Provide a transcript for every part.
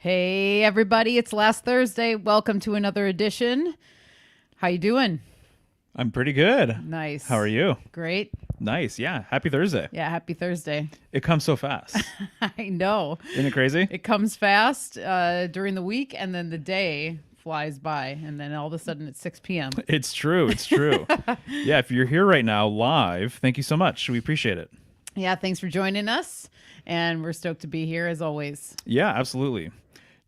Hey, everybody. It's last Thursday. Welcome to another edition. How you doing? I'm pretty good. Nice. How are you? Great. Nice. Yeah. Happy Thursday. Yeah, happy Thursday. It comes so fast. I know. Isn't it crazy? It comes fast during the week, and then the day flies by, and then all of a sudden it's 6 p.m. It's true. It's true. Yeah. If you're here right now live, thank you so much. We appreciate it. Yeah, thanks for joining us, and we're stoked to be here as always. Yeah, absolutely.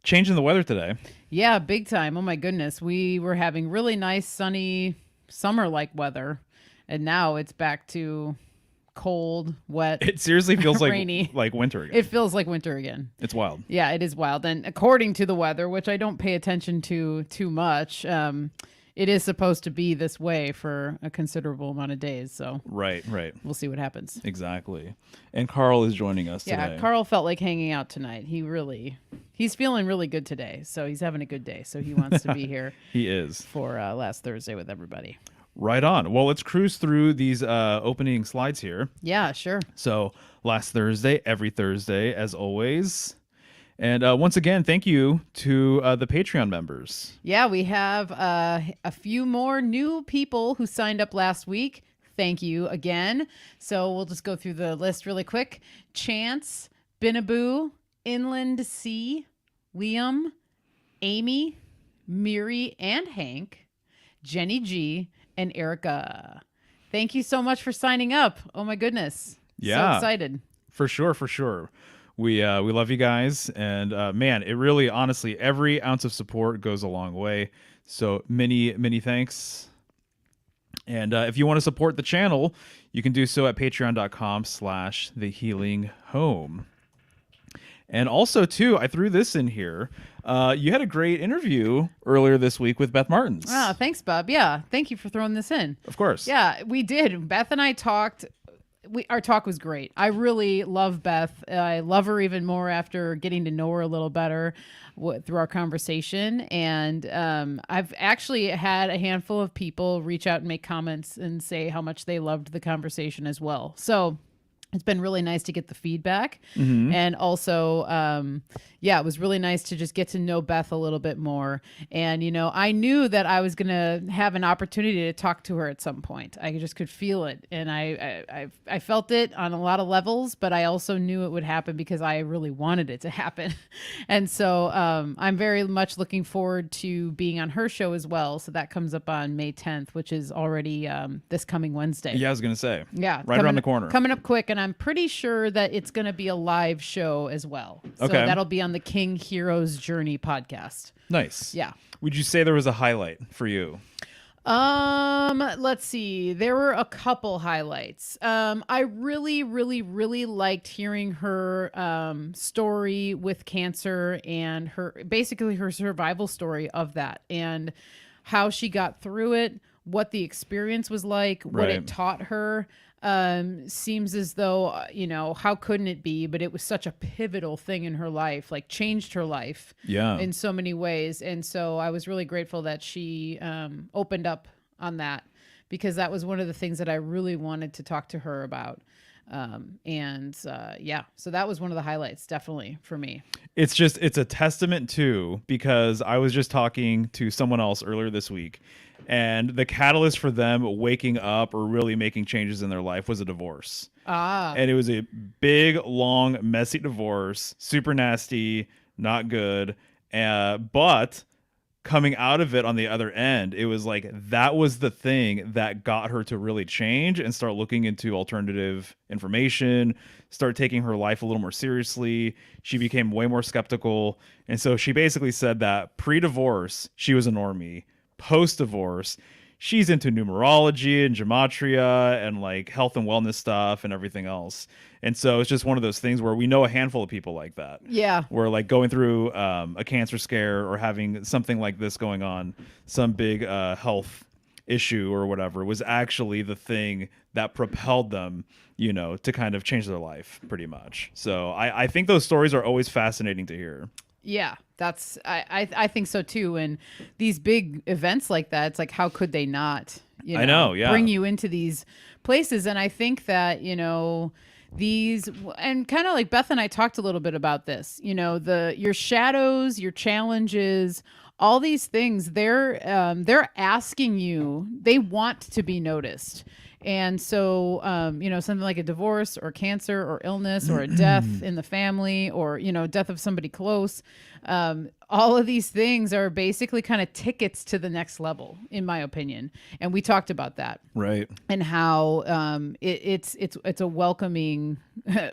Changing the weather today. Yeah, big time. Oh my goodness. We were having really nice, sunny, summer-like weather, and now it's back to cold, wet. It seriously feels rainy. like winter again. It feels like winter again. It's wild. Yeah, it is wild. And according to the weather, which I don't pay attention to too much, it is supposed to be this way for a considerable amount of days. So Right. we'll see what happens. Exactly. And Carl is joining us Yeah, today. Carl felt like hanging out tonight. He's feeling really good today. So he's having a good day. So he wants to be here He is. for last Thursday with everybody. Right on. Well, let's cruise through these opening slides here. Yeah, sure. So last Thursday, every Thursday, as always. And once again, thank you to the Patreon members. Yeah, we have a few more new people who signed up last week. Thank you again. So we'll just go through the list really quick. Chance, Binaboo, Inland Sea, Liam, Amy, Miri and Hank, Jenny G, and Erica. Thank you so much for signing up. Oh my goodness. Yeah. So excited. For sure. We love you guys. And man, it really, honestly, every ounce of support goes a long way. So many thanks. And if you want to support the channel, you can do so at patreon.com/thehealinghome. And also, too, I threw this in here. You had a great interview earlier this week with Beth Martins. Ah, thanks, Bob. Yeah, thank you for throwing this in. Of course. Yeah, we did. Beth and I talked. Our talk was great. I really love Beth. I love her even more after getting to know her a little better through our conversation. And I've actually had a handful of people reach out and make comments and say how much they loved the conversation as well. So it's been really nice to get the feedback. Mm-hmm. And also, it was really nice to just get to know Beth a little bit more. And, I knew that I was going to have an opportunity to talk to her at some point. I just could feel it. And I felt it on a lot of levels, but I also knew it would happen because I really wanted it to happen. And so I'm very much looking forward to being on her show as well. So that comes up on May 10th, which is already this coming Wednesday. Yeah, I was going to say. Yeah. Right around the corner. Coming up quick. And I'm pretty sure that it's going to be a live show as well. So Okay. that'll be on the King Heroes Journey podcast. Nice. Yeah. Would you say there was a highlight for you? Let's see. There were a couple highlights. I really liked hearing her story with cancer and her survival story of that and how she got through it, what the experience was like, what it taught her. Seems as though, how couldn't it be? But it was such a pivotal thing in her life, like changed her life in so many ways. And so I was really grateful that she opened up on that because that was one of the things that I really wanted to talk to her about. So that was one of the highlights, definitely, for me. It's a testament too, because I was just talking to someone else earlier this week, and the catalyst for them waking up or really making changes in their life was a divorce. And it was a big, long, messy divorce, super nasty, not good. But coming out of it on the other end, it was like that was the thing that got her to really change and start looking into alternative information, start taking her life a little more seriously. She became way more skeptical. And so she basically said that pre-divorce, she was a normie. Post-divorce, she's into numerology and gematria and like health and wellness stuff and everything else. And so it's just one of those things where we know a handful of people like that. Yeah. Where like going through a cancer scare or having something like this going on, some big health issue or whatever, was actually the thing that propelled them, to kind of change their life pretty much. So I think those stories are always fascinating to hear. Yeah, I think so too. And these big events like that, it's like, how could they not, I know, yeah. bring you into these places? And I think that, these, and kind of like Beth and I talked a little bit about this, you know, your shadows, your challenges, all these things, they're asking you, they want to be noticed. And so, you know, something like a divorce or cancer or illness or a death in the family or, you know, death of somebody close. All of these things are basically kind of tickets to the next level, in my opinion. And we talked about that. Right. And how it's a welcoming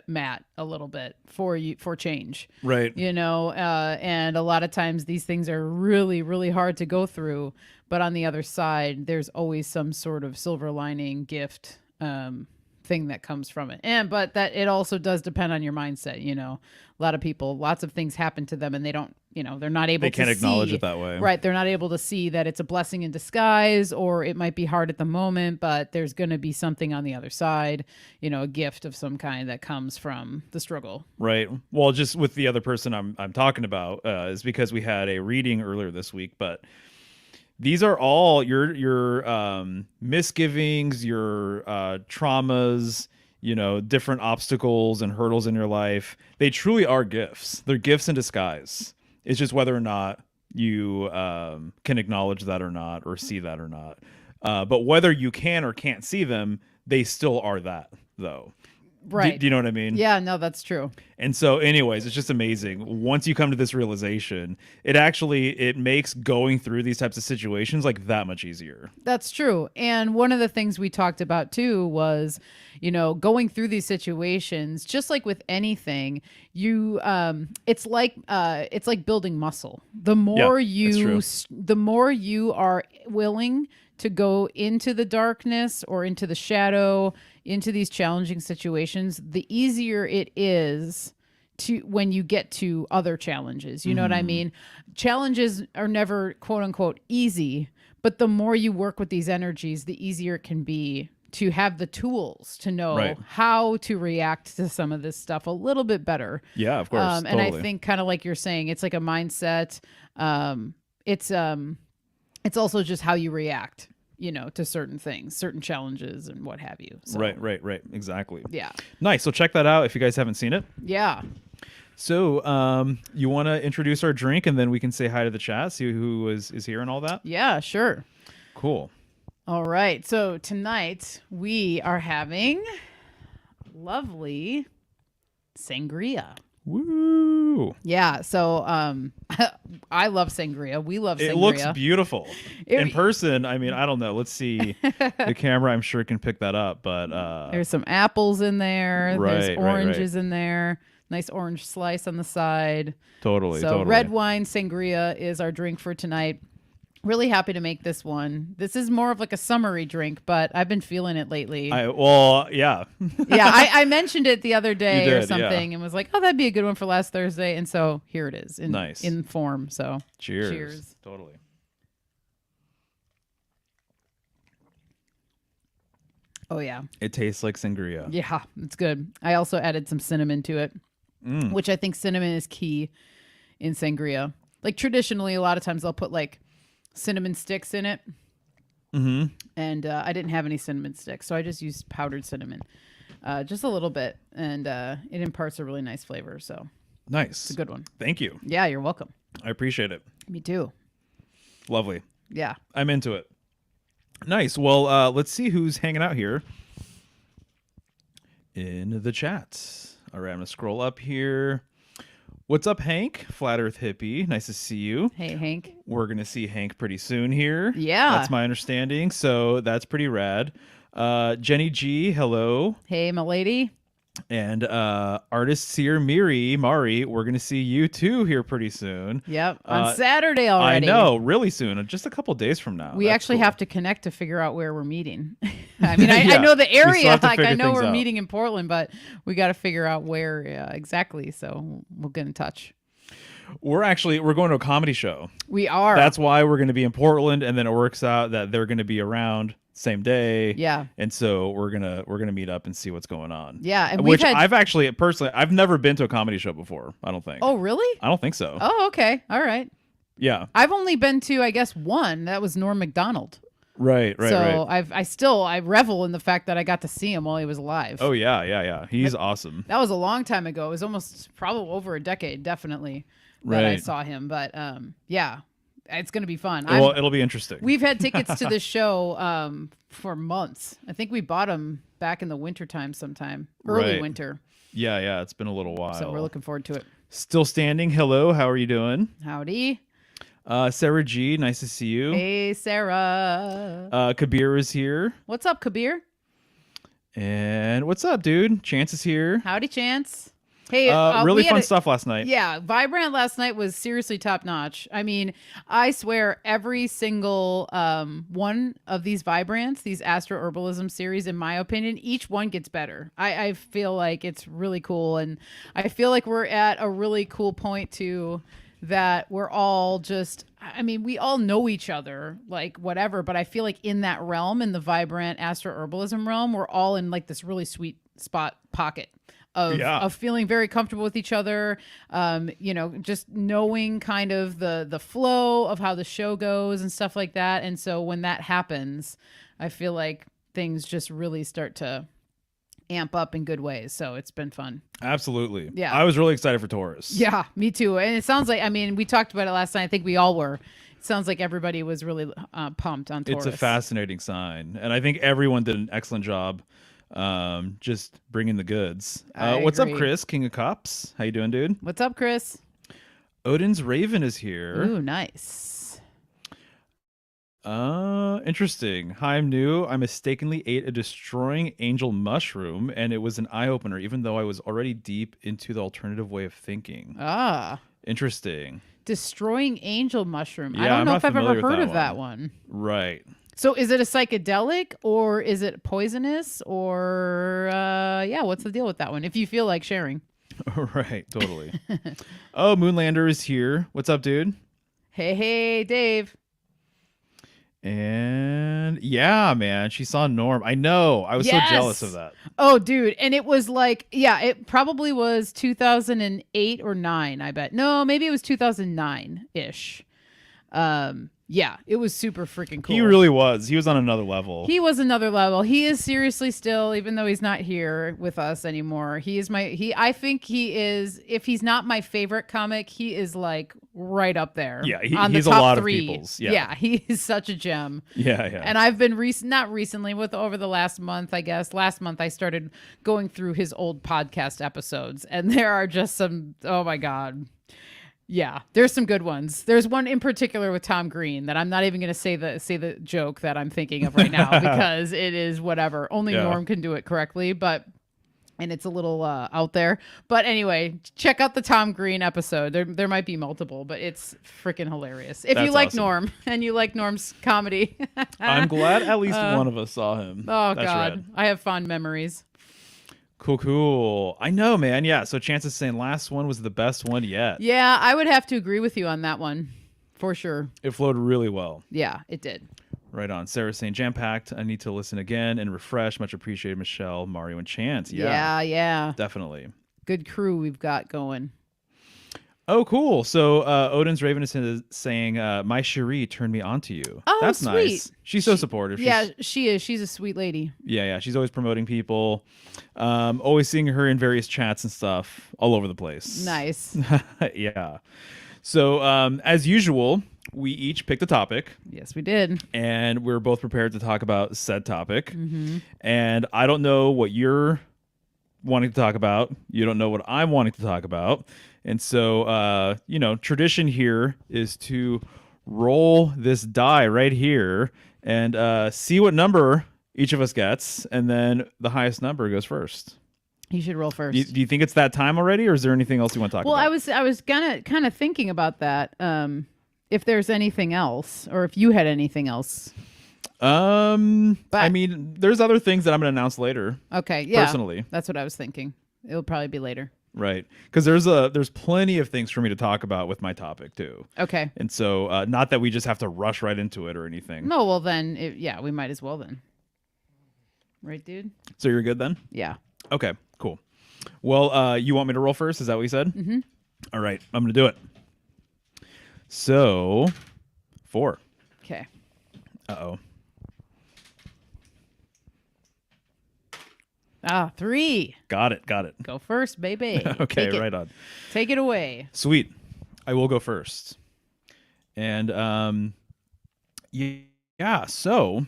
mat a little bit for you, for change. Right. You know, and a lot of times these things are really, really hard to go through. But on the other side, there's always some sort of silver lining gift thing that comes from it. But that it also does depend on your mindset. You know, a lot of people, lots of things happen to them and they don't, you know, they're not able to They can't acknowledge see, it that way. Right. They're not able to see that it's a blessing in disguise, or it might be hard at the moment, but there's going to be something on the other side, you know, a gift of some kind that comes from the struggle. Right. Well, just with the other person I'm talking about is because we had a reading earlier this week, but these are all your misgivings, your traumas, you know, different obstacles and hurdles in your life. They truly are gifts. They're gifts in disguise. It's just whether or not you can acknowledge that or not, or see that or not. But whether you can or can't see them, they still are that, though. Right. Do you know what I mean? Yeah, no, that's true. And so anyways, it's just amazing. Once you come to this realization, it makes going through these types of situations like that much easier. That's true. And one of the things we talked about too was, you know, going through these situations, just like with anything, it's like building muscle. The more the more you are willing to go into the darkness or into the shadow, into these challenging situations, the easier it is to when you get to other challenges. You know what I mean? Challenges are never quote unquote easy, but the more you work with these energies, the easier it can be to have the tools to know how to react to some of this stuff a little bit better. Yeah, of course. And I think kind of like you're saying, it's like a mindset. It's also just how you react, you know, to certain things, certain challenges and what have you. So, Right. Exactly. Yeah. Nice. So check that out if you guys haven't seen it. Yeah. So you want to introduce our drink and then we can say hi to the chat, see who is here and all that? Yeah, sure. Cool. All right. So tonight we are having lovely sangria. Woo! Yeah, so I love sangria. We love sangria. It looks beautiful. In person, I mean, I don't know. Let's see. The camera, I'm sure, can pick that up, but there's some apples in there. There's Right, oranges in there. Nice orange slice on the side. Totally. Red wine sangria is our drink for tonight. Really happy to make this one. This is more of like a summery drink, but I've been feeling it lately. Yeah. Yeah, I mentioned it the other day or something and was like, oh, that'd be a good one for last Thursday. And so here it is in form. So cheers. Totally. Oh, yeah. It tastes like sangria. Yeah, it's good. I also added some cinnamon to it, which I think cinnamon is key in sangria. Like traditionally, a lot of times they'll put like cinnamon sticks in it. Mm-hmm. And I didn't have any cinnamon sticks, so I just used powdered cinnamon. Just a little bit. And it imparts a really nice flavor. So nice. It's a good one. Thank you. Yeah, you're welcome. I appreciate it. Me too. Lovely. Yeah. I'm into it. Nice. Well, let's see who's hanging out here in the chat. All right, I'm going to scroll up here. What's up, Hank? Flat Earth Hippie. Nice to see you. Hey, Hank. We're going to see Hank pretty soon here. Yeah. That's my understanding. So that's pretty rad. Jenny G, hello. Hey, my lady. And artist seer Mari, we're going to see you too here pretty soon. Yep, on Saturday already. I know, really soon, just a couple days from now. We actually have to connect to figure out where we're meeting. I mean, I know the area, like I know we're meeting in Portland, but we got to figure out where exactly. So we'll get in touch. We're going to a comedy show. We are. That's why we're going to be in Portland, and then it works out that they're going to be around same day. Yeah. And so we're gonna meet up and see what's going on. Yeah. And which I've actually personally I've never been to a comedy show before. I don't think. Oh, really? I don't think so. Oh, okay. All right. Yeah. I've only been to, I guess, one. That was Norm Macdonald. Right. So I revel in the fact that I got to see him while he was alive. Oh yeah. He's awesome. That was a long time ago. It was almost probably over a decade, definitely, that I Right. saw him. But yeah, it's going to be fun. Well, it'll be interesting. We've had tickets to this show for months. I think we bought them back in the wintertime sometime, early winter. Yeah. It's been a little while. So we're looking forward to it. Still standing. Hello. How are you doing? Howdy. Sarah G. Nice to see you. Hey, Sarah. Kabir is here. What's up, Kabir? And what's up, dude? Chance is here. Howdy, Chance. Hey, really fun stuff last night. Yeah, Vibrant last night was seriously top notch. I mean, I swear every single one of these Vibrants, these Astro Herbalism series, in my opinion, each one gets better. I feel like it's really cool, and I feel like we're at a really cool point too, that we're all just, I mean, we all know each other, like whatever, but I feel like in that realm, in the Vibrant Astro Herbalism realm, we're all in like this really sweet pocket of feeling very comfortable with each other, just knowing kind of the flow of how the show goes and stuff like that. And so when that happens, I feel like things just really start to amp up in good ways. So it's been fun. Absolutely. Yeah. I was really excited for Taurus. Yeah, me too. And it sounds like, I mean, we talked about it last night. I think we all were. It sounds like everybody was really pumped on Taurus. It's a fascinating sign. And I think everyone did an excellent job just bringing the goods. What's up, Chris, King of Cups? How you doing, dude? What's up, Chris? Odin's Raven is here. Ooh, nice. Interesting. Hi, I'm new. I mistakenly ate a destroying angel mushroom, and it was an eye-opener, even though I was already deep into the alternative way of thinking. Interesting. Destroying angel mushroom. Yeah, I don't I'm know not if I've ever familiar with heard that of that one. Right. So is it a psychedelic or is it poisonous or what's the deal with that one? If you feel like sharing. Right, totally. Oh, Moonlander is here. What's up, dude? Hey, Dave. And yeah, man, she saw Norm. I know. I was so jealous of that. Oh, dude. And it was like, it probably was 2008 or 9, I bet. No, maybe it was 2009-ish. Yeah, it was super freaking cool. He really was. He was on another level. He was another level. He is seriously still, even though he's not here with us anymore. I think he is, if he's not my favorite comic, he is like right up there. Yeah, he's a lot of people's. Yeah, he is such a gem. Yeah. And I've been not recently, over the last month, I guess. Last month I started going through his old podcast episodes, and there are just some, oh my God. Yeah, there's some good ones. There's one in particular with Tom Green that I'm not even going to say the joke that I'm thinking of right now because it is whatever. Only Norm can do it correctly, and it's a little out there. But anyway, check out the Tom Green episode. There might be multiple, but it's freaking hilarious. If you like awesome. Norm and you like Norm's comedy. I'm glad at least one of us saw him. Oh, That's God. rad. I have fond memories. Cool. I know, man. Yeah. So Chance is saying last one was the best one yet. Yeah, I would have to agree with you on that one for sure. It flowed really well. Yeah, it did. Right on. Sarah's saying jam-packed. I need to listen again and refresh. Much appreciated, Michelle, Mario, and Chance. Yeah. Definitely. Good crew we've got going. Oh, cool. So Odin's Raven is saying, my Cherie turned me on to you. Oh, that's sweet. Nice. She's so supportive. She is. She's a sweet lady. Yeah. She's always promoting people. Always seeing her in various chats and stuff all over the place. Nice. Yeah. So as usual, we each picked a topic. Yes, we did. And we're both prepared to talk about said topic. Mm-hmm. And I don't know what you're wanting to talk about. You don't know what I'm wanting to talk about. And so, tradition here is to roll this die right here and see what number each of us gets. And then the highest number goes first. You should roll first. Do you think it's that time already, or is there anything else you want to talk about? Well, I was kind of thinking about that. If there's anything else, or if you had anything else. I mean, there's other things that I'm going to announce later. Okay, yeah. Personally. That's what I was thinking. It'll probably be later. Right. Because there's plenty of things for me to talk about with my topic, too. Okay. And so, not that we just have to rush right into it or anything. No, well then, we might as well then. Right, dude? So you're good then? Yeah. Okay, cool. Well, you want me to roll first? Is that what you said? Mm-hmm. All right, I'm going to do it. So, 4. Okay. Uh-oh. 3. Got it. Go first, baby. Okay, right on. Take it away. Sweet. I will go first. And yeah, so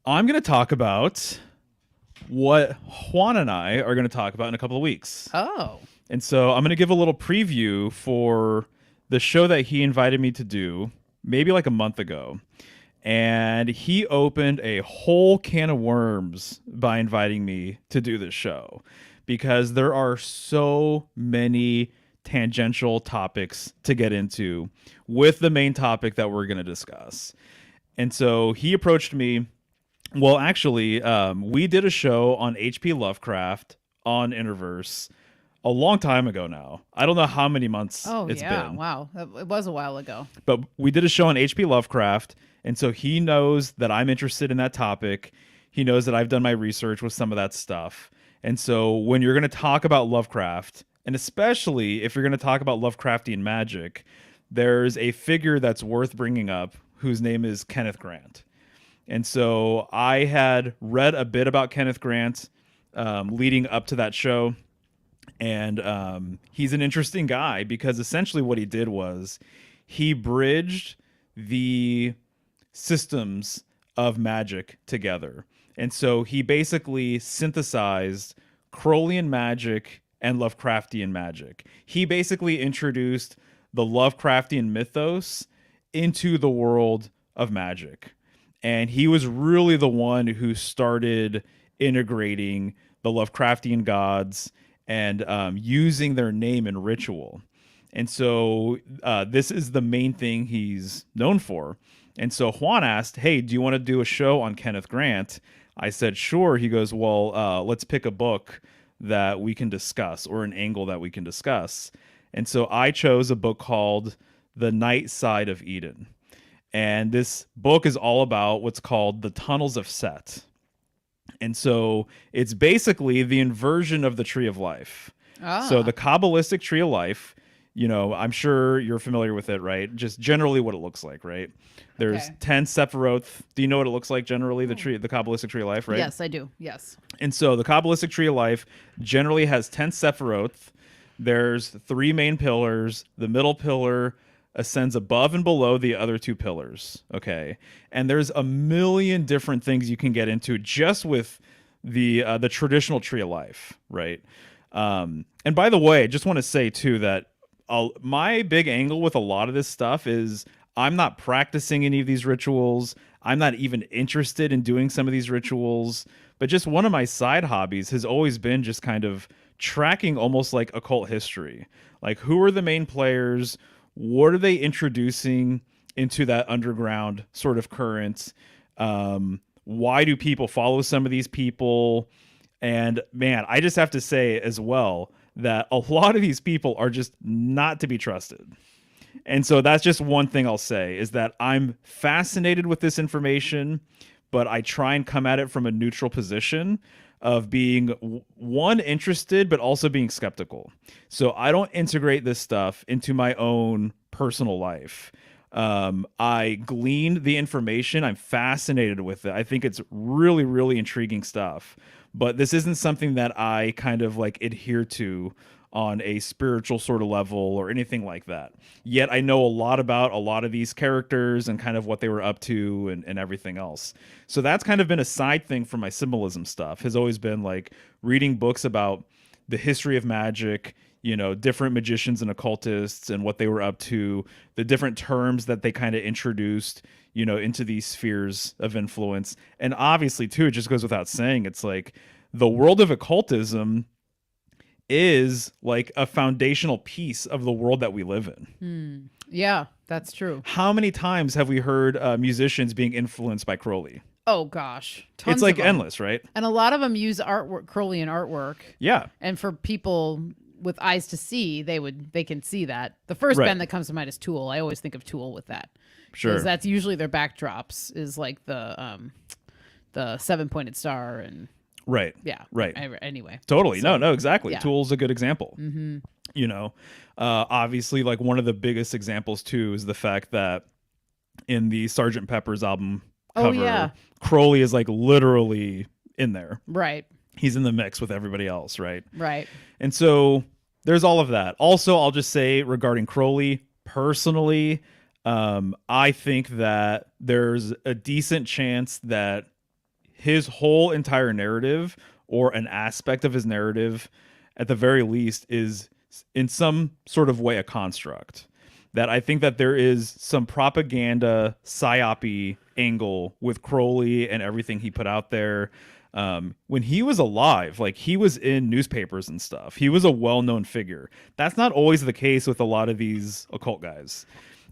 I'm going to talk about what Juan and I are going to talk about in a couple of weeks. Oh. And so I'm going to give a little preview for the show that he invited me to do maybe like a month ago. And he opened a whole can of worms by inviting me to do this show because there are so many tangential topics to get into with the main topic that we're going to discuss. And so he approached me. Well, actually, we did a show on H.P. Lovecraft on Interverse a long time ago now. I don't know how many months it's been. Wow. It was a while ago. But we did a show on H.P. Lovecraft, and so he knows that I'm interested in that topic. He knows that I've done my research with some of that stuff. And so when you're going to talk about Lovecraft, and especially if you're going to talk about Lovecraftian magic, there's a figure that's worth bringing up whose name is Kenneth Grant. And so I had read a bit about Kenneth Grant leading up to that show. And he's an interesting guy because essentially what he did was he bridged the systems of magic together. And so he basically synthesized Crowleyan magic and Lovecraftian magic. He basically introduced the Lovecraftian mythos into the world of magic. And he was really the one who started integrating the Lovecraftian gods and using their name in ritual. And so this is the main thing he's known for. And so Juan asked, hey, do you want to do a show on Kenneth Grant? I said, sure. He goes, well, let's pick a book that we can discuss or an angle that we can discuss. And so I chose a book called The Night Side of Eden. And this book is all about what's called the Tunnels of Set. And so it's basically the inversion of the Tree of Life. So the Kabbalistic Tree of Life, you know, I'm sure you're familiar with it, right? Just generally what it looks like, right? There's 10 Sephiroth. Do you know what it looks like generally, the Kabbalistic Tree of Life, right? Yes, I do. Yes. And so the Kabbalistic Tree of Life generally has 10 Sephiroth. There's 3 main pillars. The middle pillar ascends above and below the other 2 pillars. Okay. And there's a million different things you can get into just with the traditional Tree of Life, right? And by the way, I just want to say too that my big angle with a lot of this stuff is I'm not practicing any of these rituals. I'm not even interested in doing some of these rituals, but just one of my side hobbies has always been just kind of tracking almost like occult history. Like, who are the main players? What are they introducing into that underground sort of current? Why do people follow some of these people? And man, I just have to say as well that a lot of these people are just not to be trusted. And so that's just one thing I'll say is that I'm fascinated with this information, but I try and come at it from a neutral position of being one, interested, but also being skeptical. So I don't integrate this stuff into my own personal life. I gleaned the information. I'm fascinated with it. I think it's really, really intriguing stuff. But this isn't something that I kind of like adhere to on a spiritual sort of level or anything like that. Yet I know a lot about a lot of these characters and kind of what they were up to and everything else. So that's kind of been a side thing for my symbolism stuff, has always been like reading books about the history of magic, you know, different magicians and occultists and what they were up to, the different terms that they kind of introduced, you know, into these spheres of influence. And obviously too, it just goes without saying, it's like the world of occultism is like a foundational piece of the world that we live in. Yeah, that's true. How many times have we heard musicians being influenced by Crowley? Oh gosh, tons it's like of them. endless, right? And a lot of them use artwork, Crowleyan artwork. Yeah. And for people with eyes to see, they can see that. The first band that comes to mind is Tool. I always think of Tool with that. Sure. Because that's usually their backdrops is like the 7-pointed star and right. Yeah. Right. Anyway. Totally. So, no, exactly. yeah. Tool's a good example. Mm-hmm. You know, obviously, like one of the biggest examples too is the fact that in the Sgt. Pepper's album cover, Crowley is like literally in there. Right. He's in the mix with everybody else, right? Right. And so there's all of that. Also, I'll just say regarding Crowley, personally, I think that there's a decent chance that his whole entire narrative, or an aspect of his narrative at the very least, is in some sort of way a construct. That I think that there is some propaganda psyopy angle with Crowley and everything he put out there. When he was alive, like, he was in newspapers and stuff. He was a well-known figure. That's not always the case with a lot of these occult guys.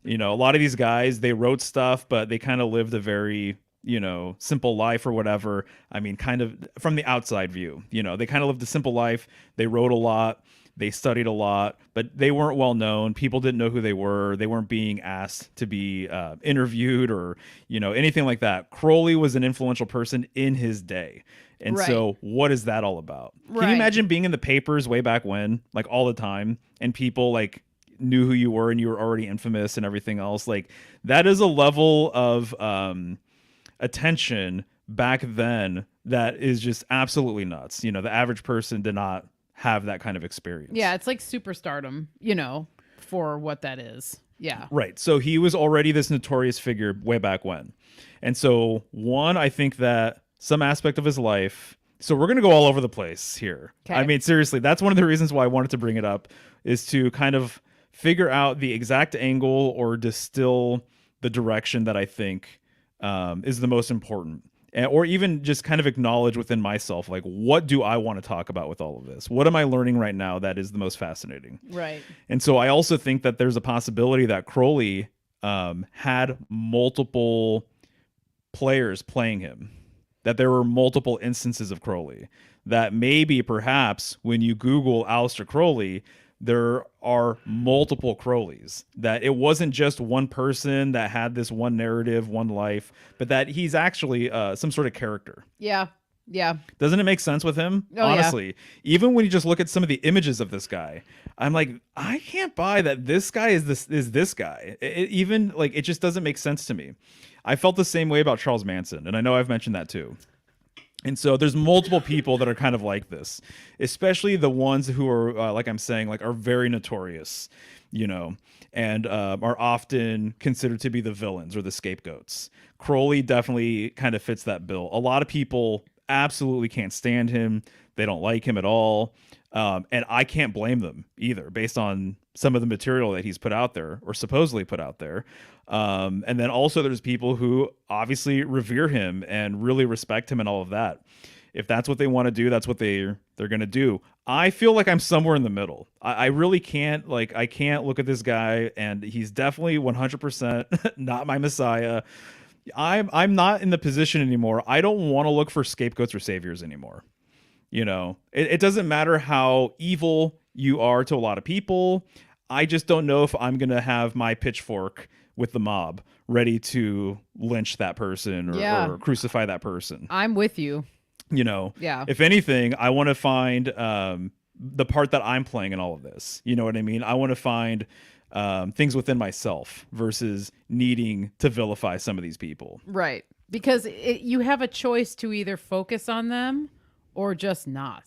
You know, a lot of these guys, they wrote stuff, but they kind of lived a very, you know, simple life or whatever. I mean, kind of from the outside view, you know, they kind of lived a simple life. They wrote a lot. They studied a lot, but they weren't well known. People didn't know who they were. They weren't being asked to be interviewed or, you know, anything like that. Crowley was an influential person in his day. And so what is that all about? Can you imagine being in the papers way back when, like, all the time, and people like knew who you were and you were already infamous and everything else? Like, that is a level of attention back then that is just absolutely nuts. You know, the average person did not have that kind of experience. Yeah, it's like superstardom, you know, for what that is. Yeah. Right. So he was already this notorious figure way back when. And so, one, I think that some aspect of his life, so we're going to go all over the place here. Okay. I mean, seriously, that's one of the reasons why I wanted to bring it up, is to kind of figure out the exact angle or distill the direction that I think is the most important. Or even just kind of acknowledge within myself, like, what do I want to talk about with all of this? What am I learning right now that is the most fascinating? Right. And so I also think that there's a possibility that Crowley had multiple players playing him, that there were multiple instances of Crowley, that maybe perhaps when you Google Aleister Crowley, there are multiple Crowleys, that it wasn't just one person that had this one narrative, one life, but that he's actually some sort of character. Yeah. Yeah. Doesn't it make sense with him? Oh, honestly, yeah. Even when you just look at some of the images of this guy, I'm like, I can't buy that this guy is this guy. Even like, it just doesn't make sense to me. I felt the same way about Charles Manson, and I know I've mentioned that too. And so there's multiple people that are kind of like this, especially the ones who are, like I'm saying, like, are very notorious, you know, and are often considered to be the villains or the scapegoats. Crowley definitely kind of fits that bill. A lot of people absolutely can't stand him. They don't like him at all. And I can't blame them either, based on some of the material that he's put out there, or supposedly put out there. And then also there's people who obviously revere him and really respect him and all of that. If that's what they want to do, that's what they're going to do. I feel like I'm somewhere in the middle. I really can't, like, I can't look at this guy and he's definitely 100% not my Messiah. I'm not in the position anymore. I don't want to look for scapegoats or saviors anymore. You know, it doesn't matter how evil you are to a lot of people. I just don't know if I'm going to have my pitchfork with the mob ready to lynch that person or crucify that person. I'm with you. You know, Yeah. If anything, I want to find the part that I'm playing in all of this. You know what I mean? I want to find things within myself versus needing to vilify some of these people. Right. Because you have a choice to either focus on them or just not.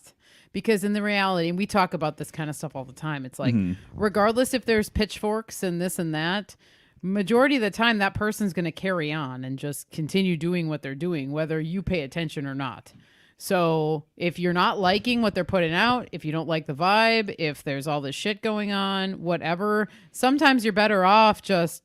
Because in the reality, and we talk about this kind of stuff all the time, it's like, regardless if there's pitchforks and this and that, majority of the time that person's going to carry on and just continue doing what they're doing, whether you pay attention or not. So if you're not liking what they're putting out, if you don't like the vibe, if there's all this shit going on, whatever, sometimes you're better off just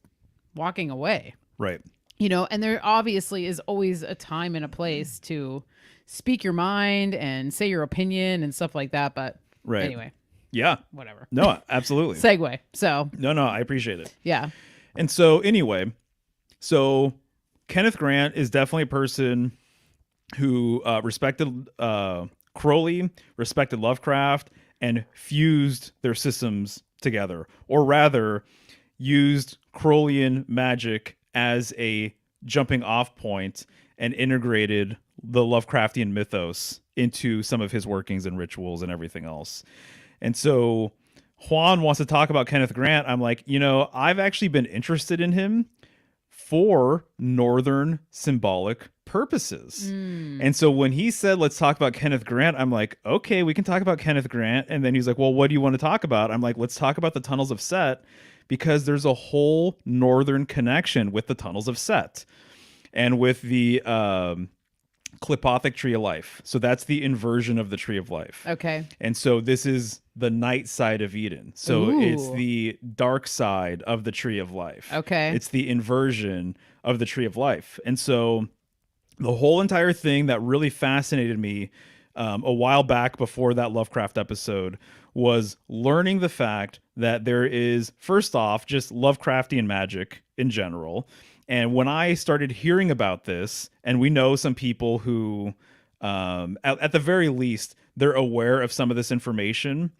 walking away. Right. You know, and there obviously is always a time and a place to speak your mind and say your opinion and stuff like that. But anyway. Yeah. Whatever. No, absolutely. Segue. So. No, I appreciate it. Yeah. And so anyway, so Kenneth Grant is definitely a person who respected Crowley, respected Lovecraft, and fused their systems together. Or rather, used Crowleyan magic as a jumping off point and integrated the Lovecraftian mythos into some of his workings and rituals and everything else. And so Juan wants to talk about Kenneth Grant. I'm like, you know, I've actually been interested in him for Northern symbolic purposes. Mm. And so when he said, let's talk about Kenneth Grant, I'm like, okay, we can talk about Kenneth Grant. And then he's like, well, what do you want to talk about? I'm like, let's talk about the tunnels of Set, because there's a whole northern connection with the tunnels of Set and with the Clipothic Tree of Life. So that's the inversion of the Tree of Life. Okay. And so this is the night side of Eden. So it's the dark side of the Tree of Life. Okay. It's the inversion of the Tree of Life. And so the whole entire thing that really fascinated me a while back before that Lovecraft episode was learning the fact that there is, first off, just Lovecraftian magic in general. And when I started hearing about this, and we know some people who, at the very least, they're aware of some of this information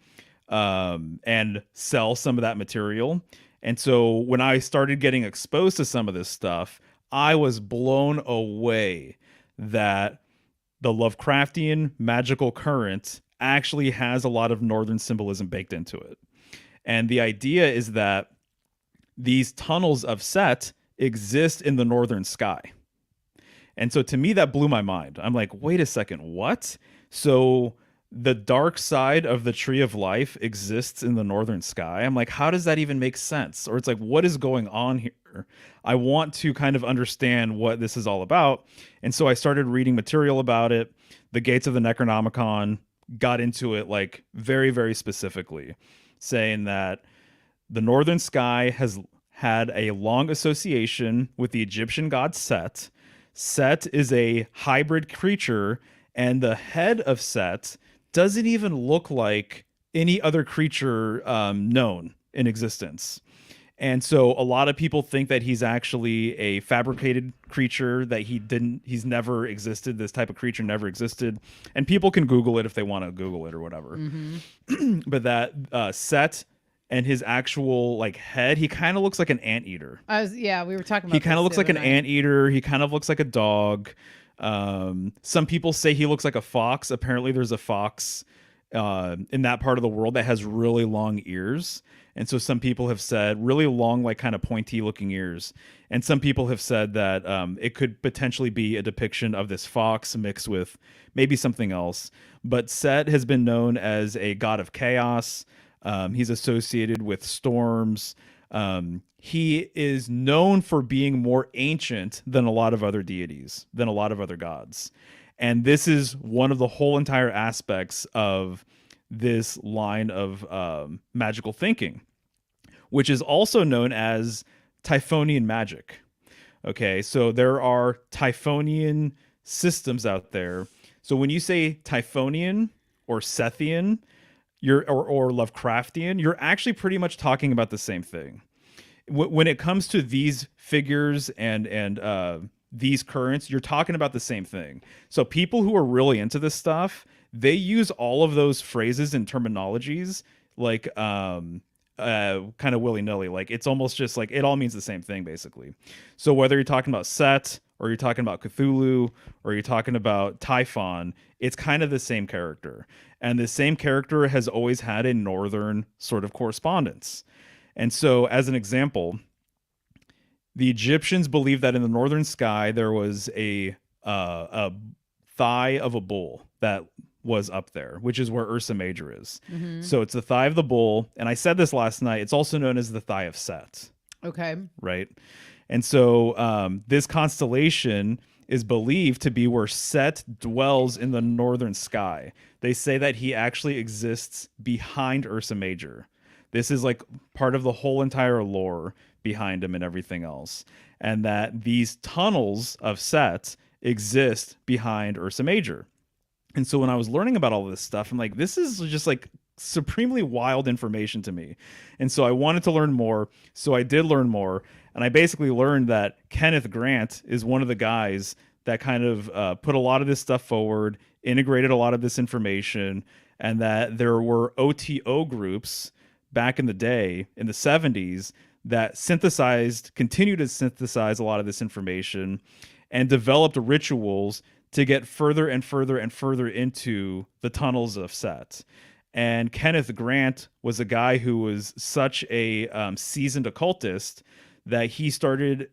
and sell some of that material. And so when I started getting exposed to some of this stuff, I was blown away that the Lovecraftian magical current actually has a lot of northern symbolism baked into it. And the idea is that these tunnels of Set exist in the northern sky. And so to me, that blew my mind. I'm like, wait a second, what? So the dark side of the Tree of Life exists in the northern sky. I'm like, how does that even make sense? Or it's like, what is going on here? I want to kind of understand what this is all about. And so I started reading material about it. The Gates of the Necronomicon got into it like very, very specifically, saying that the northern sky has had a long association with the Egyptian god Set. Set is a hybrid creature, and the head of Set doesn't even look like any other creature known in existence. And so a lot of people think that he's actually a fabricated creature, that he's never existed. This type of creature never existed. And people can Google it if they want to Google it or whatever. Mm-hmm. But that Set and his actual like head, he kind of looks like an anteater. We were talking about He kind of looks like an night. anteater. He kind of looks like a dog. Some people say he looks like a fox. Apparently there's a fox in that part of the world that has really long ears. And so some people have said really long, like kind of pointy looking ears. And some people have said that it could potentially be a depiction of this fox mixed with maybe something else. But Set has been known as a god of chaos. He's associated with storms. He is known for being more ancient than a lot of other deities, than a lot of other gods. And this is one of the whole entire aspects of this line of magical thinking, which is also known as Typhonian magic. Okay, so there are Typhonian systems out there. So when you say Typhonian or Sethian, or Lovecraftian, you're actually pretty much talking about the same thing. When it comes to these figures and these currents, you're talking about the same thing. So people who are really into this stuff, they use all of those phrases and terminologies like kind of willy-nilly. Like it's almost just like it all means the same thing basically. So whether you're talking about Set or you're talking about Cthulhu or you're talking about Typhon, it's kind of the same character. And the same character has always had a northern sort of correspondence. And so as an example, the Egyptians believed that in the northern sky there was a thigh of a bull that was up there, which is where Ursa Major is. Mm-hmm. So it's the thigh of the bull. And I said this last night, it's also known as the thigh of Set. Okay. Right. And so this constellation is believed to be where Set dwells in the northern sky. They say that he actually exists behind Ursa Major. This is like part of the whole entire lore behind him and everything else. And that these tunnels of Set exist behind Ursa Major. And so when I was learning about all of this stuff, I'm like, this is just like supremely wild information to me. And so I wanted to learn more. So I did learn more. And I basically learned that Kenneth Grant is one of the guys that kind of put a lot of this stuff forward, integrated a lot of this information, and that there were OTO groups back in the day, in the 70s, that continued to synthesize a lot of this information and developed rituals to get further and further and further into the tunnels of Set. And Kenneth Grant was a guy who was such a seasoned occultist that he started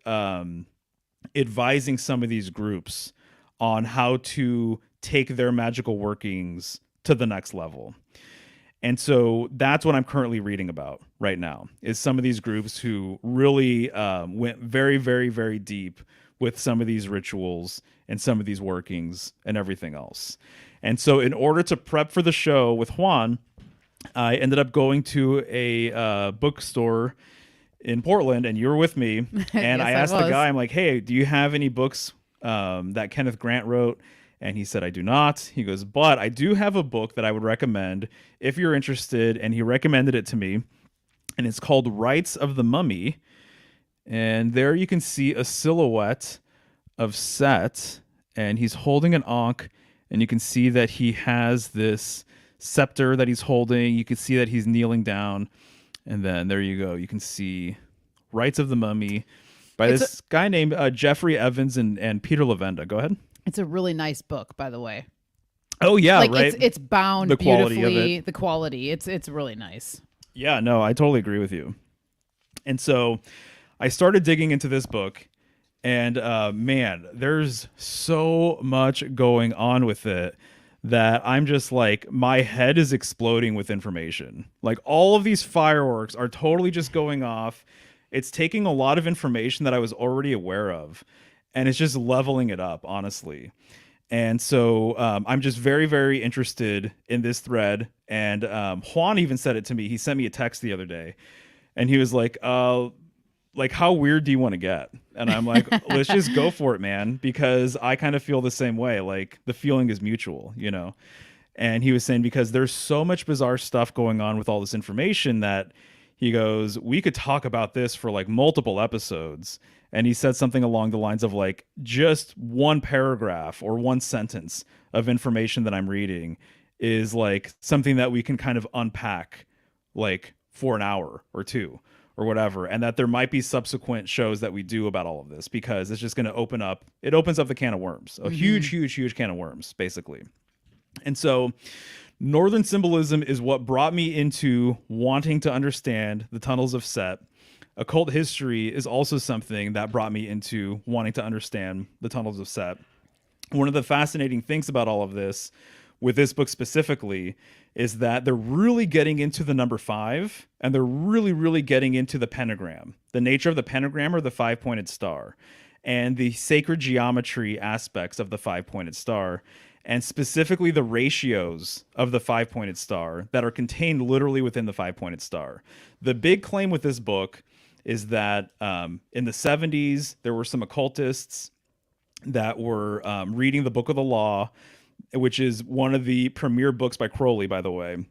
advising some of these groups on how to take their magical workings to the next level. And so that's what I'm currently reading about right now, is some of these groups who really went very, very, very deep with some of these rituals and some of these workings and everything else. And so in order to prep for the show with Juan, I ended up going to a bookstore in Portland, and you were with me. And Yes, I I asked the was. guy, I'm like, hey, do you have any books that Kenneth Grant wrote? And he said, I do not. He goes, but I do have a book that I would recommend if you're interested. And he recommended it to me. And it's called Rites of the Mummy. And there you can see a silhouette of Set. And he's holding an ankh. And you can see that he has this scepter that he's holding. You can see that he's kneeling down. And then there you go. You can see Rites of the Mummy by It's a, this guy named Jeffrey Evans and Peter Lavenda. Go ahead. it's a really nice book, by the way. Oh yeah, Like right. it's bound The quality of beautifully. it. The quality. It's really nice. Yeah, no, I totally agree with you. And so I started digging into this book, and man, there's so much going on with it that I'm just like, my head is exploding with information. Like all of these fireworks are totally just going off. It's taking a lot of information that I was already aware of, and it's just leveling it up, honestly. And so I'm just very, very interested in this thread. And Juan even said it to me. He sent me a text the other day, and he was like, how weird do you want to get? And I'm like, let's just go for it, man, because I kind of feel the same way. Like the feeling is mutual, you know? And he was saying, because there's so much bizarre stuff going on with all this information that he goes, we could talk about this for like multiple episodes. And he said something along the lines of like, just one paragraph or one sentence of information that I'm reading is like something that we can kind of unpack like for an hour or two or whatever, and that there might be subsequent shows that we do about all of this, because it's just going to opens up the can of worms, a huge, huge, huge can of worms, basically. And so Northern symbolism is what brought me into wanting to understand the tunnels of Set. Occult history is also something that brought me into wanting to understand the tunnels of Set. One of the fascinating things about all of this, with this book specifically, is that they're really getting into the number 5, and they're really, really getting into the pentagram, the nature of the pentagram or the 5-pointed star, and the sacred geometry aspects of the 5-pointed star, and specifically the ratios of the 5-pointed star that are contained literally within the 5-pointed star. The big claim with this book is that in the 70s, there were some occultists that were reading the Book of the Law, which is one of the premier books by Crowley, by the way.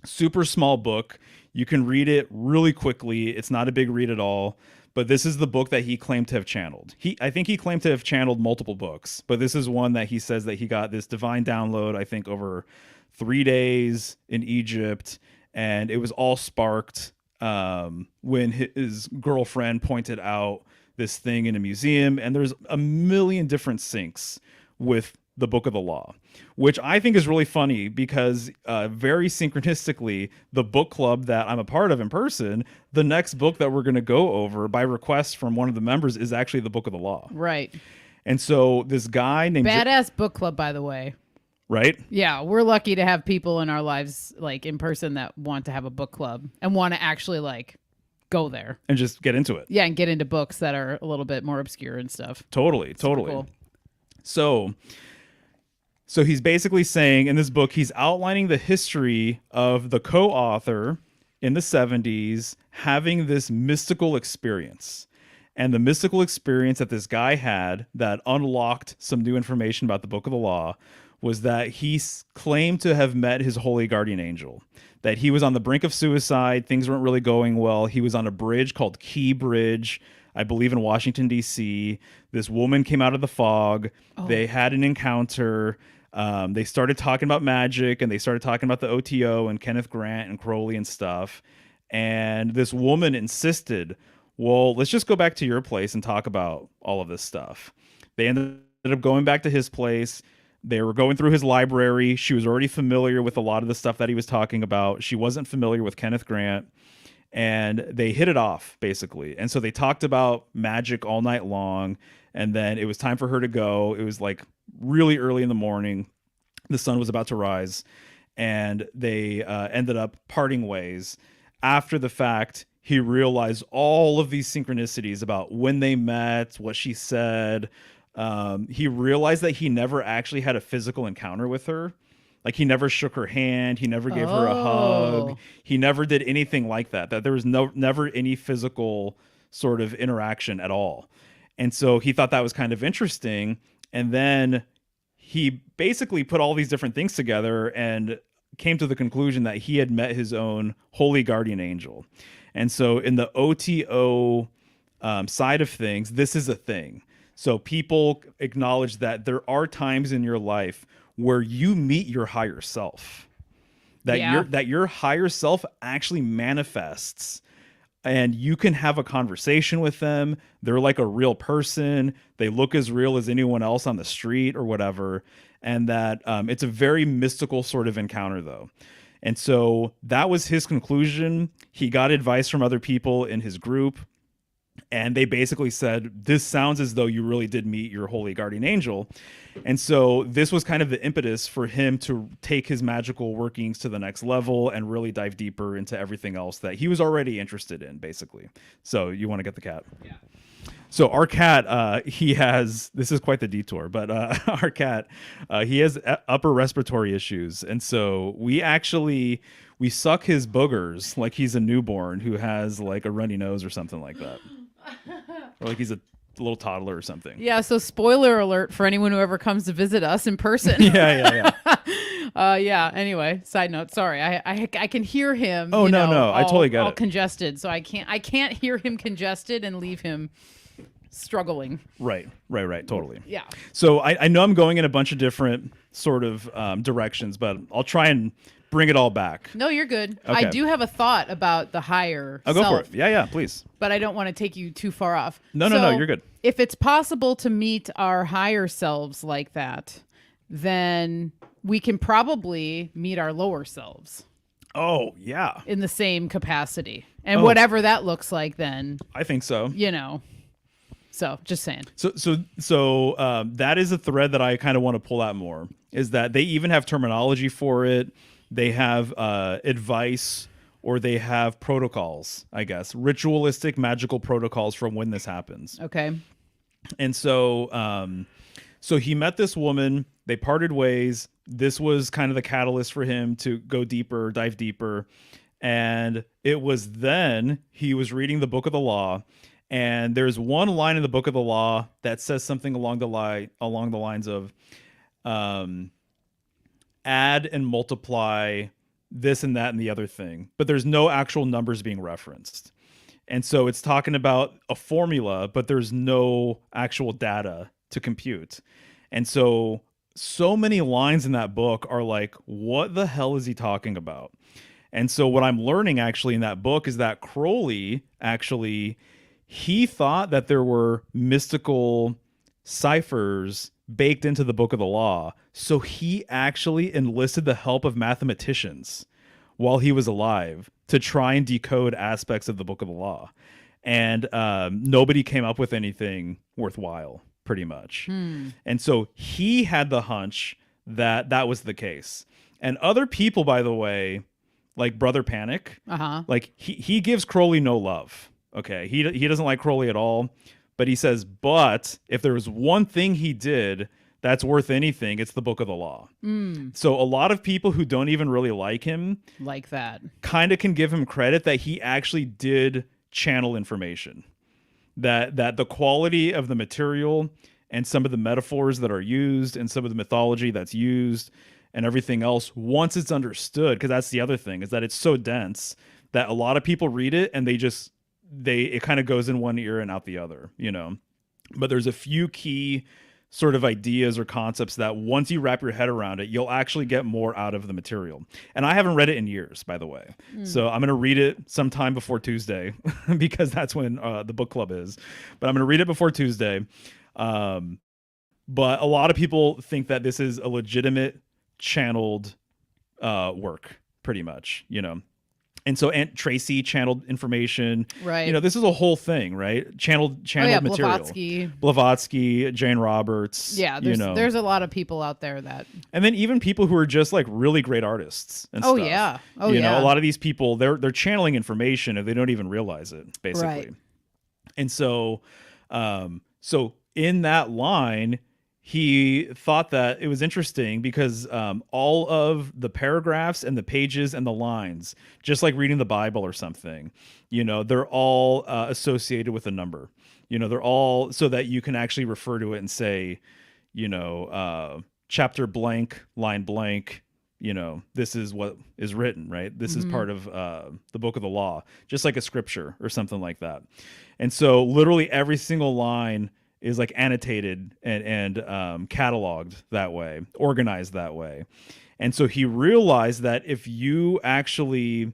Super small book. You can read it really quickly. It's not a big read at all. But this is the book that he claimed to have channeled. I think he claimed to have channeled multiple books, but this is one that he says that he got this divine download, I think, over 3 days in Egypt. And it was all sparked when his girlfriend pointed out this thing in a museum. And there's a million different syncs with the Book of the Law, which I think is really funny because very synchronistically, the book club that I'm a part of in person, the next book that we're going to go over by request from one of the members is actually the Book of the Law. Right. And so this guy named Badass book club, by the way. Right? Yeah, we're lucky to have people in our lives like in person that want to have a book club and want to actually like go there And just get into it. Yeah, and get into books that are a little bit more obscure and stuff. Totally. Cool. So he's basically saying in this book, he's outlining the history of the co-author in the 70s having this mystical experience. And the mystical experience that this guy had that unlocked some new information about the Book of the Law was that he claimed to have met his holy guardian angel, that he was on the brink of suicide. Things weren't really going well. He was on a bridge called Key Bridge, I believe in Washington, D.C. This woman came out of the fog. Oh. They had an encounter. They started talking about magic, and they started talking about the OTO and Kenneth Grant and Crowley and stuff. And this woman insisted, well, let's just go back to your place and talk about all of this stuff. They ended up going back to his place. They were going through his library. She was already familiar with a lot of the stuff that he was talking about. She wasn't familiar with Kenneth Grant. And they hit it off, basically. And so they talked about magic all night long. And then it was time for her to go. It was like really early in the morning. The sun was about to rise, and they ended up parting ways. After the fact, he realized all of these synchronicities about when they met, what she said. He realized that he never actually had a physical encounter with her. Like, he never shook her hand, he never gave her a hug, Oh. he never did anything like that. That there was never any physical sort of interaction at all. And so he thought that was kind of interesting. And then he basically put all these different things together and came to the conclusion that he had met his own holy guardian angel. And so in the OTO side of things, this is a thing. So people acknowledge that there are times in your life where you meet your higher self, that Yeah. your higher self actually manifests, and you can have a conversation with them. They're like a real person. They look as real as anyone else on the street or whatever. And that it's a very mystical sort of encounter, though. And so that was his conclusion. He got advice from other people in his group, and they basically said, this sounds as though you really did meet your holy guardian angel. And so this was kind of the impetus for him to take his magical workings to the next level and really dive deeper into everything else that he was already interested in, basically. So you want to get the cat? Yeah. So our cat, he has, this is quite the detour, but our cat, he has upper respiratory issues. And so we suck his boogers like he's a newborn who has like a runny nose or something like that. Or like he's a little toddler or something. Yeah, so spoiler alert for anyone who ever comes to visit us in person. Yeah. Yeah, anyway, side note, sorry. I can hear him. Oh, no, I totally get all it. congested, so I can't hear him congested and leave him struggling. Right, totally. Yeah. So I know I'm going in a bunch of different sort of directions, but I'll try and bring it all back. No, you're good. Okay. I do have a thought about the higher I'll go self, for it. Yeah, please. but I don't want to take you too far off. No, So, you're good. If it's possible to meet our higher selves like that, then we can probably meet our lower selves Oh, yeah. in the same capacity. And Oh. whatever that looks like then, I think so. So just saying. So that is a thread that I kind of want to pull out more, is that they even have terminology for it. They have advice, or they have protocols, I guess, ritualistic magical protocols from when this happens. Okay. And so so he met this woman, they parted ways. This was kind of the catalyst for him to go deeper, dive deeper. And it was then he was reading the book of the law, and there's one line in the book of the law that says something along the lines of add and multiply this and that and the other thing, but there's no actual numbers being referenced. And so it's talking about a formula, but there's no actual data to compute. And so many lines in that book are like, what the hell is he talking about? And so what I'm learning actually in that book is that Crowley actually, he thought that there were mystical ciphers baked into the book of the law. So he actually enlisted the help of mathematicians while he was alive to try and decode aspects of the book of the law. And nobody came up with anything worthwhile, pretty much. And so he had the hunch that that was the case. And other people, by the way, like Brother Panic, like he gives Crowley no love. Okay, he doesn't like Crowley at all. But he says, but if there was one thing he did that's worth anything, it's the book of the law. So a lot of people who don't even really like him, Like that. kind of can give him credit that he actually did channel information. That the quality of the material and some of the metaphors that are used and some of the mythology that's used and everything else, once it's understood, because that's the other thing, is that it's so dense that a lot of people read it and it kind of goes in one ear and out the other, but there's a few key sort of ideas or concepts that once you wrap your head around it, you'll actually get more out of the material. And I haven't read it in years, by the way. So I'm going to read it sometime before Tuesday because that's when the book club is, but I'm going to read it before Tuesday. But a lot of people think that this is a legitimate channeled work, pretty much, And so Aunt Tracy channeled information. Right. This is a whole thing, right? Channeled material. Blavatsky. Blavatsky, Jane Roberts. Yeah, there's a lot of people out there that. And then even people who are just like really great artists and stuff. Yeah. A lot of these people, they're channeling information and they don't even realize it, basically. Right. And so, so in that line, he thought that it was interesting because all of the paragraphs and the pages and the lines, just like reading the Bible or something, they're all associated with a number. They're all so that you can actually refer to it and say, chapter blank, line blank, this is what is written, right? This is part of the book of the law, just like a scripture or something like that. And so literally every single line is like annotated and cataloged that way, organized that way. And so he realized that if you actually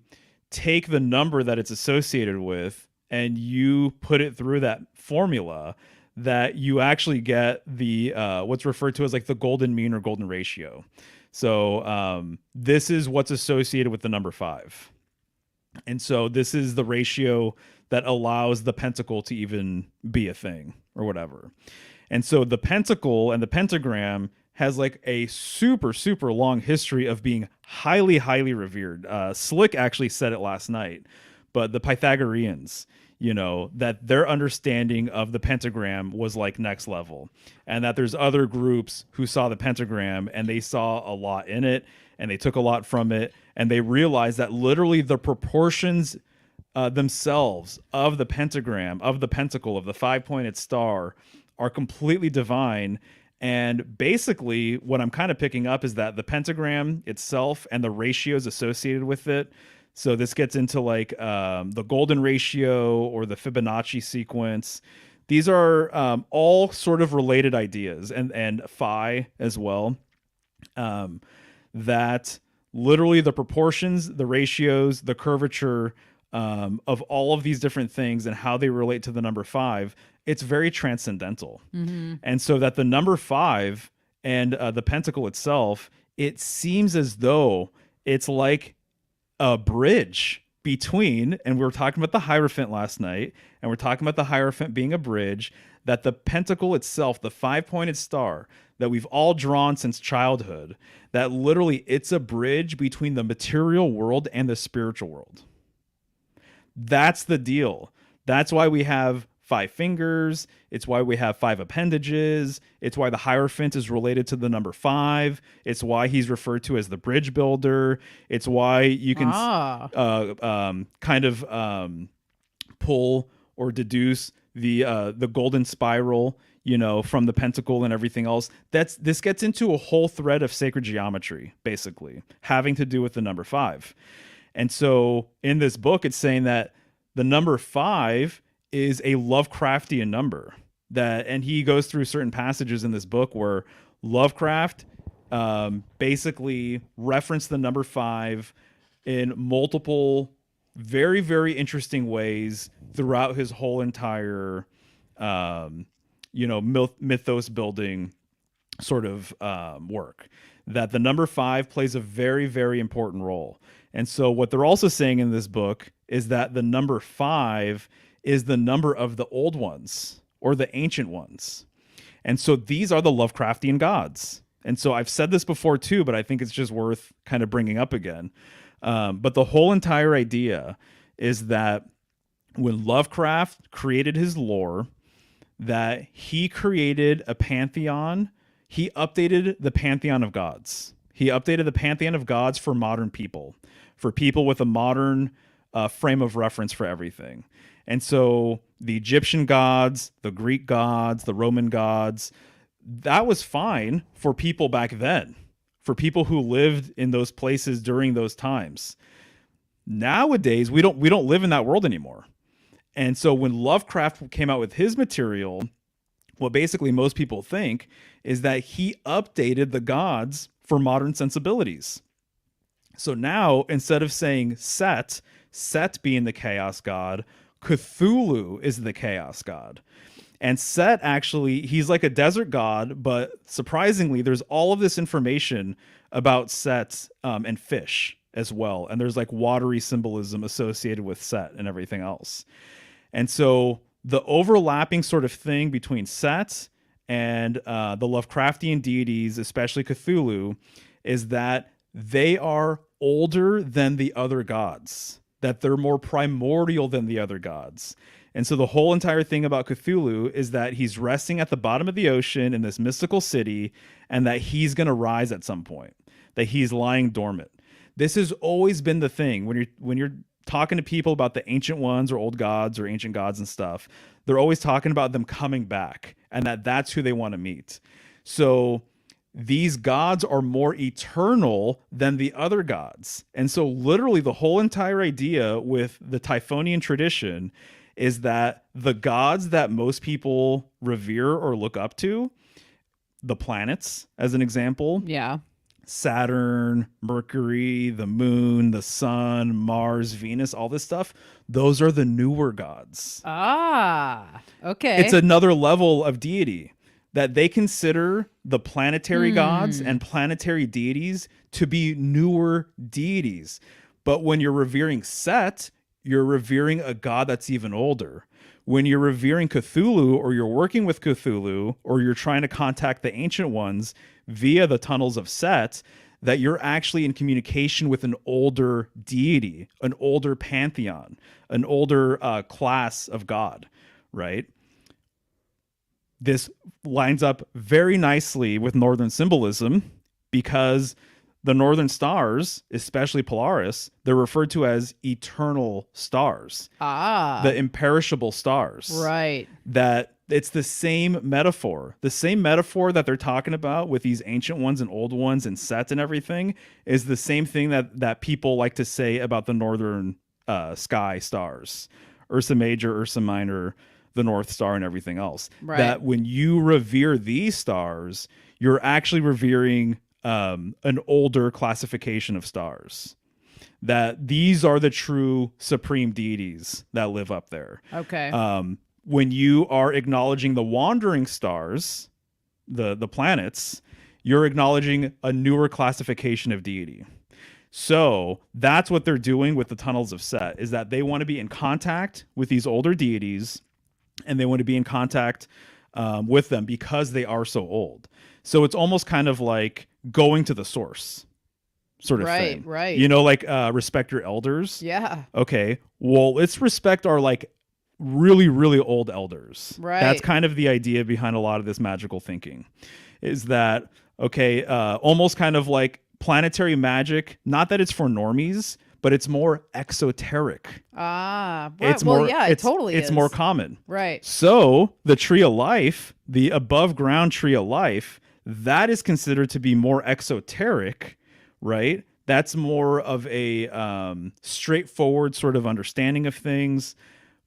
take the number that it's associated with and you put it through that formula, that you actually get the what's referred to as like the golden mean or golden ratio. So this is what's associated with the number 5. And so this is the ratio that allows the pentacle to even be a thing or whatever. And so the pentacle and the pentagram has like a super, super long history of being highly, highly revered. Slick actually said it last night, but the Pythagoreans, that their understanding of the pentagram was like next level, and that there's other groups who saw the pentagram and they saw a lot in it and they took a lot from it, and they realized that literally the proportions themselves of the pentagram, of the pentacle, of the 5-pointed star are completely divine. And basically what I'm kind of picking up is that the pentagram itself and the ratios associated with it, so this gets into like the golden ratio or the Fibonacci sequence. These are all sort of related ideas, and phi as well, that literally the proportions, the ratios, the curvature of all of these different things and how they relate to the number 5, it's very transcendental. And so that the number 5 and the pentacle itself, it seems as though it's like a bridge between, and we were talking about the Hierophant last night, and we're talking about the Hierophant being a bridge, that the pentacle itself, the 5-pointed star that we've all drawn since childhood, that literally it's a bridge between the material world and the spiritual world. That's the deal. That's why we have 5 fingers. It's why we have 5 appendages. It's why the Hierophant is related to the number 5. It's why he's referred to as the bridge builder. It's why you can kind of pull or deduce the golden spiral, from the pentacle and everything else. This gets into a whole thread of sacred geometry, basically, having to do with the number 5. And so in this book, it's saying that the number 5 is a Lovecraftian number. And he goes through certain passages in this book where Lovecraft basically referenced the number 5 in multiple, very, very interesting ways throughout his whole entire, mythos building sort of work. That the number 5 plays a very, very important role. And so what they're also saying in this book is that the number 5 is the number of the old ones or the ancient ones. And so these are the Lovecraftian gods. And so I've said this before too, but I think it's just worth kind of bringing up again. But the whole entire idea is that when Lovecraft created his lore, that he created a pantheon. He updated the pantheon of gods. He updated the pantheon of gods for modern people, for people with a modern frame of reference for everything. And so the Egyptian gods, the Greek gods, the Roman gods, that was fine for people back then, for people who lived in those places during those times. Nowadays, we don't live in that world anymore. And so when Lovecraft came out with his material, what basically most people think is that he updated the gods for modern sensibilities. So now, instead of saying Set being the chaos god, Cthulhu is the chaos god. And Set actually, he's like a desert god, but surprisingly, there's all of this information about Set and fish as well. And there's like watery symbolism associated with Set and everything else. And so the overlapping sort of thing between Set and the Lovecraftian deities, especially Cthulhu, is that they are older than the other gods, that they're more primordial than the other gods. And so the whole entire thing about Cthulhu is that he's resting at the bottom of the ocean in this mystical city, and that he's going to rise at some point, that he's lying dormant. This has always been the thing when you're talking to people about the ancient ones or old gods or ancient gods and stuff. They're always talking about them coming back, and that's who they want to meet. So these gods are more eternal than the other gods. And so literally the whole entire idea with the Typhonian tradition is that the gods that most people revere or look up to, the planets, as an example. Yeah. Saturn, Mercury, the moon, the sun, Mars, Venus, all this stuff, those are the newer gods. Ah, okay. It's another level of deity that they consider the planetary gods and planetary deities to be newer deities. But when you're revering Set, you're revering a god that's even older. When you're revering Cthulhu, or you're working with Cthulhu, or you're trying to contact the ancient ones via the tunnels of Set, that you're actually in communication with an older deity, an older pantheon, an older class of god, right? This lines up very nicely with Northern symbolism, because the northern stars, especially Polaris, they're referred to as eternal stars. Ah. The imperishable stars. Right. That it's the same metaphor. The same metaphor that they're talking about with these ancient ones and old ones and Set and everything is the same thing that people like to say about the northern sky stars. Ursa Major, Ursa Minor, the North Star, and everything else. Right. That when you revere these stars, you're actually revering an older classification of stars, that these are the true supreme deities that live up there. Okay. When you are acknowledging the wandering stars, the planets, you're acknowledging a newer classification of deity. So that's what they're doing with the tunnels of Set, is that they want to be in contact with these older deities, and they want to be in contact with them because they are so old. So it's almost kind of like going to the source sort of thing. Right. You know, like respect your elders. Yeah. Okay. Well, let's respect our like really, really old elders. Right. That's kind of the idea behind a lot of this magical thinking, is that, okay, almost kind of like planetary magic, not that it's for normies, but it's more exoteric. Ah, right. It's more, yeah, it totally it's is. more common. Right. So the tree of life, the above ground tree of life, that is considered to be more exoteric, right? That's more of a straightforward sort of understanding of things.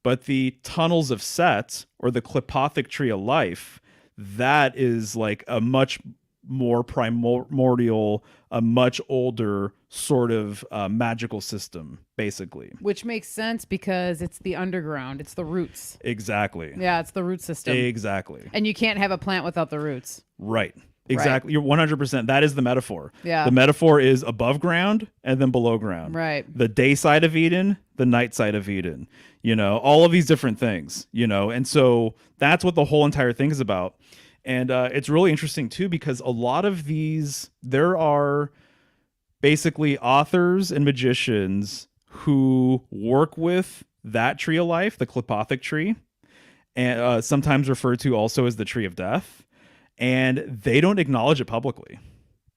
But the tunnels of Set, or the Clipothic tree of life, that is like a much more primordial, a much older sort of magical system, basically. Which makes sense because it's the underground. It's the roots. Exactly. Yeah, it's the root system. Exactly. And you can't have a plant without the roots. Right. Exactly. You're 100%. That is the metaphor. Yeah. The metaphor is above ground and then below ground. Right. The day side of Eden, the night side of Eden, you know, all of these different things, you know, and so that's what the whole entire thing is about. And it's really interesting too, because a lot of these, there are basically authors and magicians who work with that tree of life, the Clipothic tree, and sometimes referred to also as the tree of death. And they don't acknowledge it publicly.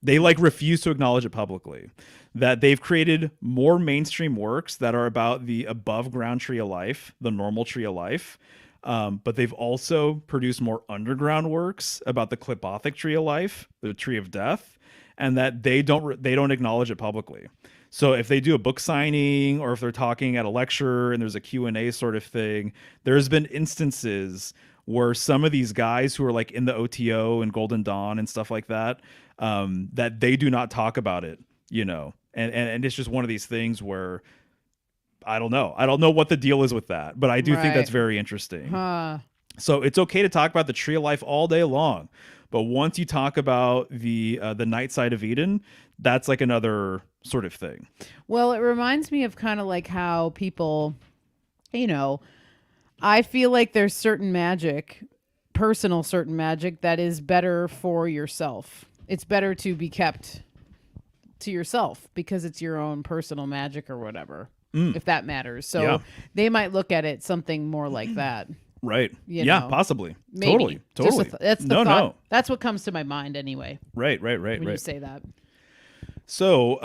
They like refuse to acknowledge it publicly. That they've created more mainstream works that are about the above ground tree of life, the normal tree of life. But they've also produced more underground works about the Clipothic tree of life, the tree of death, and that they don't acknowledge it publicly. So if they do a book signing, or if they're talking at a lecture and there's a Q&A sort of thing, there's been instances where some of these guys who are like in the OTO and Golden Dawn and stuff like that, that they do not talk about it, you know, and it's just one of these things where I don't know what the deal is with that, but I do think that's very interesting. So it's okay to talk about the tree of life all day long, but once you talk about the night side of Eden, that's like another sort of thing. Well, it reminds me of kind of like how people, you know, I feel like there's certain magic, personal certain magic that is better for yourself. It's better to be kept to yourself because it's your own personal magic or whatever, if that matters. Yeah. So they might look at it something more like that. Right. You Yeah, know, possibly. maybe. Totally. That's the No, thought. no. That's what comes to my mind anyway Right. when you say that. So,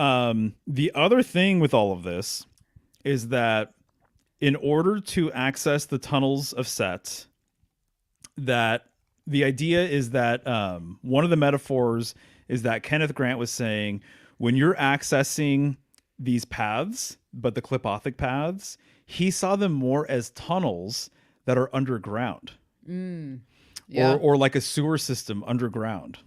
the other thing with all of this is that in order to access the tunnels of Set, that the idea is that one of the metaphors is that Kenneth Grant was saying when you're accessing these paths, but the Clipothic paths, he saw them more as tunnels that are underground, Yeah. or like a sewer system underground.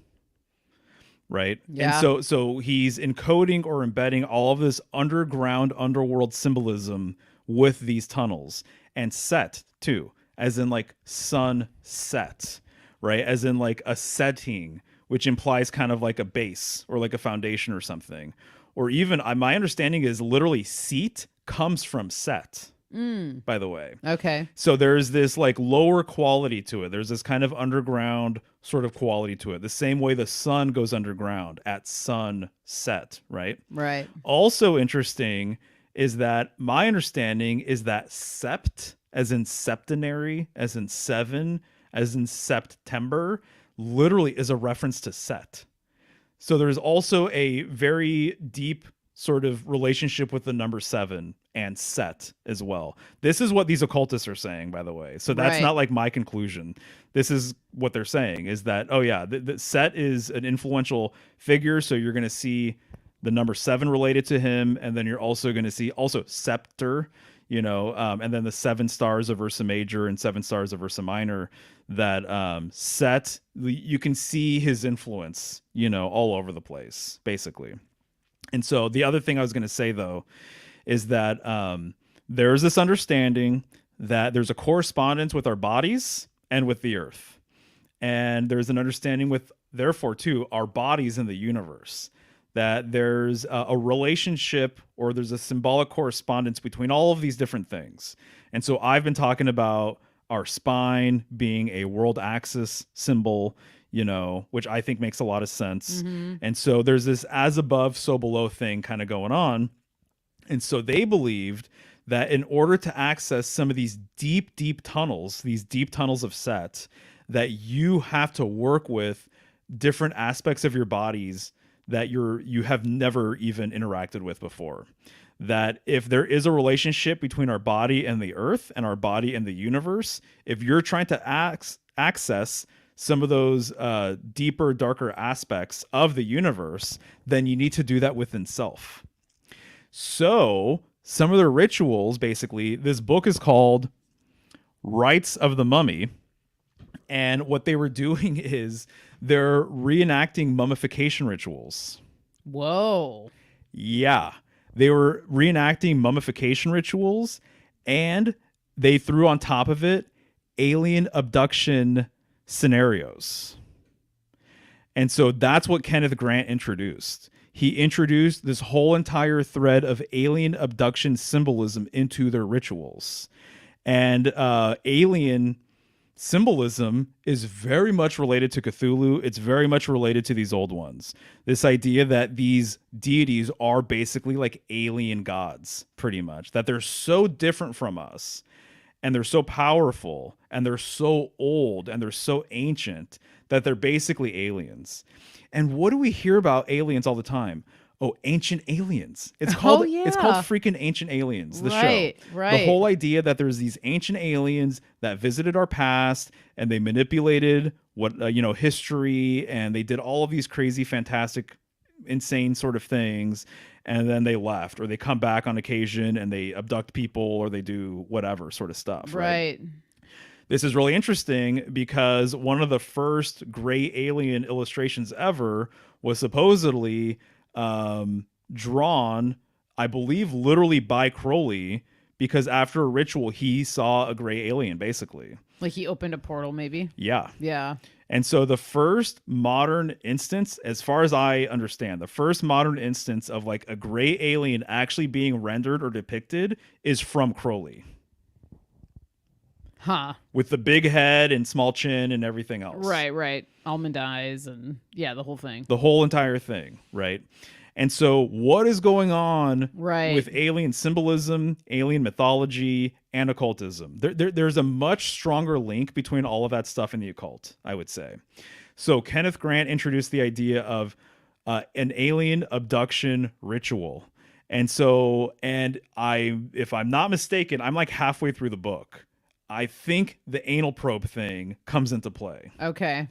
Right. Yeah. And so he's encoding or embedding all of this underworld symbolism with these tunnels, and set too, as in like sunset, right? As in like a setting, which implies kind of like a base or like a foundation or something. Or even my understanding is literally seat comes from set, by the way. Okay. So there's this like lower quality to it. There's this kind of underground sort of quality to it. The same way the sun goes underground at sunset, right? Right. Also interesting is that my understanding is that sept, as in septenary, as in seven, as in September, literally is a reference to Set. So there's also a very deep sort of relationship with the number 7 and Set as well. This is what these occultists are saying, by the way. So that's Right. not like my conclusion. This is what they're saying is that, oh yeah, the Set is an influential figure. So you're going to see the number 7 related to him. And then you're also going to see also scepter, and then the 7 stars of Ursa Major and 7 stars of Ursa Minor, that Set, you can see his influence, all over the place, basically. And so the other thing I was going to say, though, is that there's this understanding that there's a correspondence with our bodies and with the earth. And there's an understanding with, therefore, too, our bodies in the universe. That there's a relationship or there's a symbolic correspondence between all of these different things. And so I've been talking about our spine being a world axis symbol, which I think makes a lot of sense. Mm-hmm. And so there's this as above, so below thing kind of going on. And so they believed that in order to access some of these deep tunnels of Set, that you have to work with different aspects of your bodies that you have never even interacted with before. That if there is a relationship between our body and the earth and our body and the universe, if you're trying to access some of those deeper, darker aspects of the universe, then you need to do that within self. So some of their rituals, basically, this book is called Rites of the Mummy. And what they were doing is they're reenacting mummification rituals. Whoa. Yeah. They were reenacting mummification rituals, and they threw on top of it alien abduction scenarios. And so that's what Kenneth Grant introduced. He introduced this whole entire thread of alien abduction symbolism into their rituals. And alien symbolism is very much related to Cthulhu. It's very much related to these old ones. This idea that these deities are basically like alien gods, pretty much. That they're so different from us, and they're so powerful, and they're so old, and they're so ancient, that they're basically aliens. And what do we hear about aliens all the time? Oh, Ancient Aliens. It's called It's called freaking Ancient Aliens, the show. Right. The whole idea that there's these ancient aliens that visited our past and they manipulated what history, and they did all of these crazy, fantastic, insane sort of things, and then they left, or they come back on occasion and they abduct people, or they do whatever sort of stuff. Right. This is really interesting because one of the first gray alien illustrations ever was supposedly drawn, I believe, literally by Crowley, because after a ritual, he saw a gray alien, basically. Like he opened a portal, maybe. Yeah. Yeah. And so the first modern instance, as far as I understand, the first modern instance of like a gray alien actually being rendered or depicted is from Crowley. Huh. With the big head and small chin and everything else. Right. Almond eyes and the whole thing. The whole entire thing, right? And so what is going on with alien symbolism, alien mythology, and occultism? There's a much stronger link between all of that stuff in the occult, I would say. So Kenneth Grant introduced the idea of an alien abduction ritual. And so, if I'm not mistaken, I'm like halfway through the book. I think the anal probe thing comes into play. Okay.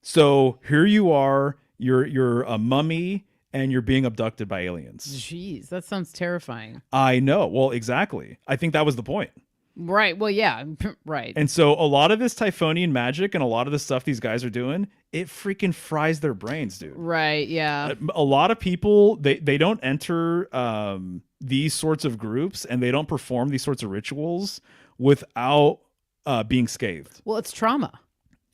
So here you are, you're a mummy and you're being abducted by aliens. Jeez, that sounds terrifying. I know. Well, exactly. I think that was the point. Right. Well, yeah. Right. And so a lot of this Typhonian magic and a lot of the stuff these guys are doing, it freaking fries their brains, dude. Right. Yeah. A lot of people, they don't enter these sorts of groups and they don't perform these sorts of rituals without being scathed. Well, it's trauma.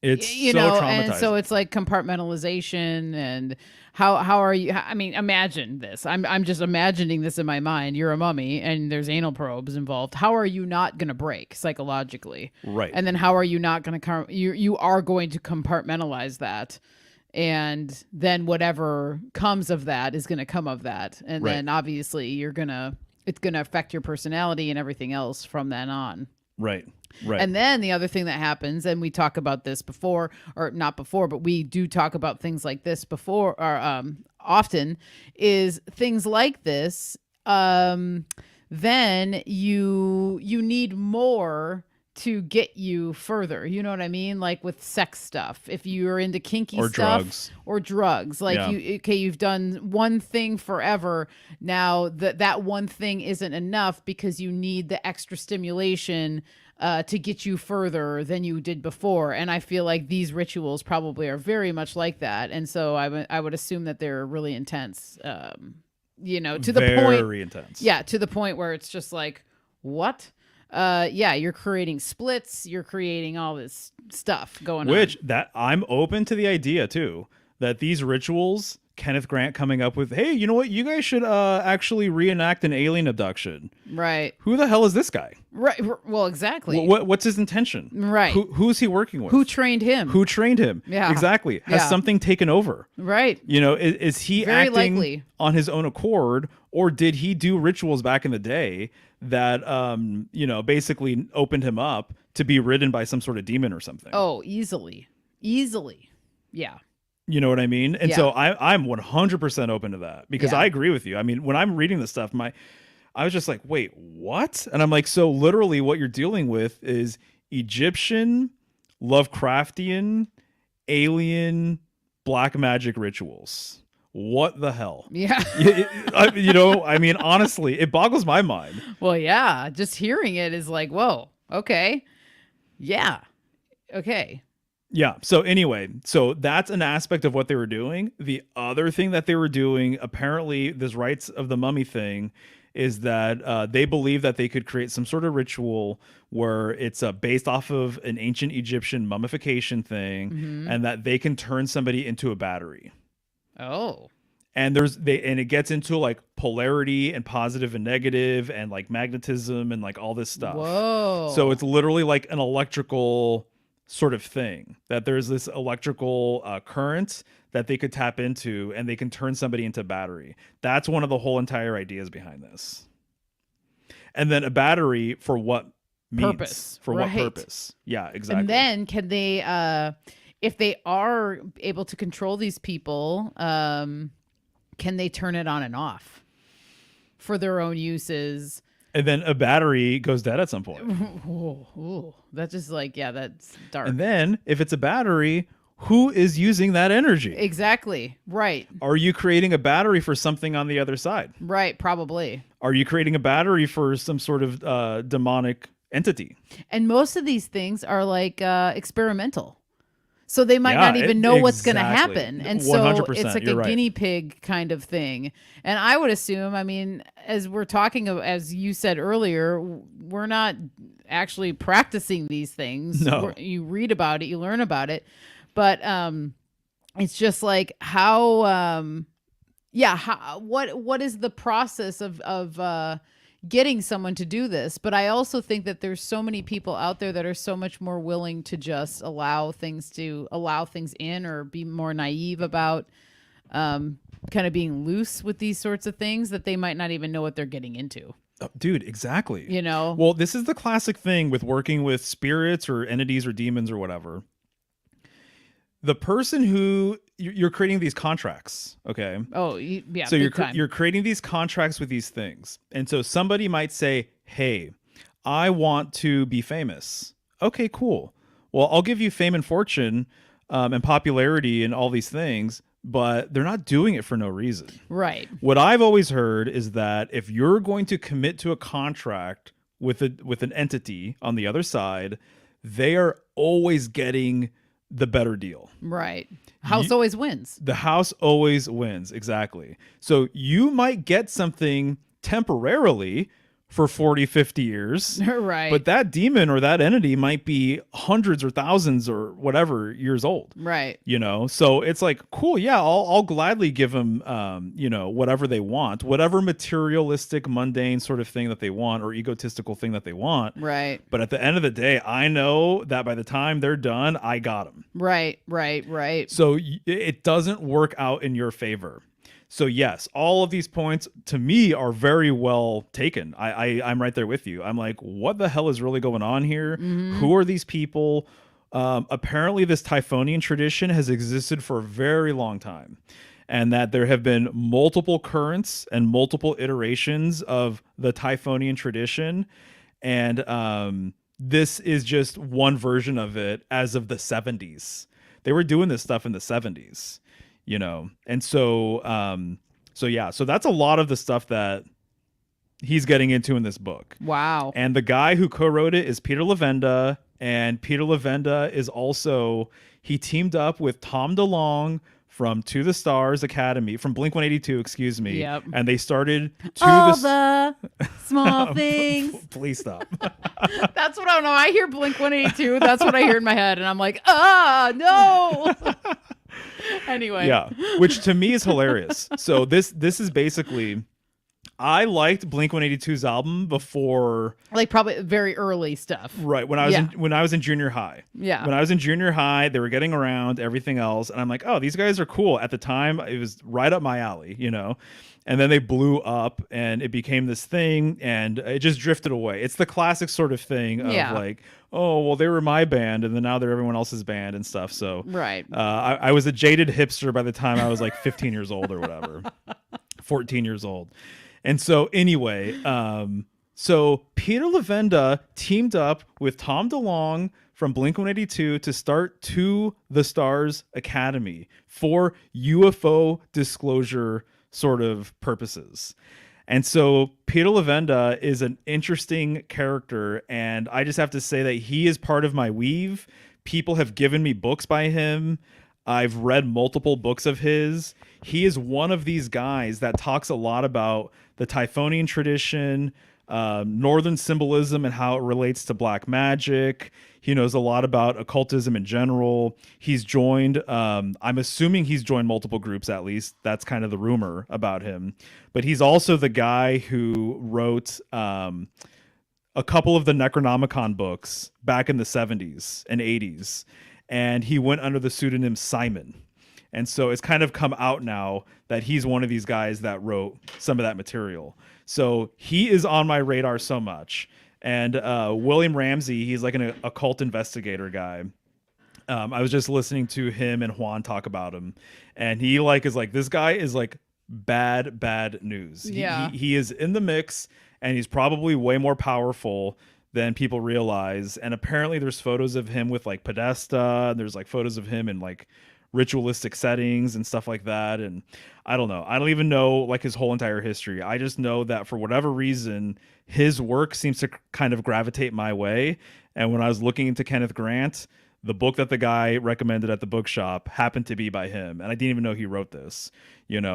It's so traumatizing. And so it's like compartmentalization and how are you? I mean, imagine this. I'm just imagining this in my mind. You're a mummy and there's anal probes involved. How are you not going to break psychologically? Right. And then how are you not going to you are going to compartmentalize that, and then whatever comes of that is going to come of that, and then obviously it's going to affect your personality and everything else from then on. Right. And then the other thing that happens, and we talk about this before, or not before, but we do talk about things like this before, or often, is things like this. Then you need more to get you further. You know what I mean? Like with sex stuff. If you're into kinky stuff or drugs, like you've done one thing forever. Now that one thing isn't enough because you need the extra stimulation to get you further than you did before. And I feel like these rituals probably are very much like that. And so I would assume that they're really intense, to the point. Very intense. Yeah. To the point where it's just like, what? You're creating splits, you're creating all this stuff going on. Which that I'm open to the idea too, that these rituals, Kenneth Grant coming up with, hey, you know what? You guys should actually reenact an alien abduction. Right. Who the hell is this guy? Right. Well, exactly. What's his intention? Right. Who's he working with? Who trained him? Yeah. Exactly. Has something taken over? Right. Is he very acting likely on his own accord, or did he do rituals back in the day that basically opened him up to be ridden by some sort of demon or something? Oh, easily. Yeah. You know what I mean? And so I'm 100% open to that, because I agree with you. I mean, when I'm reading this stuff, I was just like, wait, what? And I'm like, so literally what you're dealing with is Egyptian, Lovecraftian, alien, black magic rituals. What the hell? Yeah. I mean, honestly, it boggles my mind. Well, yeah. Just hearing it is like, whoa, okay. Yeah. Okay. Yeah. So anyway, that's an aspect of what they were doing. The other thing that they were doing, apparently this Rites of the Mummy thing, is that they believe that they could create some sort of ritual where it's based off of an ancient Egyptian mummification thing, and that they can turn somebody into a battery. Oh. And it gets into like polarity and positive and negative and like magnetism and like all this stuff. Whoa. So it's literally like an electrical sort of thing, that there's this electrical current that they could tap into and they can turn somebody into a battery. That's one of the whole entire ideas behind this. And then a battery for what purpose? For what purpose? Yeah, exactly. And then can they, if they are able to control these people, can they turn it on and off for their own uses? And then a battery goes dead at some point. Ooh, that's just like, that's dark. And then if it's a battery, who is using that energy? Exactly. Right. Are you creating a battery for something on the other side? Right. Probably. Are you creating a battery for some sort of demonic entity? And most of these things are like experimental. So they might Yeah, not even know what's going to exactly. happen. And so it's 100%. like You're a right. guinea pig kind of thing. And I would assume, I mean, as we're talking, as you said earlier, we're not actually practicing these things. No. You read about it, you learn about it. But it's just like what is the process of getting someone to do this? But I also think that there's so many people out there that are so much more willing to just allow things in, or be more naive about kind of being loose with these sorts of things, that they might not even know what they're getting into. Oh, dude, exactly. You know? Well, this is the classic thing with working with spirits or entities or demons or whatever. The person who you're creating these contracts, okay? Oh, yeah. So you're you're creating these contracts with these things. And so somebody might say, "Hey, I want to be famous." Okay, cool. Well, I'll give you fame and fortune and popularity and all these things, but they're not doing it for no reason. Right. What I've always heard is that if you're going to commit to a contract with an entity on the other side, they are always getting the better deal. Right. House always wins. The house always wins. Exactly. So you might get something temporarily for 40, 50 years. Right. But that demon or that entity might be hundreds or thousands or whatever years old. Right. You know, so it's like, cool. Yeah, I'll gladly give them, whatever they want, whatever materialistic, mundane sort of thing that they want, or egotistical thing that they want. Right. But at the end of the day, I know that by the time they're done, I got them. Right. Right. So it doesn't work out in your favor. So yes, all of these points to me are very well taken. I'm right there with you. I'm like, what the hell is really going on here? Mm-hmm. Who are these people? Apparently this Typhonian tradition has existed for a very long time, and that there have been multiple currents and multiple iterations of the Typhonian tradition. And this is just one version of it as of the 70s. They were doing this stuff in the 70s. You know, and so that's a lot of the stuff that he's getting into in this book. Wow. And the guy who co-wrote it is Peter Levenda, and Peter Levenda is also, he teamed up with Tom DeLonge from To the Stars Academy, from Blink-182, excuse me. Yep. And they started all the small things. Please stop. That's what I don't know. I hear Blink-182. That's what I hear in my head, and I'm like, no. Anyway. Yeah, which to me is hilarious. So this is basically, I liked Blink-182's album before, like probably very early stuff. Right, when I was in junior high. Yeah. When I was in junior high, they were getting around everything else, and I'm like, oh, these guys are cool. At the time, it was right up my alley, you know. And then they blew up, and it became this thing, and it just drifted away. It's the classic sort of thing of like, oh, well, they were my band, and then now they're everyone else's band and stuff. So right. I was a jaded hipster by the time I was like 15 years old or whatever, 14 years old. And so anyway, so Peter Levenda teamed up with Tom DeLonge from Blink-182 to start To the Stars Academy for UFO disclosure sort of purposes. And so Peter Levenda is an interesting character, and I just have to say that he is part of my weave. People have given me books by him. I've read multiple books of his. He is one of these guys that talks a lot about the Typhonian tradition, Northern symbolism and how it relates to black magic. He knows a lot about occultism in general. He's joined, I'm assuming he's joined multiple groups, at least. That's kind of the rumor about him. But he's also the guy who wrote a couple of the Necronomicon books back in the 70s and 80s. And he went under the pseudonym Simon. And so it's kind of come out now that he's one of these guys that wrote some of that material. So he is on my radar so much. And William Ramsey, he's like an occult investigator guy. I was just listening to him and Juan talk about him. And he is like, this guy is like bad news. Yeah. He is in the mix, and he's probably way more powerful than people realize. And apparently there's photos of him with like Podesta. There's like photos of him in like ritualistic settings and stuff like that. And I don't know. I don't even know like his whole entire history. I just know that for whatever reason, his work seems to kind of gravitate my way. And when I was looking into Kenneth Grant, the book that the guy recommended at the bookshop happened to be by him, and I didn't even know he wrote this.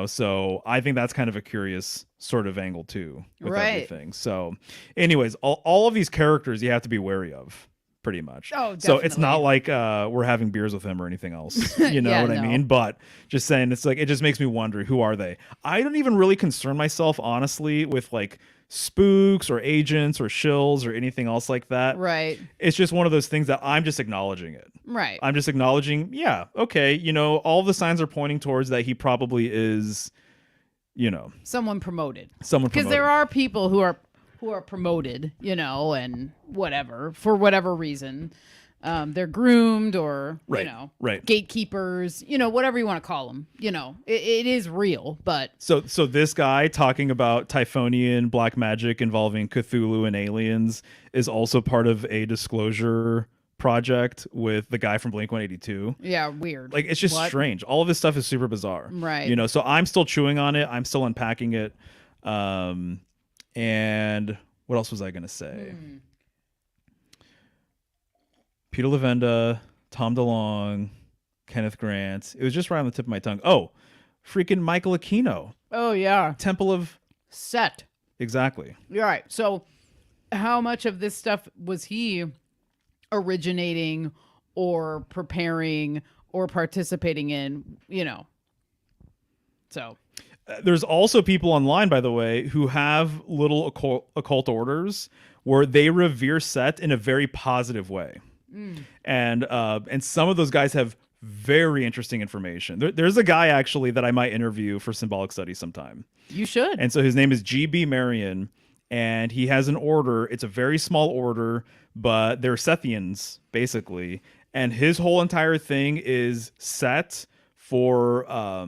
So I think that's kind of a curious sort of angle too with everything. So anyways, all of these characters you have to be wary of, pretty much. Oh, definitely. So it's not like we're having beers with him or anything else. You know Yeah, what I mean? But just saying, it's like, it just makes me wonder, who are they? I don't even really concern myself, honestly, with like spooks or agents or shills or anything else like that. Right. It's just one of those things that I'm just acknowledging it. Right. I'm just acknowledging, yeah, okay, all the signs are pointing towards that he probably is, someone promoted. Because there are people who are promoted, and whatever, for whatever reason. They're groomed or, right. gatekeepers, whatever you want to call them. It is real, but. So this guy talking about Typhonian black magic involving Cthulhu and aliens is also part of a disclosure project with the guy from Blink-182. Yeah, weird. Like, it's just strange. All of this stuff is super bizarre. Right. So I'm still chewing on it. I'm still unpacking it. And what else was I going to say? Peter Lavenda, Tom DeLonge, Kenneth Grant. It was just right on the tip of my tongue. Oh, freaking Michael Aquino. Oh, yeah. Temple of Set. Exactly. All right. So how much of this stuff was he originating or preparing or participating in, So there's also people online, by the way, who have little occult orders where they revere Set in a very positive way. And some of those guys have very interesting information. There's a guy actually that I might interview for Symbolic Studies sometime. You should. And so his name is GB Marion, and he has an order. It's a very small order, but they're Sethians, basically. And his whole entire thing is set for, I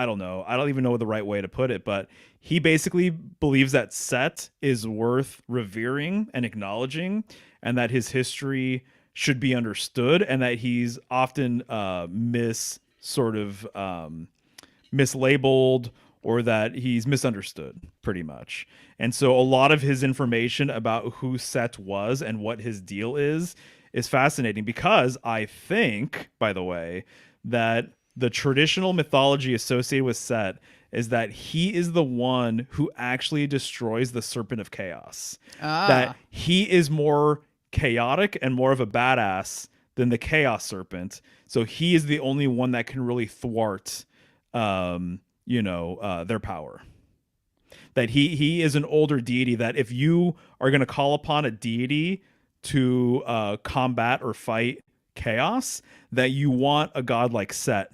don't know. I don't even know the right way to put it, but he basically believes that Set is worth revering and acknowledging, and that his history should be understood, and that he's often mislabeled, or that he's misunderstood, pretty much. And so a lot of his information about who Set was and what his deal is fascinating, because I think, by the way, that the traditional mythology associated with Set is that he is the one who actually destroys the Serpent of Chaos. That he is more chaotic and more of a badass than the Chaos Serpent. So he is the only one that can really thwart, their power. That he is an older deity, that if you are going to call upon a deity to combat or fight chaos, that you want a god like Set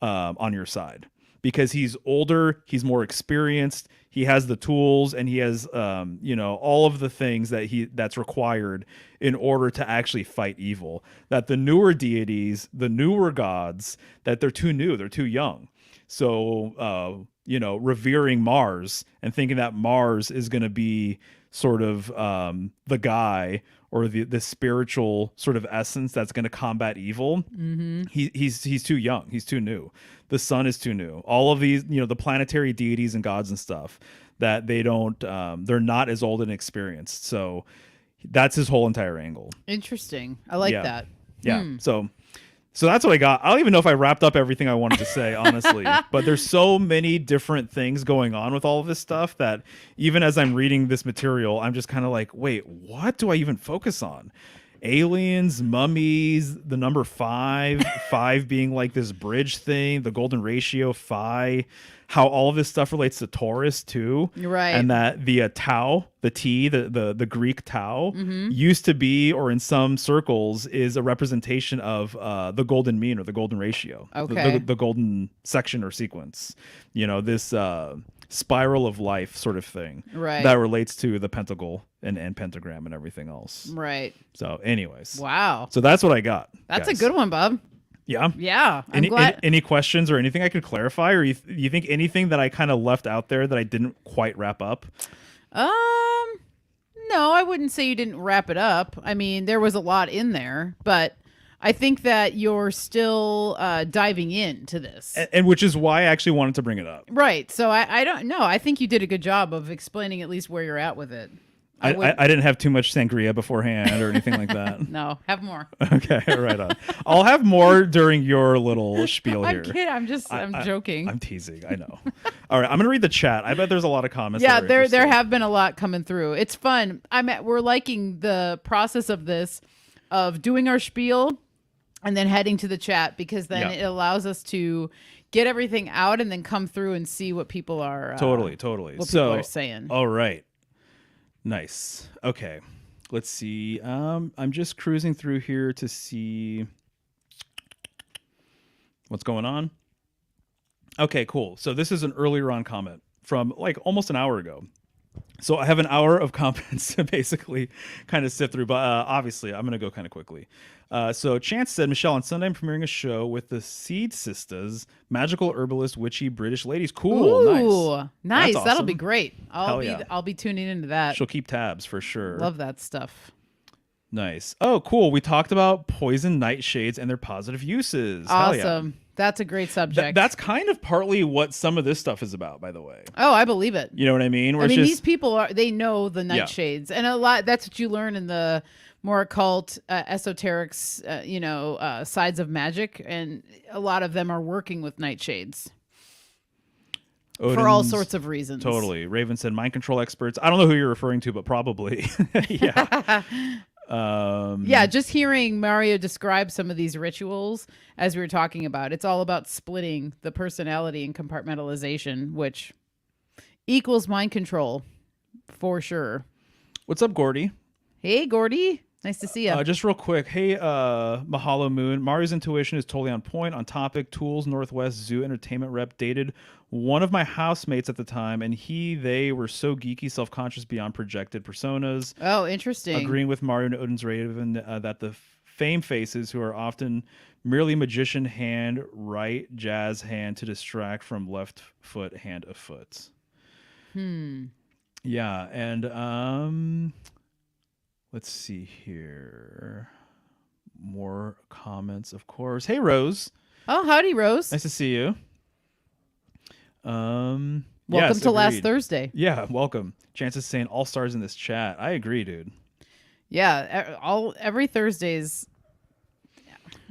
on your side, because he's older, he's more experienced, he has the tools, and he has all of the things that's required in order to actually fight evil. That the newer deities, the newer gods, that they're too new, they're too young. So revering Mars and thinking that Mars is going to be sort of the guy or the spiritual sort of essence that's going to combat evil. Mm-hmm. He's too young. He's too new. The sun is too new. All of these, the planetary deities and gods and stuff, that they don't, they're not as old and experienced. So that's his whole entire angle. Interesting. I like that. Yeah. So that's what I got. I don't even know if I wrapped up everything I wanted to say, honestly. But there's so many different things going on with all of this stuff that even as I'm reading this material, I'm just kind of like, wait, what do I even focus on? Aliens, mummies, the number 5, 5 being like this bridge thing, the golden ratio, phi, how all of this stuff relates to Taurus too. Right. And that the Tau, the T, the Greek Tau, used to be, or in some circles, is a representation of the golden mean, or the golden ratio. Okay. The golden section or sequence. This spiral of life sort of thing. Right. That relates to the pentacle and pentagram and everything else. Right. So anyways. Wow. So that's what I got. That's guys. A good one, Bob. Yeah. Yeah. I'm glad. Any questions or anything I could clarify, or you think anything that I kind of left out there that I didn't quite wrap up? No, I wouldn't say you didn't wrap it up. I mean, there was a lot in there, but I think that you're still diving into this. And which is why I actually wanted to bring it up. Right. So I don't know. I think you did a good job of explaining at least where you're at with it. I didn't have too much sangria beforehand or anything like that. No, have more. Okay, right on. I'll have more during your little spiel here. I'm kidding. I'm joking. I'm teasing. I know. All right, I'm gonna read the chat. I bet there's a lot of comments. Yeah, there have been a lot coming through. It's fun. We're liking the process of this, of doing our spiel, and then heading to the chat, because then it allows us to get everything out and then come through and see what people are totally what people are saying. All right, nice. Okay, let's see. I'm just cruising through here to see what's going on. Okay, cool. So this is an earlier on comment from like almost an hour ago. So I have an hour of comments to basically kind of sift through, but obviously I'm going to go kind of quickly. So Chance said, Michelle, on Sunday I'm premiering a show with the Seed Sisters, magical herbalist, witchy British ladies. Cool. Ooh, nice. Awesome. That'll be great. Yeah. I'll be tuning into that. She'll keep tabs for sure. Love that stuff. Nice. Oh, cool. We talked about poison nightshades and their positive uses. Awesome. That's a great subject. That's kind of partly what some of this stuff is about, by the way. Oh, I believe it. You know what I mean? These people they know the nightshades, and a lot. That's what you learn in the more occult, esoterics, sides of magic, and a lot of them are working with nightshades for all sorts of reasons. Totally. Raven said, mind control experts. I don't know who you're referring to, but probably. Yeah. Just hearing Mario describe some of these rituals as we were talking about, it's all about splitting the personality and compartmentalization, which equals mind control for sure. What's up, Gordy? Hey, Gordy. Nice to see you. Just real quick. Hey, Mahalo Moon. Mario's intuition is totally on point. On topic, Tools Northwest Zoo Entertainment rep dated one of my housemates at the time, and they were so geeky, self-conscious beyond projected personas. Oh, interesting. Agreeing with Mario and Odin's Raven that the fame faces, who are often merely magician hand, right jazz hand to distract from left foot, hand of foot. Yeah, and let's see here. More comments, of course. Hey, Rose. Oh, howdy, Rose. Nice to see you. Welcome to last Thursday. Yeah, welcome. Chance is saying all stars in this chat. I agree, dude. Yeah, every Thursdays.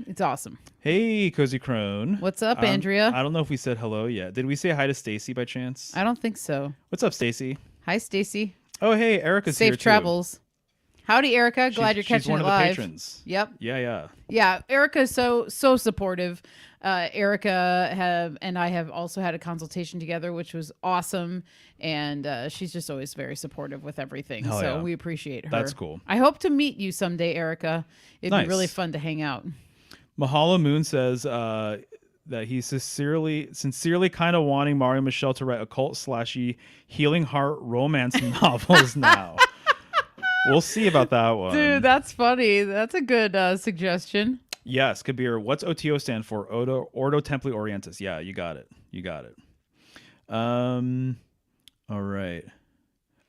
It's awesome. Hey, Cozy Crone. What's up, Andrea? I don't know if we said hello yet. Did we say hi to Stacy by chance? I don't think so. What's up, Stacy? Hi, Stacy. Oh, hey, Erica's here too. Safe travels. Howdy, Erica. Glad you're catching it live. She's one of the patrons. Yep. Yeah. Erica's so supportive. Erica and I have also had a consultation together, which was awesome, and she's just always very supportive with everything. We appreciate her. That's cool. I hope to meet you someday, Erica. It'd Nice. be really fun to hang out. Mahalo Moon says that he's sincerely kind of wanting Mario and Michelle to write occult/y healing heart romance novels now. We'll see about that one. Dude, that's funny. That's a good suggestion. Yes, Kabir. What's OTO stand for? Ordo Templi Orientis. Yeah, you got it. All right.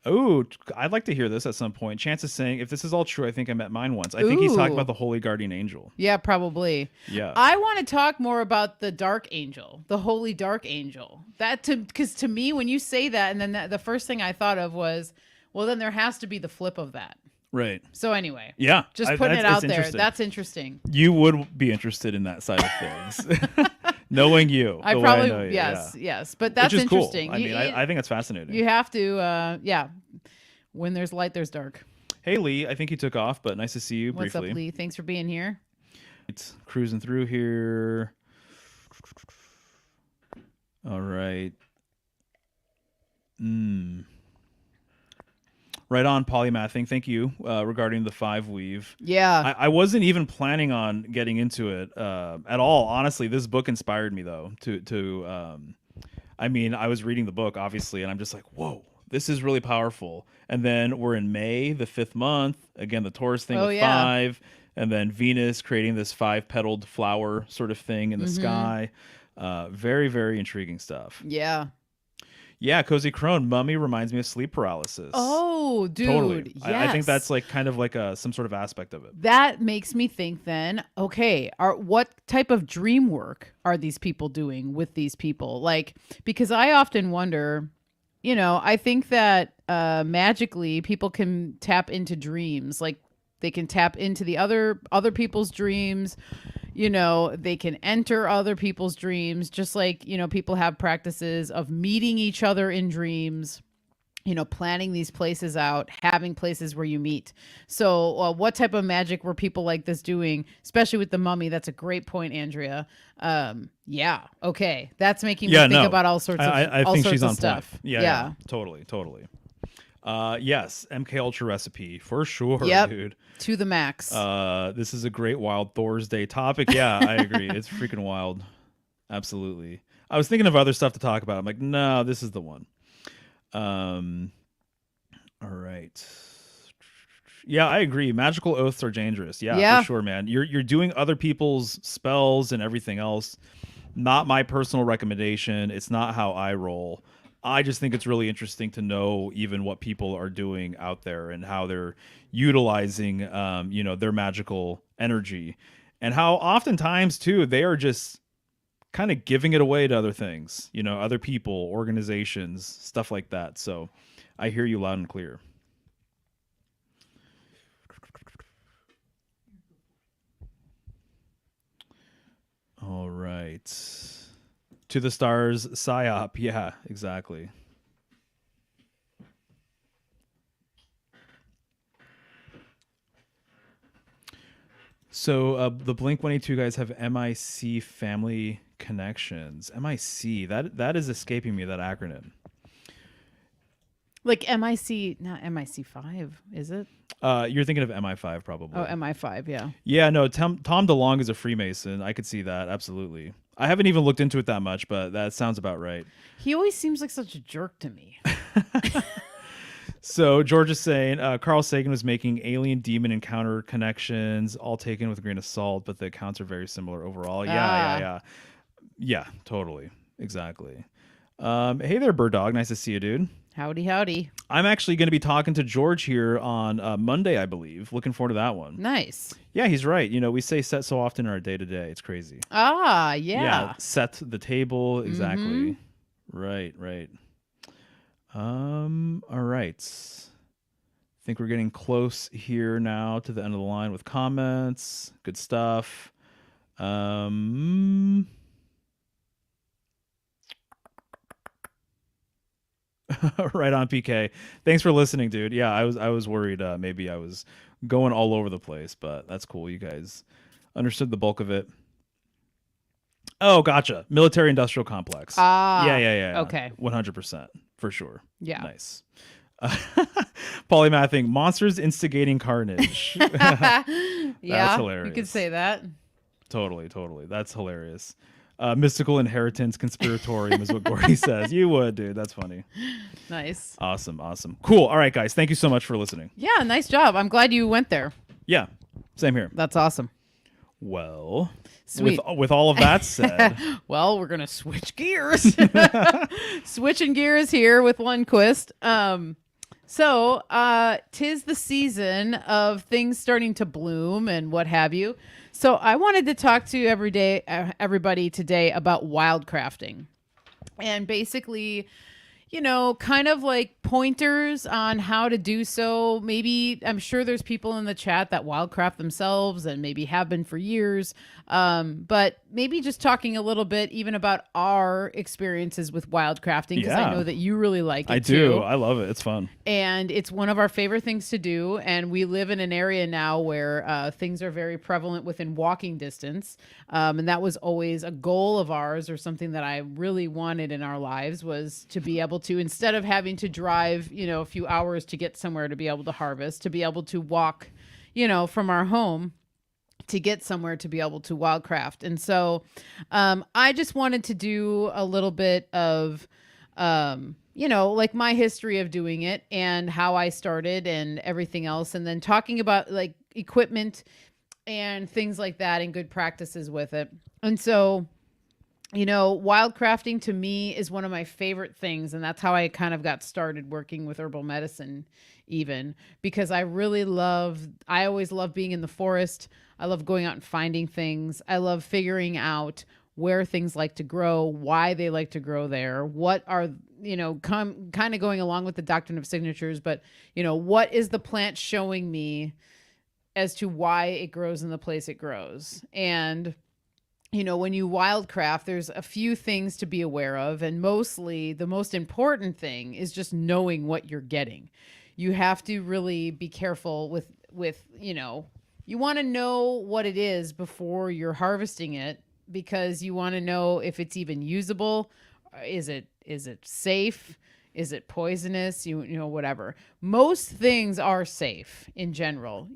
Oh, I'd like to hear this at some point. Chance is saying, if this is all true, I think I met mine once. I think he's talking about the Holy Guardian Angel. Yeah, probably. Yeah. I want to talk more about the Dark Angel, the Holy Dark Angel. Because to me, when you say that, and then the first thing I thought of was, well, then there has to be the flip of that. Right. So anyway. Yeah. Just putting it out there. That's interesting. You would be interested in that side of things. Knowing you. I probably, know you, yes. But that's interesting. Cool. I mean, I think it's fascinating. You have to, when there's light, there's dark. Hey, Lee. I think you took off, but nice to see you briefly. What's up, Lee? Thanks for being here. It's cruising through here. All right. Right on, polymathing. Thank you regarding the 5 weave. Yeah. I wasn't even planning on getting into it at all. Honestly, this book inspired me, though, I mean, I was reading the book, obviously, and I'm just like, whoa, this is really powerful. And then we're in May, the 5th month. Again, the Taurus thing with 5. And then Venus creating this 5-petaled flower sort of thing in the sky. Very, very intriguing stuff. Yeah. Yeah, Cozy Crone. Mummy reminds me of sleep paralysis. Oh, dude. Totally. Yes. I think that's like kind of like some sort of aspect of it. That makes me think then, okay, what type of dream work are these people doing with these people? Like, because I often wonder, I think that magically people can tap into dreams. Like they can tap into the other people's dreams. They can enter other people's dreams, just like, people have practices of meeting each other in dreams, planning these places out, having places where you meet. So what type of magic were people like this doing, especially with the mummy? That's a great point, Andrea. Yeah. Okay. That's making me think about all sorts of I all think sorts she's of on stuff. point. Yeah. Totally. Yes, MK Ultra recipe for sure, Yep. dude. To the max. This is a great Wild Thursday topic. Yeah, I agree. It's freaking wild. Absolutely. I was thinking of other stuff to talk about. I'm like, no, this is the one. All right. Yeah, I agree. Magical oaths are dangerous. Yeah, for sure, man. You're doing other people's spells and everything else. Not my personal recommendation. It's not how I roll. I just think it's really interesting to know even what people are doing out there and how they're utilizing, their magical energy, and how oftentimes too they are just kind of giving it away to other things, other people, organizations, stuff like that. So I hear you loud and clear. All right. To the stars, PSYOP. Yeah, exactly. So the Blink-182 guys have MIC family connections. MIC, that is escaping me, that acronym. Like MIC, not MIC5, is it? You're thinking of MI5 probably. Oh, MI5, yeah. Yeah, no, Tom DeLonge is a Freemason. I could see that, absolutely. I haven't even looked into it that much, but that sounds about right. He always seems like such a jerk to me. So George is saying Carl Sagan was making alien demon encounter connections, all taken with a grain of salt, but the accounts are very similar overall. Yeah, totally. Exactly. Hey there, Bird Dog. Nice to see you, dude. Howdy. I'm actually going to be talking to George here on Monday, I believe. Looking forward to that one. Nice. Yeah, he's right. We say set so often in our day-to-day. It's crazy. Ah, yeah. Yeah, set the table. Exactly. Mm-hmm. Right. All right. I think we're getting close here now to the end of the line with comments. Good stuff. Right on, PK. Thanks for listening, dude. Yeah, I was worried maybe I was going all over the place, but that's cool. You guys understood the bulk of it. Oh, gotcha. Military industrial complex. Yeah. Okay. 100%. For sure. Yeah. Nice. Polymathing, monsters instigating carnage. Yeah, That's hilarious. You could say that. Totally. That's hilarious. Mystical inheritance conspiratorium is what Gordy says. You would, dude. That's funny. Nice. Awesome. Cool. All right, guys. Thank you so much for listening. Yeah, nice job. I'm glad you went there. Yeah, same here. That's awesome. Well, sweet. With all of that said, well, we're gonna switch gears. Switching gears here with Lundquist. So, 'tis the season of things starting to bloom and what have you. So, I wanted to talk to everybody today about wildcrafting, and basically, kind of like pointers on how to do so. Maybe I'm sure there's people in the chat that wildcraft themselves and maybe have been for years. But maybe just talking a little bit even about our experiences with wildcrafting, because I know that you really like it. I do. I love it. It's fun. And it's one of our favorite things to do. And we live in an area now where things are very prevalent within walking distance. And that was always a goal of ours, or something that I really wanted in our lives, was to be able to, instead of having to drive, a few hours to get somewhere to be able to harvest, to be able to walk, from our home to get somewhere to be able to wildcraft. And so I just wanted to do a little bit of, like my history of doing it and how I started and everything else. And then talking about like equipment and things like that and good practices with it. And so, wildcrafting to me is one of my favorite things. And that's how I kind of got started working with herbal medicine, even because I always love being in the forest. I love going out and finding things. I love figuring out where things like to grow, why they like to grow there, what are, kind of going along with the doctrine of signatures, but, what is the plant showing me as to why it grows in the place it grows? And when you wildcraft, there's a few things to be aware of. And mostly the most important thing is just knowing what you're getting. You have to really be careful with, you want to know what it is before you're harvesting it, because you want to know if it's even usable. Is it safe? Is it poisonous? Whatever. Most things are safe in general.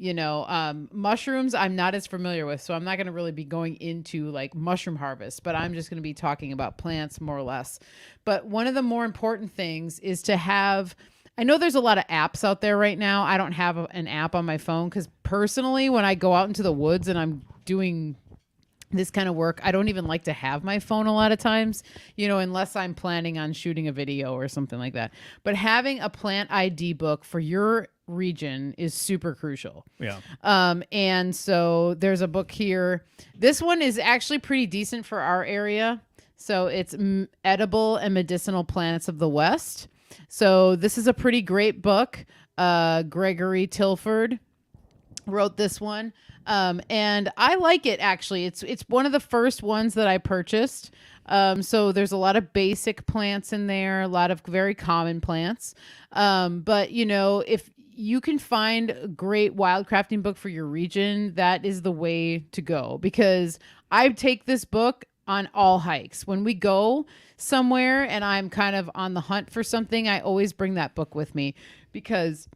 Mushrooms I'm not as familiar with, so I'm not going to really be going into like mushroom harvest, but I'm just going to be talking about plants more or less. But one of the more important things is to have, I know there's a lot of apps out there right now. I don't have an app on my phone because personally, when I go out into the woods and I'm doing this kind of work, I don't even like to have my phone a lot of times, unless I'm planning on shooting a video or something like that. But having a plant ID book for your region is super crucial. Yeah. And so there's a book here. This one is actually pretty decent for our area. So it's Edible and Medicinal Plants of the West. So this is a pretty great book. Gregory Tilford wrote this one. And I like it, actually. It's one of the first ones that I purchased. So there's a lot of basic plants in there, a lot of very common plants. But if you can find a great wildcrafting book for your region, that is the way to go, because I take this book on all hikes. When we go somewhere and I'm kind of on the hunt for something, I always bring that book with me, because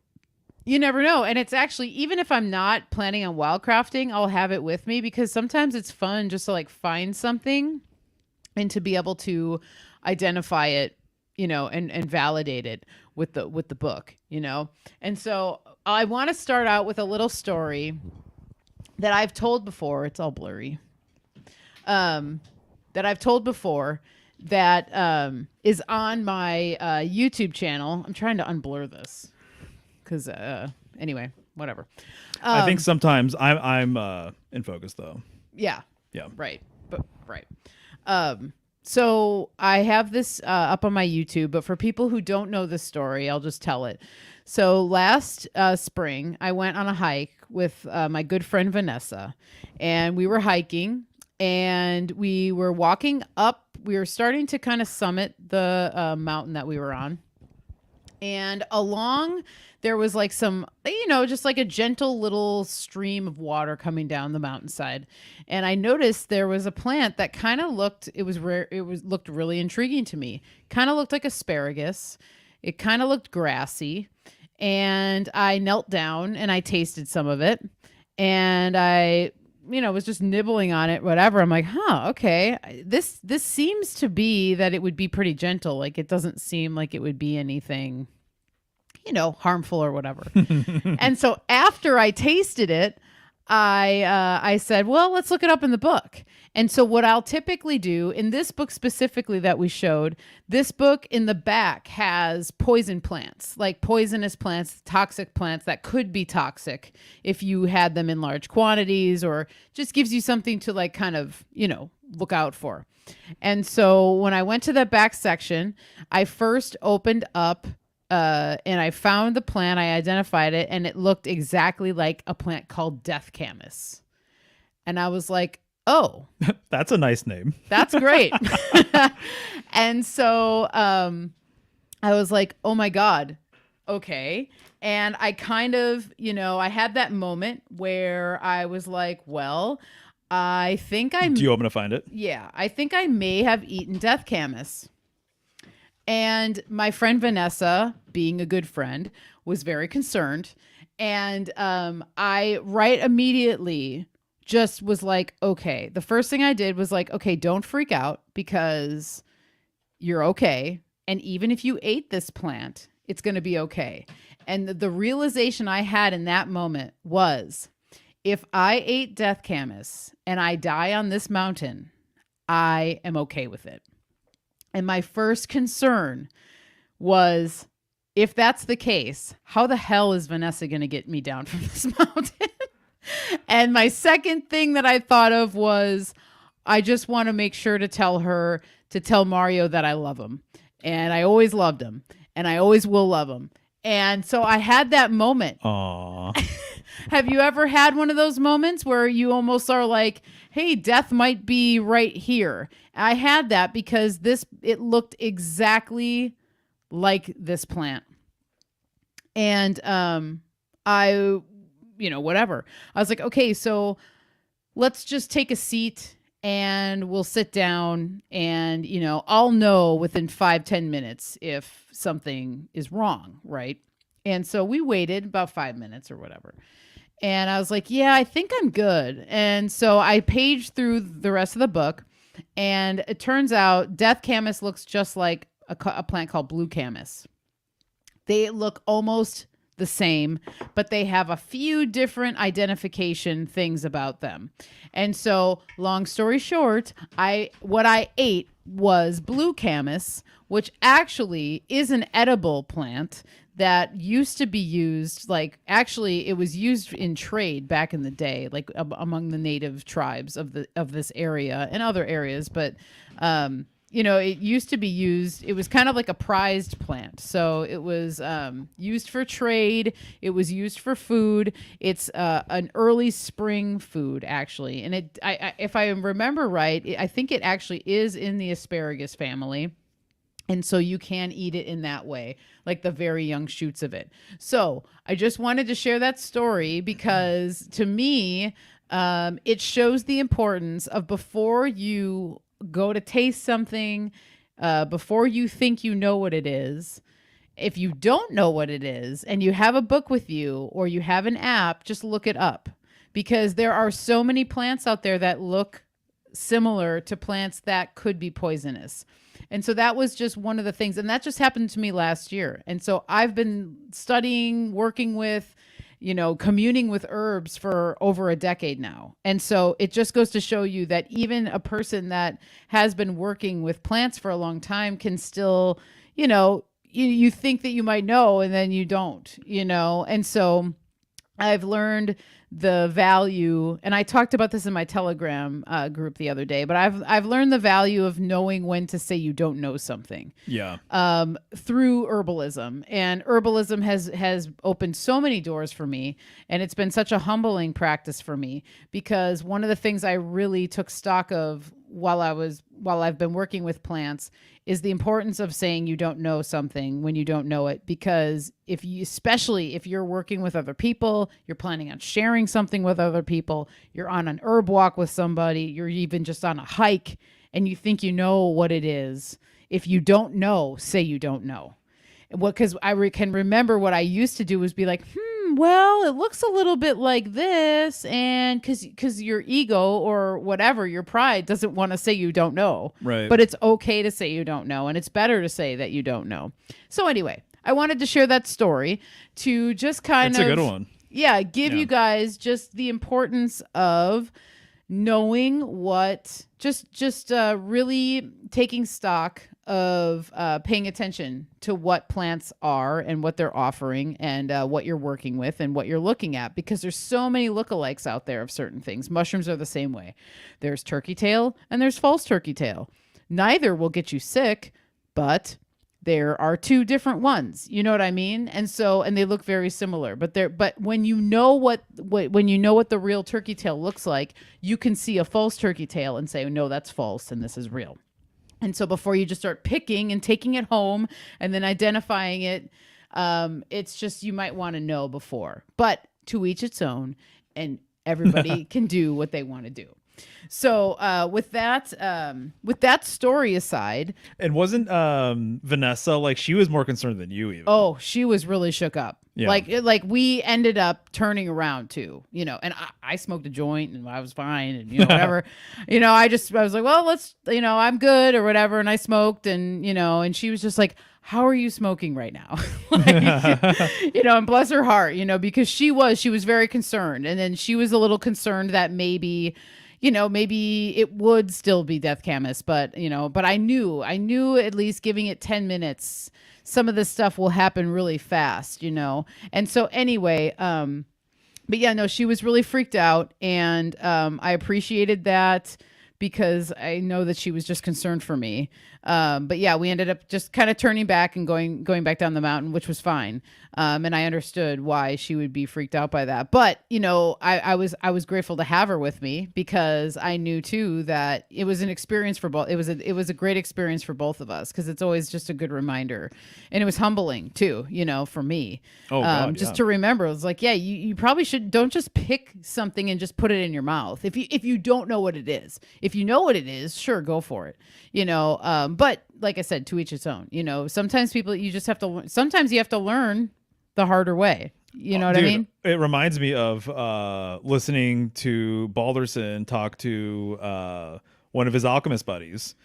you never know. And it's actually, even if I'm not planning on wildcrafting, I'll have it with me, because sometimes it's fun just to like find something and to be able to identify it, and validate it with the book, And so I want to start out with a little story that I've told before. It's all blurry. That I've told before that is on my YouTube channel. I'm trying to unblur this. Because anyway, whatever. I think sometimes I'm in focus though. Yeah. Yeah. Right. But right. So I have this up on my YouTube, but for people who don't know this story, I'll just tell it. So last spring, I went on a hike with my good friend Vanessa, and we were hiking, and we were walking up. We were starting to kind of summit the mountain that we were on. And along there was like some, just like a gentle little stream of water coming down the mountainside. And I noticed there was a plant that kind of looked, looked really intriguing to me. Kind of looked like asparagus. It kind of looked grassy. And I knelt down and I tasted some of it. And I, was just nibbling on it, whatever. I'm like, okay, this seems to be that it would be pretty gentle. Like, it doesn't seem like it would be anything, harmful or whatever. And so after I tasted it, I said, well, let's look it up in the book. And so what I'll typically do in this book specifically that we showed, this book in the back has poison plants, like poisonous plants, toxic plants that could be toxic if you had them in large quantities, or just gives you something to like kind of, look out for. And so when I went to that back section, I first opened up and I found the plant, I identified it, and it looked exactly like a plant called death camas. And I was like, oh, that's a nice name. That's great. And so I was like, oh my God. Okay. And I kind of, I had that moment where I was like, well, I think Do you open to find it? Yeah, I think I may have eaten death camas. And my friend Vanessa, being a good friend, was very concerned. And I right immediately just was like, okay. The first thing I did was like, okay, don't freak out, because you're okay. And even if you ate this plant, it's going to be okay. And the realization I had in that moment was, if I ate death camas and I die on this mountain, I am okay with it. And my first concern was, if that's the case, how the hell is Vanessa going to get me down from this mountain? And my second thing that I thought of was, I just want to make sure to tell Mario that I love him. And I always loved him. And I always will love him. And so I had that moment. Aw. Have you ever had one of those moments where you almost are like, hey, death might be right here? I had that because it looked exactly like this plant. And whatever. I was like, okay, so let's just take a seat and we'll sit down and, I'll know within 5-10 minutes if something is wrong, right? And so we waited about 5 minutes or whatever. And I was like, yeah, I think I'm good. And so I paged through the rest of the book, and it turns out death camas looks just like a plant called blue camas. They look almost the same, but they have a few different identification things about them. And so, long story short, what I ate was blue camas, which actually is an edible plant that used to be used, actually it was used in trade back in the day, like among the native tribes of this area and other areas, but it used to be used. It was kind of like a prized plant. So it was used for trade. It was used for food. It's an early spring food, actually. And if I remember right, I think it actually is in the asparagus family. And so you can eat it in that way, like the very young shoots of it. So I just wanted to share that story because to me, it shows the importance of before you go to taste something, before you think you know what it is. If you don't know what it is and you have a book with you or you have an app, just look it up, because there are so many plants out there that look similar to plants that could be poisonous. And so that was just one of the things. And that just happened to me last year. And so I've been studying, working with, communing with herbs for over a decade now. And so it just goes to show you that even a person that has been working with plants for a long time can still, you think that you might know and then you don't, And so I've learned the value, and I talked about this in my Telegram group the other day, but I've learned the value of knowing when to say you don't know something. Yeah. Through herbalism, and herbalism has opened so many doors for me, and it's been such a humbling practice for me, because one of the things I really took stock of while I've been working with plants is the importance of saying you don't know something when you don't know it. Because especially if you're working with other people, you're planning on sharing something with other people, you're on an herb walk with somebody, you're even just on a hike and you think you know what it is. If you don't know, say you don't know. Because I can remember what I used to do was be like, well, it looks a little bit like this, and because your ego or whatever, your pride doesn't want to say you don't know. Right. But it's okay to say you don't know, and it's better to say that you don't know. So anyway, I wanted to share that story to just kind of... It's a good one. Yeah, give you guys just the importance of knowing what... Just really taking stock of paying attention to what plants are and what they're offering and what you're working with and what you're looking at, because there's so many lookalikes out there of certain things. Mushrooms are the same way. There's turkey tail and there's false turkey tail. Neither will get you sick, but there are two different ones. You know what I mean? And they look very similar, but when you know what the real turkey tail looks like, you can see a false turkey tail and say, no, that's false and this is real. And so before you just start picking and taking it home and then identifying it, it's just, you might want to know before. But to each its own, and everybody can do what they want to do. So with that story aside, and wasn't Vanessa, like, she was more concerned than you even? Oh, she was really shook up. Yeah. Like we ended up turning around too, and I smoked a joint and I was fine and whatever, I was like, well, let's, I'm good or whatever, and I smoked and she was just like, how are you smoking right now? And bless her heart, because she was very concerned, and then she was a little concerned that maybe it would still be death camas, but I knew at least giving it 10 minutes, some of this stuff will happen really fast, And so anyway, but yeah, no, she was really freaked out, and I appreciated that because I know that she was just concerned for me. But yeah, we ended up just kind of turning back and going back down the mountain, which was fine. And I understood why she would be freaked out by that. But I was grateful to have her with me, because I knew too that it was an experience for both. It was a great experience for both of us, because it's always just a good reminder, and it was humbling too, for me. Oh, God, just yeah. to remember, it was like, yeah, you probably don't just pick something and just put it in your mouth if you don't know what it is. If you know what it is, sure, go for it. But like I said, to each its own. Sometimes you just have to. Sometimes you have to learn the harder way. You know what Dude, I mean? It reminds me of listening to Balderson talk to one of his alchemist buddies,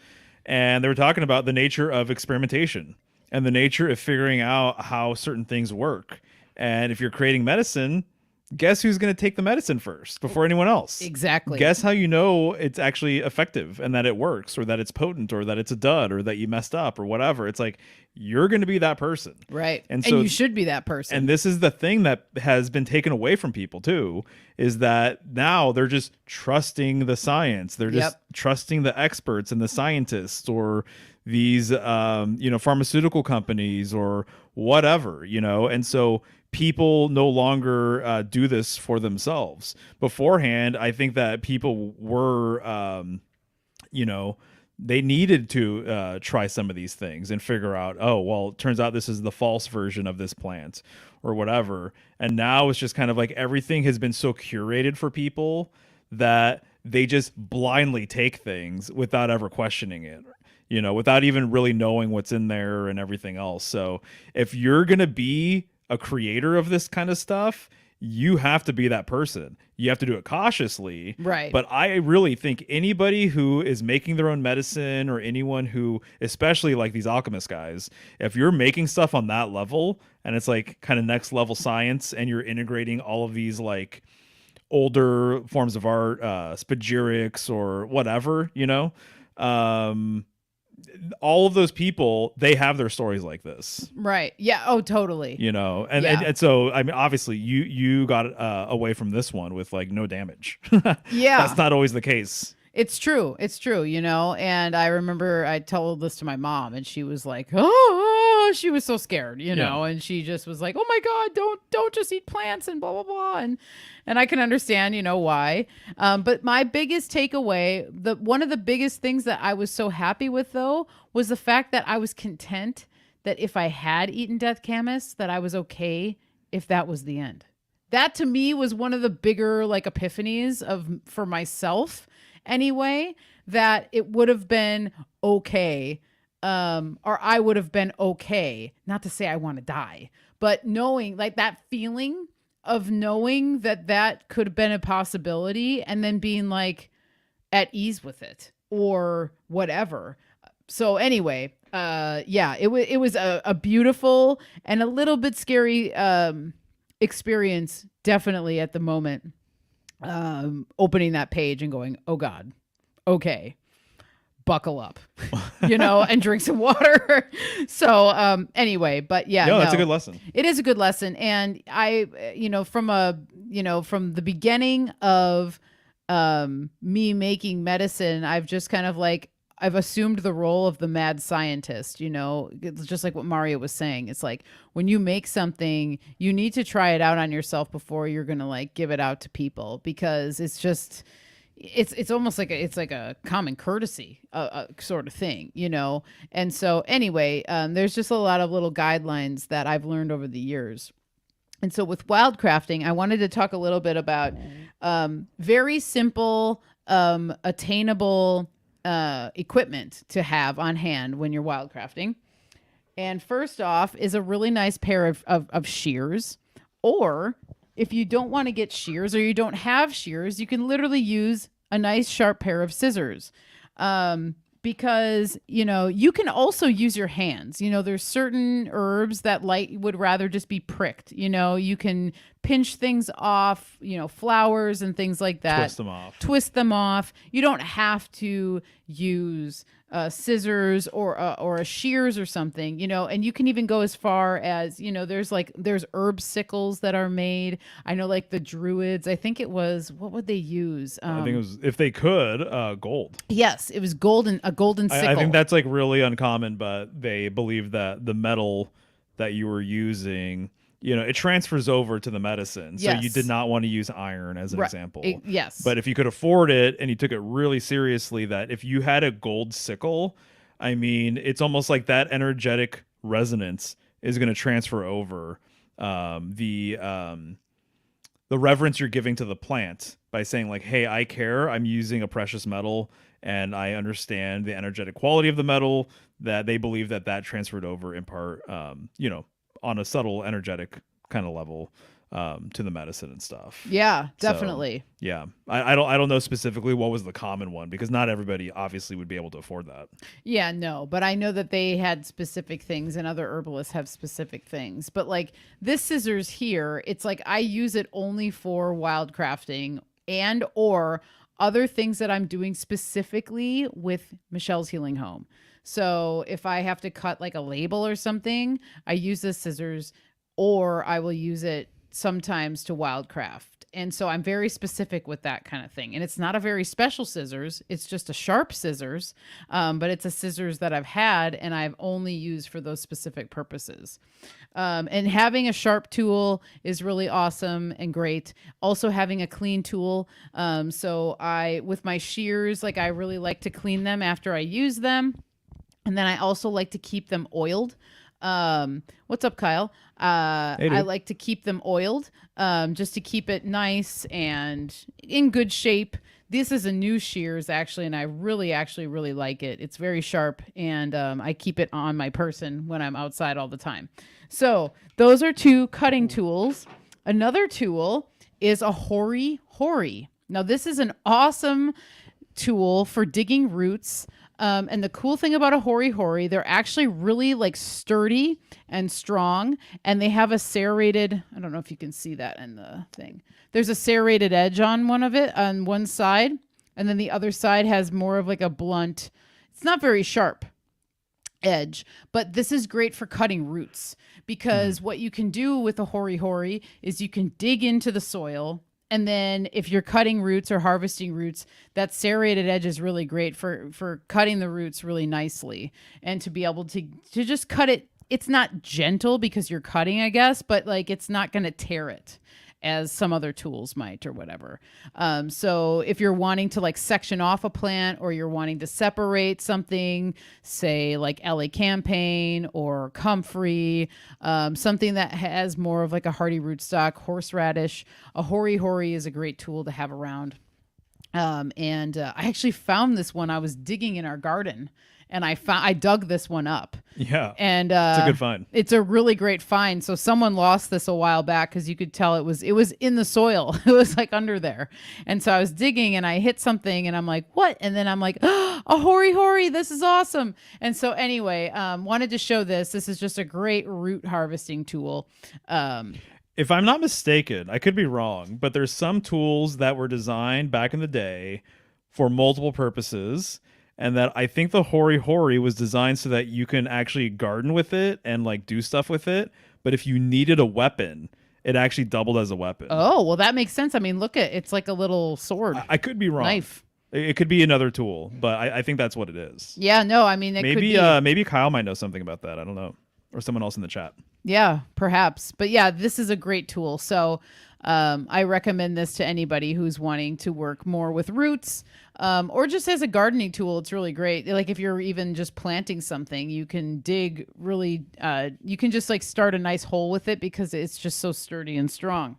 and they were talking about the nature of experimentation and the nature of figuring out how certain things work. And if you're creating medicine, guess who's going to take the medicine first before anyone else? Exactly. Guess how you know it's actually effective and that it works, or that it's potent, or that it's a dud, or that you messed up, or whatever. It's like, you're going to be that person. Right. And so you should be that person. And this is the thing that has been taken away from people too, is that now they're just trusting the science. They're just trusting the experts and the scientists, or these, pharmaceutical companies, or whatever, and so people no longer do this for themselves. Beforehand, I think that people were, they needed to try some of these things and figure out, oh, well, it turns out this is the false version of this plant or whatever. And now it's just kind of like everything has been so curated for people that they just blindly take things without ever questioning it, without even really knowing what's in there and everything else. So if you're going to be a creator of this kind of stuff, you have to be that person. You have to do it cautiously. Right. But I really think anybody who is making their own medicine, or anyone who, especially like these alchemist guys, if you're making stuff on that level and it's like kind of next level science, and you're integrating all of these like older forms of art, spagyrics or whatever, all of those people, they have their stories like this. Right. Yeah. Oh, totally. And so, I mean, obviously you got away from this one with like no damage. Yeah. That's not always the case. It's true. And I remember I told this to my mom, and she was like, oh, she was so scared, and she just was like, oh my God, don't just eat plants and blah, blah, blah. And I can understand, why. But my biggest takeaway, one of the biggest things that I was so happy with, though, was the fact that I was content that if I had eaten Death Camas, that I was okay if that was the end. That to me was one of the bigger like epiphanies for myself anyway, that it would have been okay. Or I would have been okay. Not to say I want to die, but knowing like that feeling of knowing that could have been a possibility, and then being like at ease with it or whatever. So anyway, it was a beautiful and a little bit scary experience, definitely at the moment, opening that page and going, oh God, okay, buckle up, and drink some water. So anyway, but yeah, no, that's a good lesson. It is a good lesson. And I, from the beginning of me making medicine, I've just kind of like, I've assumed the role of the mad scientist, it's just like what Mario was saying. It's like when you make something, you need to try it out on yourself before you're going to like give it out to people, because it's just, it's almost like it's like a common courtesy sort of thing, And so anyway, there's just a lot of little guidelines that I've learned over the years. And so with wildcrafting, I wanted to talk a little bit about very simple, attainable equipment to have on hand when you're wildcrafting. And first off is a really nice pair of shears, or if you don't want to get shears or you don't have shears, you can literally use a nice sharp pair of scissors. Because, you can also use your hands. There's certain herbs that would rather just be pricked. You can pinch things off, flowers and things like that. Twist them off. You don't have to use scissors or a shears or something, and you can even go as far as, there's herb sickles that are made. I know like the Druids, I think it was, what would they use? I think it was, if they could, gold. Yes, it was a golden sickle. I think that's like really uncommon, but they believe that the metal that you were using, it transfers over to the medicine. So you did not want to use iron as an example. Yes. But if you could afford it and you took it really seriously, that if you had a gold sickle, I mean, it's almost like that energetic resonance is going to transfer over the reverence you're giving to the plant by saying like, hey, I care. I'm using a precious metal and I understand the energetic quality of the metal, that they believe that transferred over in part, on a subtle energetic kind of level to the medicine and stuff. Yeah, definitely. So, yeah. I don't know specifically what was the common one, because not everybody obviously would be able to afford that. Yeah, no, but I know that they had specific things and other herbalists have specific things. But like this scissors here, it's like I use it only for wildcrafting and or other things that I'm doing specifically with Michelle's Healing Home. So if I have to cut like a label or something, I use the scissors, or I will use it sometimes to wildcraft. And so I'm very specific with that kind of thing. And it's not a very special scissors. It's just a sharp scissors. But it's a scissors that I've had and I've only used for those specific purposes. And having a sharp tool is really awesome and great. Also having a clean tool. So with my shears, like I really like to clean them after I use them. And then I also like to keep them oiled. What's up, Kyle? Hey, I like to keep them oiled, just to keep it nice and in good shape. This is a new shears actually, and I really like it. It's very sharp, and I keep it on my person when I'm outside all the time. So those are two cutting tools. Another tool is a hori hori. Now this is an awesome tool for digging roots. And the cool thing about a hori hori, they're actually really like sturdy and strong, and they have a serrated, I don't know if you can see that in the thing. There's a serrated edge on one side, and then the other side has more of like a blunt, it's not very sharp edge, but this is great for cutting roots, because what you can do with a hori hori is you can dig into the soil. And then if you're cutting roots or harvesting roots, that serrated edge is really great for cutting the roots really nicely, and to be able to just cut it. It's not gentle because you're cutting, I guess, but like it's not going to tear it as some other tools might or whatever. So if you're wanting to like section off a plant, or you're wanting to separate something, say like LA Campaign or comfrey, something that has more of like a hardy rootstock, horseradish, a hori hori is a great tool to have around. And I actually found this one. I was digging in our garden, and I dug this one up. Yeah. And it's a good find. It's a really great find. So someone lost this a while back, because you could tell it was in the soil. It was like under there. And so I was digging and I hit something and I'm like, what? And then I'm like, oh, a hori hori, this is awesome. And so anyway, wanted to show this. This is just a great root harvesting tool. If I'm not mistaken, I could be wrong, but there's some tools that were designed back in the day for multiple purposes. And that I think the hori hori was designed so that you can actually garden with it and like do stuff with it. But if you needed a weapon, it actually doubled as a weapon. Oh, well, that makes sense. I mean, it's like a little sword. I could be wrong. Knife. It could be another tool, but I think that's what it is. Yeah, no, I mean, maybe could be. Maybe Kyle might know something about that. I don't know. Or someone else in the chat. Yeah, perhaps. But yeah, this is a great tool. So I recommend this to anybody who's wanting to work more with roots, or just as a gardening tool. It's really great. Like if you're even just planting something, you can dig really, you can just like start a nice hole with it, because it's just so sturdy and strong.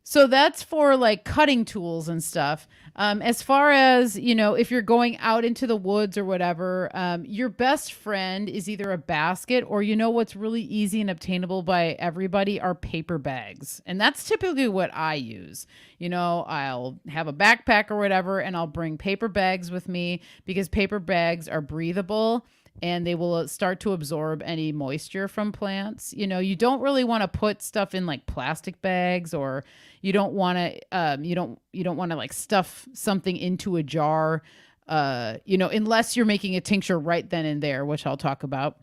So that's for like cutting tools and stuff. As far as, if you're going out into the woods or whatever, your best friend is either a basket, or what's really easy and obtainable by everybody are paper bags. And that's typically what I use. I'll have a backpack or whatever, and I'll bring paper bags with me, because paper bags are breathable and they will start to absorb any moisture from plants. You don't really want to put stuff in like plastic bags, or you don't want to you don't want to like stuff something into a jar, unless you're making a tincture right then and there, which I'll talk about.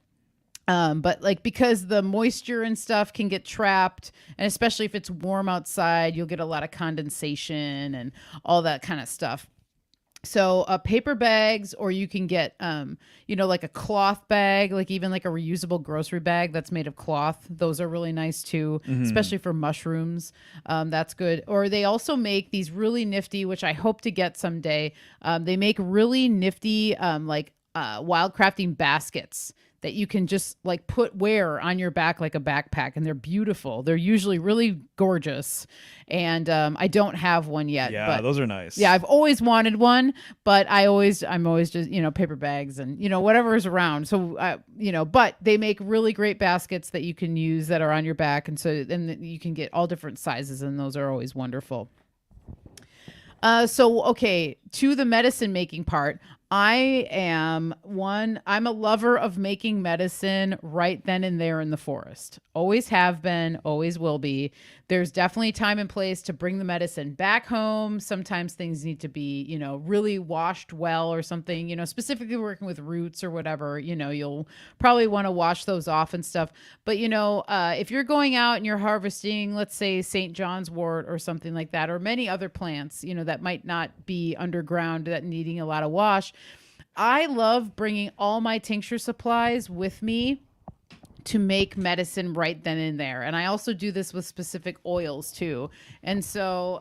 But like, because the moisture and stuff can get trapped, and especially if it's warm outside, you'll get a lot of condensation and all that kind of stuff. So paper bags, or you can get, like a cloth bag, like even like a reusable grocery bag that's made of cloth. Those are really nice too, especially for mushrooms. That's good. Or they also make these really nifty, which I hope to get someday. They make really nifty, wild crafting baskets that you can just like wear on your back like a backpack, and they're beautiful. They're usually really gorgeous, and I don't have one yet. Yeah, but those are nice. yeah, I've always wanted one, but I'm always just paper bags and whatever is around. So but they make really great baskets that you can use that are on your back, and you can get all different sizes, and those are always wonderful. Okay, to the medicine making part. I'm a lover of making medicine right then and there in the forest. Always have been, always will be. There's definitely time and place to bring the medicine back home. Sometimes things need to be, really washed well or something, specifically working with roots or whatever, you'll probably want to wash those off and stuff. But, if you're going out and you're harvesting, let's say St. John's wort or something like that, or many other plants, that might not be underground, that needing a lot of wash, I love bringing all my tincture supplies with me to make medicine right then and there. And I also do this with specific oils too. And so,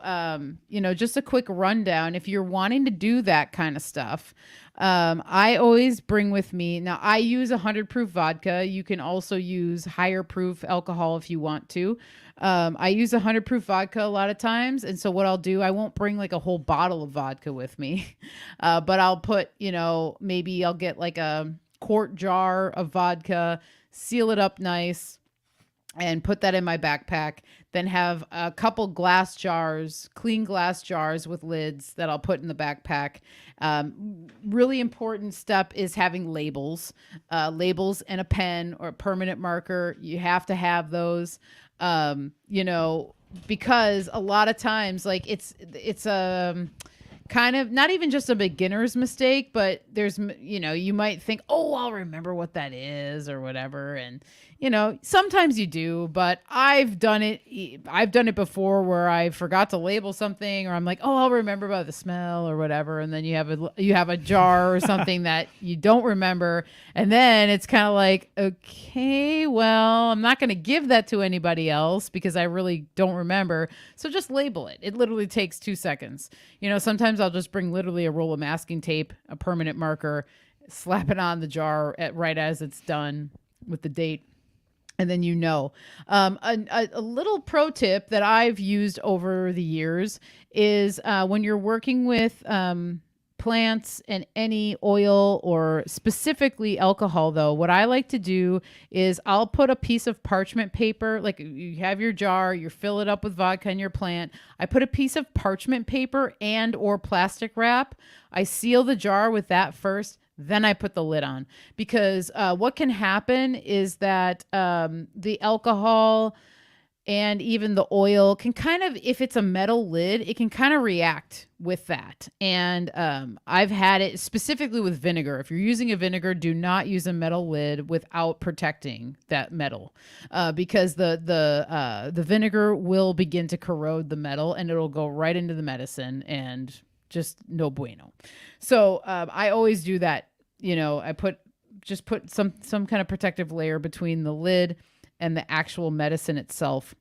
just a quick rundown. If you're wanting to do that kind of stuff, I always bring with me, now I use 100 proof vodka. You can also use higher proof alcohol if you want to. I use 100 proof vodka a lot of times. And so what I'll do, I won't bring like a whole bottle of vodka with me, but I'll put, maybe I'll get like a quart jar of vodka, seal it up nice, and put that in my backpack. Then have a couple glass jars, clean glass jars with lids that I'll put in the backpack. Really important step is having labels and a pen or a permanent marker. You have to have those, because a lot of times, like it's kind of not even just a beginner's mistake, but there's, you might think, oh, I'll remember what that is or whatever. And, sometimes you do, but I've done it before where I forgot to label something, or I'm like, oh, I'll remember by the smell or whatever. And then you have a jar or something that you don't remember. And then it's kind of like, okay, well, I'm not going to give that to anybody else because I really don't remember. So just label it. It literally takes 2 seconds. Sometimes I'll just bring literally a roll of masking tape, a permanent marker, slap it on the jar right as it's done with the date. And then a little pro tip that I've used over the years is when you're working with plants and any oil or specifically alcohol, though, what I like to do is I'll put a piece of parchment paper, like you have your jar, you fill it up with vodka in your plant. I put a piece of parchment paper and or plastic wrap. I seal the jar with that first. Then I put the lid on, because what can happen is that the alcohol and even the oil can kind of, if it's a metal lid, it can kind of react with that. And I've had it specifically with vinegar. If you're using a vinegar, do not use a metal lid without protecting that metal, because the vinegar will begin to corrode the metal, and it'll go right into the medicine, and just no bueno. So I always do that. I put some kind of protective layer between the lid and the actual medicine itself.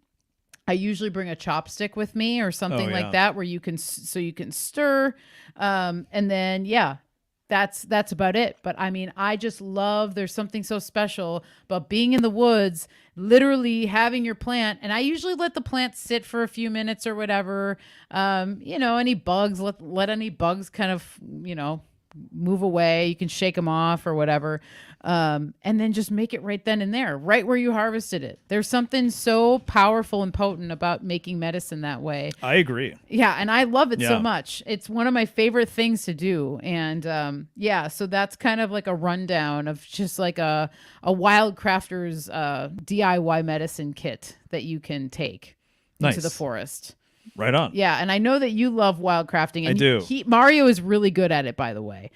I usually bring a chopstick with me or something like that, where you can stir. And then, that's about it. But I mean, I just love, there's something so special about being in the woods, literally having your plant. And I usually let the plant sit for a few minutes or whatever. Any bugs, let any bugs kind of, move away. You can shake them off or whatever. And then just make it right then and there, right where you harvested it. There's something so powerful and potent about making medicine that way. I agree. Yeah, and I love it so Yeah. much. It's one of my favorite things to do. And yeah, so that's kind of like a rundown of just like a wild crafter's DIY medicine kit that you can take into the Nice. forest. Right on. Yeah, and I know that you love wild crafting. And I do. Mario is really good at it, by the way.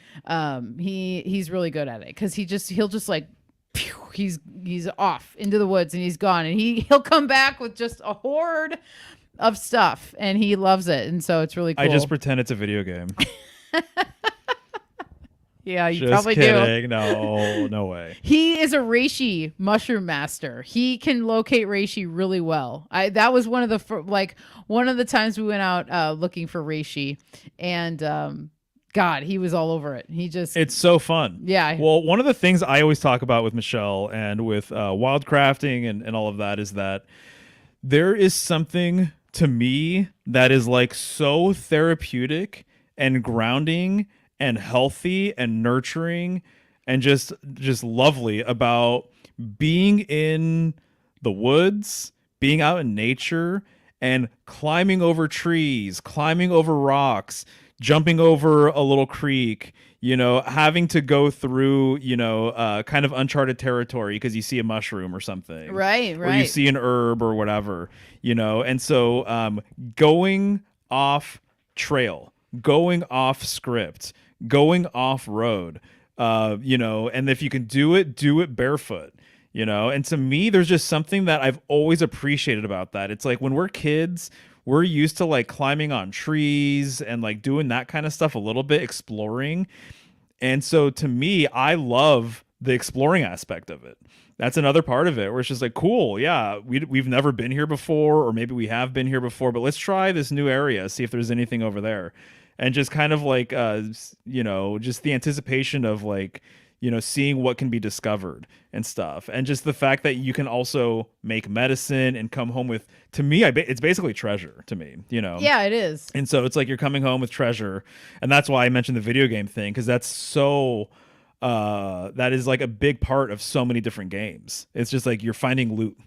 He's really good at it because he'll just like phew, he's off into the woods and he's gone, and he'll come back with just a horde of stuff, and he loves it, and so it's really cool. I just pretend it's a video game. Yeah, you Just probably do. kidding. No way. He is a reishi mushroom master. He can locate reishi really well. That was one of the times we went out looking for reishi, and God, he was all over it. It's so fun. Yeah. Well, one of the things I always talk about with Michelle and with wildcrafting and all of that is that there is something to me that is like so therapeutic and grounding and healthy and nurturing and just lovely about being in the woods, being out in nature, and climbing over trees, climbing over rocks, jumping over a little creek, having to go through, kind of uncharted territory because you see a mushroom or something. Right. Or you see an herb or whatever, And so going off trail, going off script, going off road, and if you can do it barefoot. And to me, there's just something that I've always appreciated about that. It's like when we're kids, we're used to like climbing on trees and like doing that kind of stuff a little bit, exploring. And so to me, I love the exploring aspect of it. That's another part of it where it's just like, cool. Yeah. We've never been here before, or maybe we have been here before, but let's try this new area, see if there's anything over there. And just kind of like, just the anticipation of like, seeing what can be discovered and stuff. And just the fact that you can also make medicine and come home with, to me, it's basically treasure to me, Yeah, it is. And so it's like you're coming home with treasure. And that's why I mentioned the video game thing, because that's so, that is like a big part of so many different games. It's just like you're finding loot.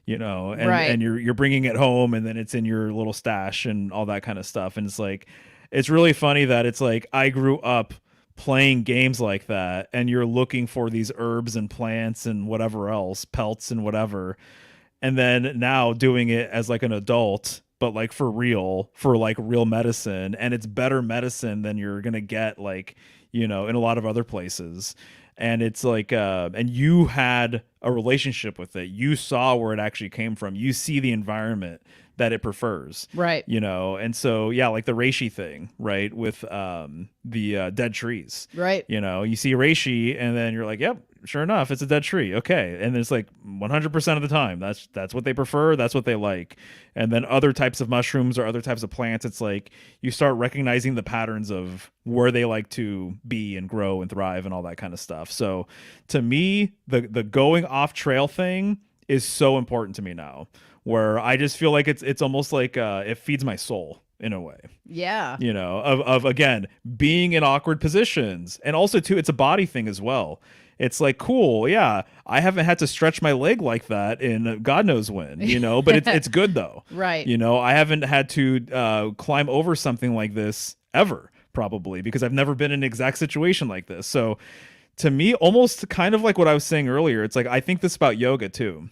And you're bringing it home, and then it's in your little stash and all that kind of stuff. And it's like, it's really funny that it's like I grew up playing games like that, and you're looking for these herbs and plants and whatever else, pelts and whatever, and then now doing it as like an adult, but like for real medicine, and it's better medicine than you're gonna get like in a lot of other places. And it's like and you had a relationship with it, you saw where it actually came from, you see the environment that it prefers, right? And so yeah, like the reishi thing, right, with the dead trees, right? You see reishi and then you're like, yep, sure enough, it's a dead tree. Okay. And it's like 100% of the time that's what they prefer, that's what they like. And then other types of mushrooms or other types of plants, it's like you start recognizing the patterns of where they like to be and grow and thrive and all that kind of stuff. So to me, the going off trail thing is so important to me now, where I just feel like it's almost like it feeds my soul in a way. Yeah. Of again, being in awkward positions. And also too, it's a body thing as well. It's like, cool, yeah, I haven't had to stretch my leg like that in God knows when, but it's good though. Right. I haven't had to climb over something like this ever, probably, because I've never been in an exact situation like this. So to me, almost kind of like what I was saying earlier, it's like I think this about yoga too.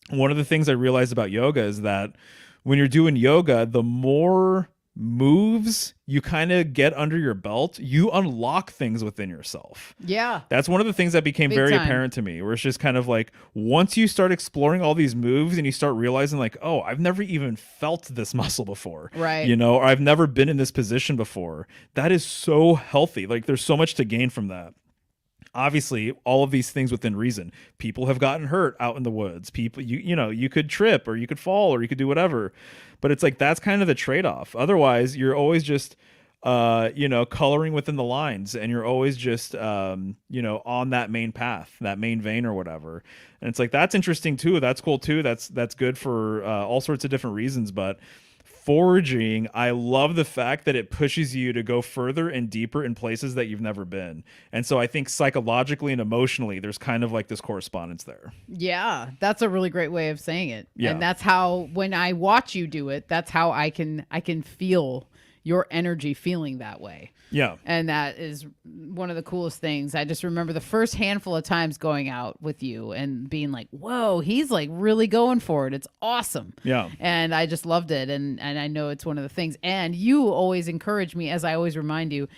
One of the things I realized about yoga is that when you're doing yoga, the more moves you kind of get under your belt, you unlock things within yourself. Yeah. That's one of the things that became Big very time. apparent to me, where it's just kind of like, once you start exploring all these moves and you start realizing like, oh, I've never even felt this muscle before. Right. Or I've never been in this position before. That is so healthy. Like there's so much to gain from that. Obviously, all of these things within reason. People have gotten hurt out in the woods. People, you could trip or you could fall or you could do whatever. But it's like, that's kind of the trade-off. Otherwise, you're always just, coloring within the lines, and you're always just, on that main path, that main vein or whatever. And it's like, that's interesting too. That's cool too. That's good for all sorts of different reasons. But foraging, I love the fact that it pushes you to go further and deeper in places that you've never been. And so I think psychologically and emotionally, there's kind of like this correspondence there. Yeah, that's a really great way of saying it. Yeah. And that's how, when I watch you do it, that's how I can feel your energy feeling that way. Yeah. And that is one of the coolest things. I just remember the first handful of times going out with you and being like, whoa, he's like really going for it. It's awesome. Yeah. And I just loved it. And I know it's one of the things. And you always encourage me, as I always remind you,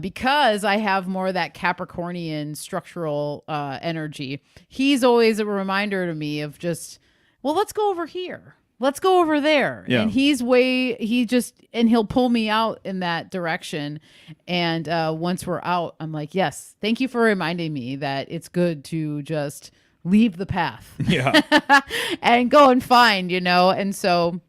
because I have more of that Capricornian structural energy. He's always a reminder to me of just, well, let's go over here. Let's go over there. Yeah. And he'll pull me out in that direction. And once we're out, I'm like, yes, thank you for reminding me that it's good to just leave the path. Yeah. And go and find, And so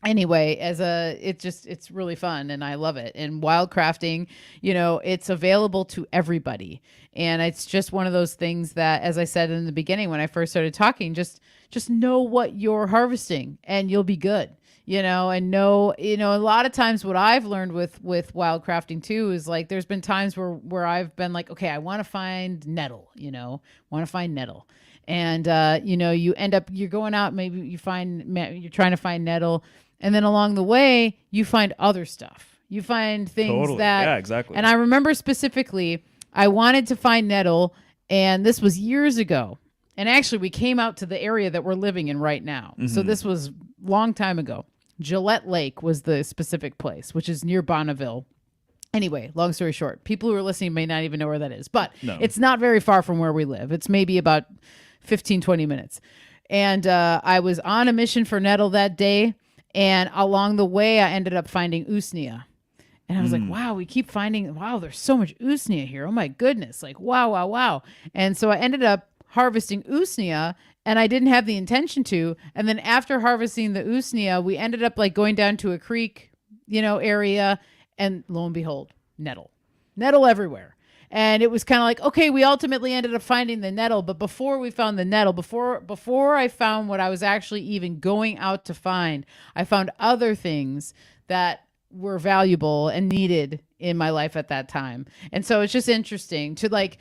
anyway, it's really fun and I love it. And wildcrafting, it's available to everybody. And it's just one of those things that, as I said in the beginning, when I first started talking, just know what you're harvesting and you'll be good, and know, a lot of times what I've learned with wildcrafting too, is like, there's been times where I've been like, okay, I want to find nettle, and, you end up, you're going out, maybe you're trying to find nettle. And then along the way, you find other stuff. You find things Yeah, exactly. And I remember specifically, I wanted to find nettle, and this was years ago. And actually, we came out to the area that we're living in right now. Mm-hmm. So this was a long time ago. Gillette Lake was the specific place, which is near Bonneville. Anyway, long story short, people who are listening may not even know where that is, but It's not very far from where we live. It's maybe about 15, 20 minutes. And I was on a mission for nettle that day. And along the way, I ended up finding usnea. And I was like, wow, we keep finding, there's so much usnea here. Oh my goodness. Like, wow. And so I ended up harvesting usnea, and I didn't have the intention to. And then after harvesting the usnea, we ended up like going down to a creek, area, and lo and behold, nettle everywhere. And it was kind of like, okay, we ultimately ended up finding the nettle. But before we found the nettle, before I found what I was actually even going out to find, I found other things that were valuable and needed in my life at that time. And so it's just interesting to like,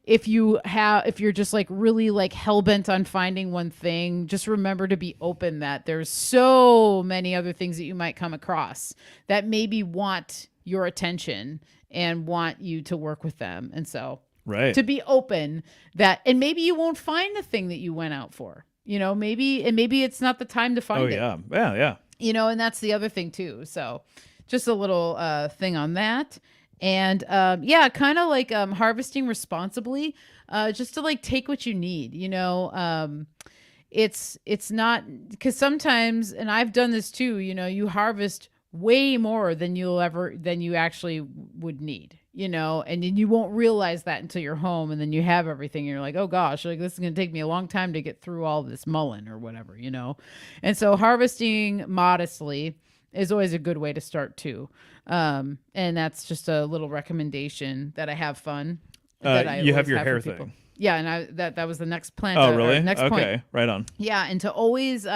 if you're just like really like hell-bent on finding one thing, just remember to be open that there's so many other things that you might come across that maybe want your attention and want you to work with them. And so to be open that, and maybe you won't find the thing that you went out for, maybe it's not the time to find it. Yeah. And that's the other thing too. So just a little thing on that. And kind of like harvesting responsibly, just to like take what you need, it's not, because sometimes, and I've done this too, you harvest way more than you actually would need, and then you won't realize that until you're home, and then you have everything and you're like, oh gosh, like this is going to take me a long time to get through all this mullein or whatever, and so harvesting modestly is always a good way to start too. And that's just a little recommendation that I have fun. You have your hair thing. Yeah. And that was the next plan. Oh, really? Next point. Okay. Right on. Yeah. And to always,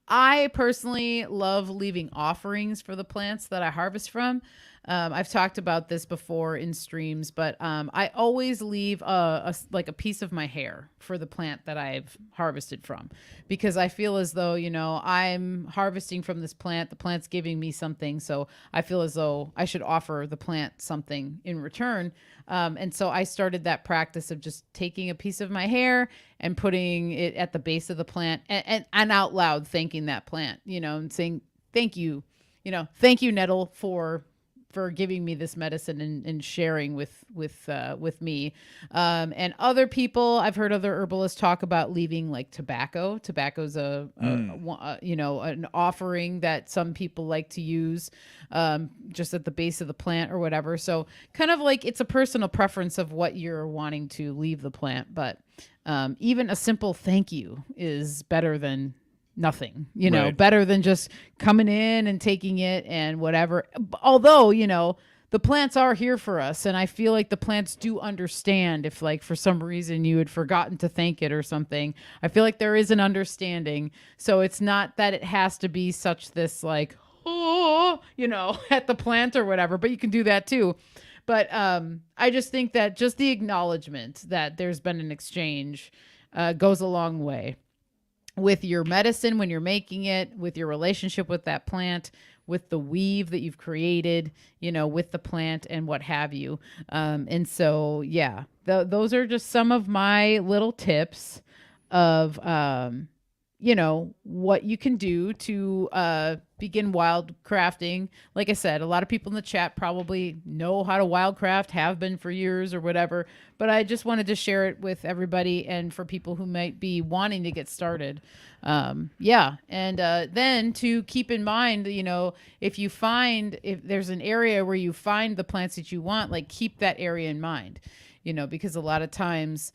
I personally love leaving offerings for the plants that I harvest from. I've talked about this before in streams, but I always leave a piece of my hair for the plant that I've harvested from, because I feel as though, I'm harvesting from this plant. The plant's giving me something. So I feel as though I should offer the plant something in return. And so I started that practice of just taking a piece of my hair and putting it at the base of the plant and out loud thanking that plant, and saying, thank you, nettle, for giving me this medicine and sharing with me. And other people, I've heard other herbalists talk about leaving like tobacco. Tobacco's an offering that some people like to use just at the base of the plant or whatever. So kind of like it's a personal preference of what you're wanting to leave the plant. But even a simple thank you is better than nothing, better than just coming in and taking it and whatever. Although, the plants are here for us. And I feel like the plants do understand if like for some reason you had forgotten to thank it or something. I feel like there is an understanding. So it's not that it has to be such this like, oh, at the plant or whatever, but you can do that too. But I just think that just the acknowledgement that there's been an exchange goes a long way with your medicine when you're making it, with your relationship with that plant, with the weave that you've created, with the plant and what have you. And so, yeah, those are just some of my little tips of, what you can do to begin wildcrafting. Like I said, a lot of people in the chat probably know how to wildcraft, have been for years or whatever, but I just wanted to share it with everybody and for people who might be wanting to get started. Yeah. And then to keep in mind, if there's an area where you find the plants that you want, like keep that area in mind, because a lot of times,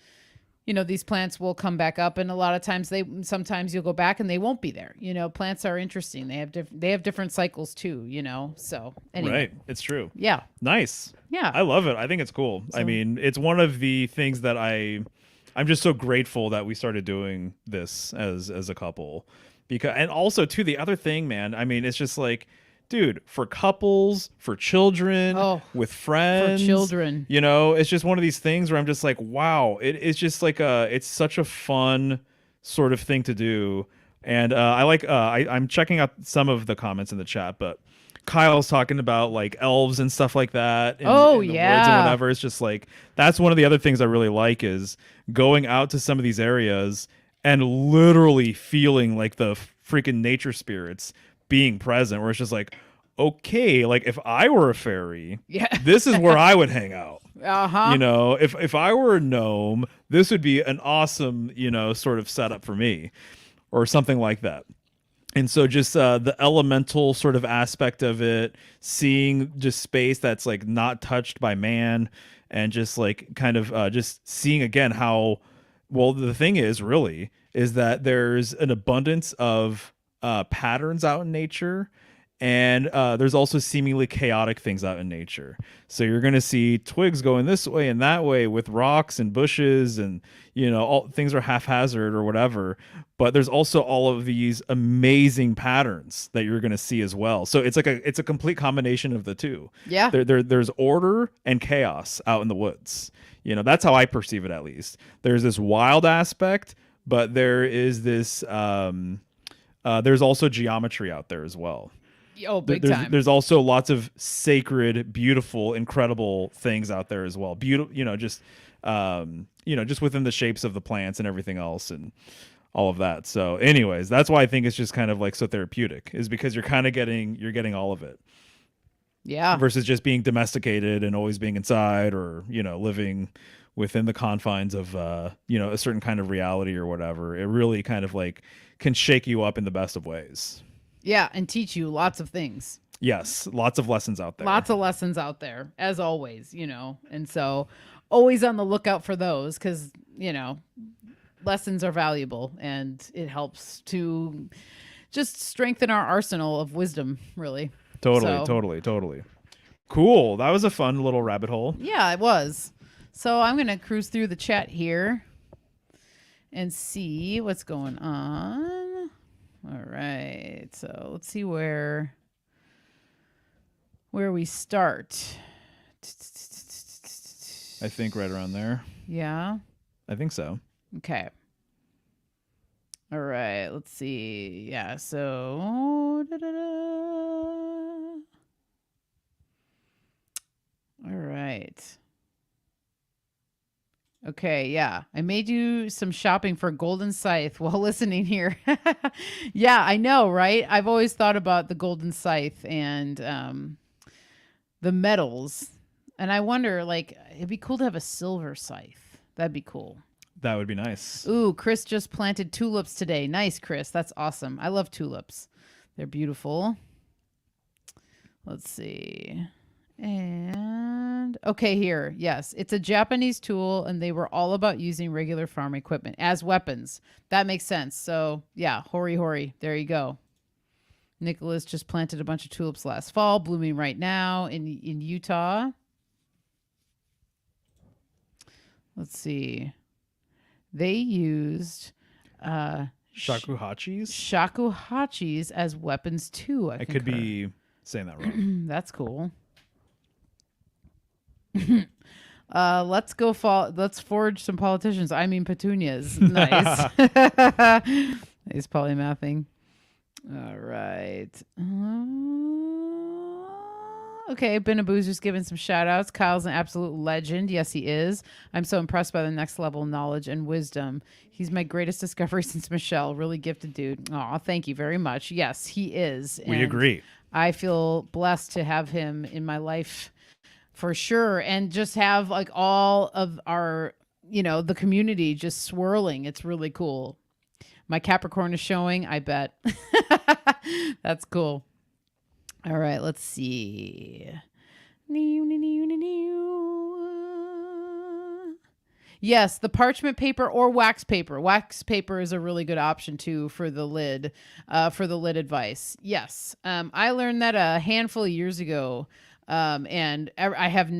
these plants will come back up, and a lot of times sometimes you'll go back and they won't be there. Plants are interesting. They have different cycles too, so anyway. Right. It's true. Yeah. Nice. Yeah. I love it. I think it's cool. I mean, it's one of the things that I'm just so grateful that we started doing this as a couple, because, and also too, the other thing, man, I mean, it's just like, dude, for couples, for children, with friends, for children, it's just one of these things where I'm just like, wow, it's just like it's such a fun sort of thing to do. And I'm checking out some of the comments in the chat, but Kyle's talking about like elves and stuff like that. In the woods and whatever. It's just like, that's one of the other things I really like is going out to some of these areas and literally feeling like the freaking nature spirits being present, where it's just like, okay, like if I were a fairy, this is where I would hang out. If I were a gnome, this would be an awesome, sort of setup for me, or something like that. And so just the elemental sort of aspect of it, seeing just space that's like not touched by man, and just like kind of just seeing again how, well, the thing is that there's an abundance of patterns out in nature, and there's also seemingly chaotic things out in nature. So you're going to see twigs going this way and that way with rocks and bushes, and all things are haphazard or whatever, but there's also all of these amazing patterns that you're going to see as well. So it's a complete combination of the two. There's order and chaos out in the woods. That's how I perceive it, at least. There's this wild aspect, but there is this there's also geometry out there as well. Big time. There's also lots of sacred, beautiful, incredible things out there as well. Beautiful, just within the shapes of the plants and everything else and all of that. So anyways, that's why I think it's just kind of like so therapeutic, is because you're getting all of it. Yeah. Versus just being domesticated and always being inside, or, living within the confines of, a certain kind of reality or whatever. It really kind of like can shake you up in the best of ways. Yeah. And teach you lots of things. Yes. Lots of lessons out there. Lots of lessons out there, as always, and so always on the lookout for those, because, lessons are valuable, and it helps to just strengthen our arsenal of wisdom, really. Totally. Cool. That was a fun little rabbit hole. Yeah, it was. So I'm going to cruise through the chat here and see what's going on. All right. So let's see where we start. I think right around there. Yeah. I think so. Okay. All right. Let's see. Yeah. So. All right. Okay, yeah. I made you some shopping for Golden Scythe while listening here. Yeah, I know, right? I've always thought about the Golden Scythe and the metals. And I wonder, like, it'd be cool to have a silver scythe. That'd be cool. That would be nice. Ooh, Chris just planted tulips today. Nice, Chris. That's awesome. I love tulips. They're beautiful. Let's see. And okay, here. Yes, it's a Japanese tool, and they were all about using regular farm equipment as weapons. That makes sense. So yeah, hori. There you go. Nicholas just planted a bunch of tulips last fall, blooming right now in Utah. Let's see. They used Shakuhachis? Shakuhachis as weapons too. I could be saying that wrong. That's cool. Let's forge some politicians. I mean petunias. Nice. He's polymathing. All right. Okay, Benaboo's just giving some shout outs. Kyle's an absolute legend. Yes, he is. I'm so impressed by the next level of knowledge and wisdom. He's my greatest discovery since Michelle. Really gifted dude. Oh, thank you very much. Yes, he is. We agree. I feel blessed to have him in my life for sure. And just have like all of our, the community just swirling. It's really cool. My Capricorn is showing, I bet. That's cool. All right, let's see. Yes, the parchment paper or wax paper. Wax paper is a really good option too for the lid advice. Yes, I learned that a handful of years ago, and I've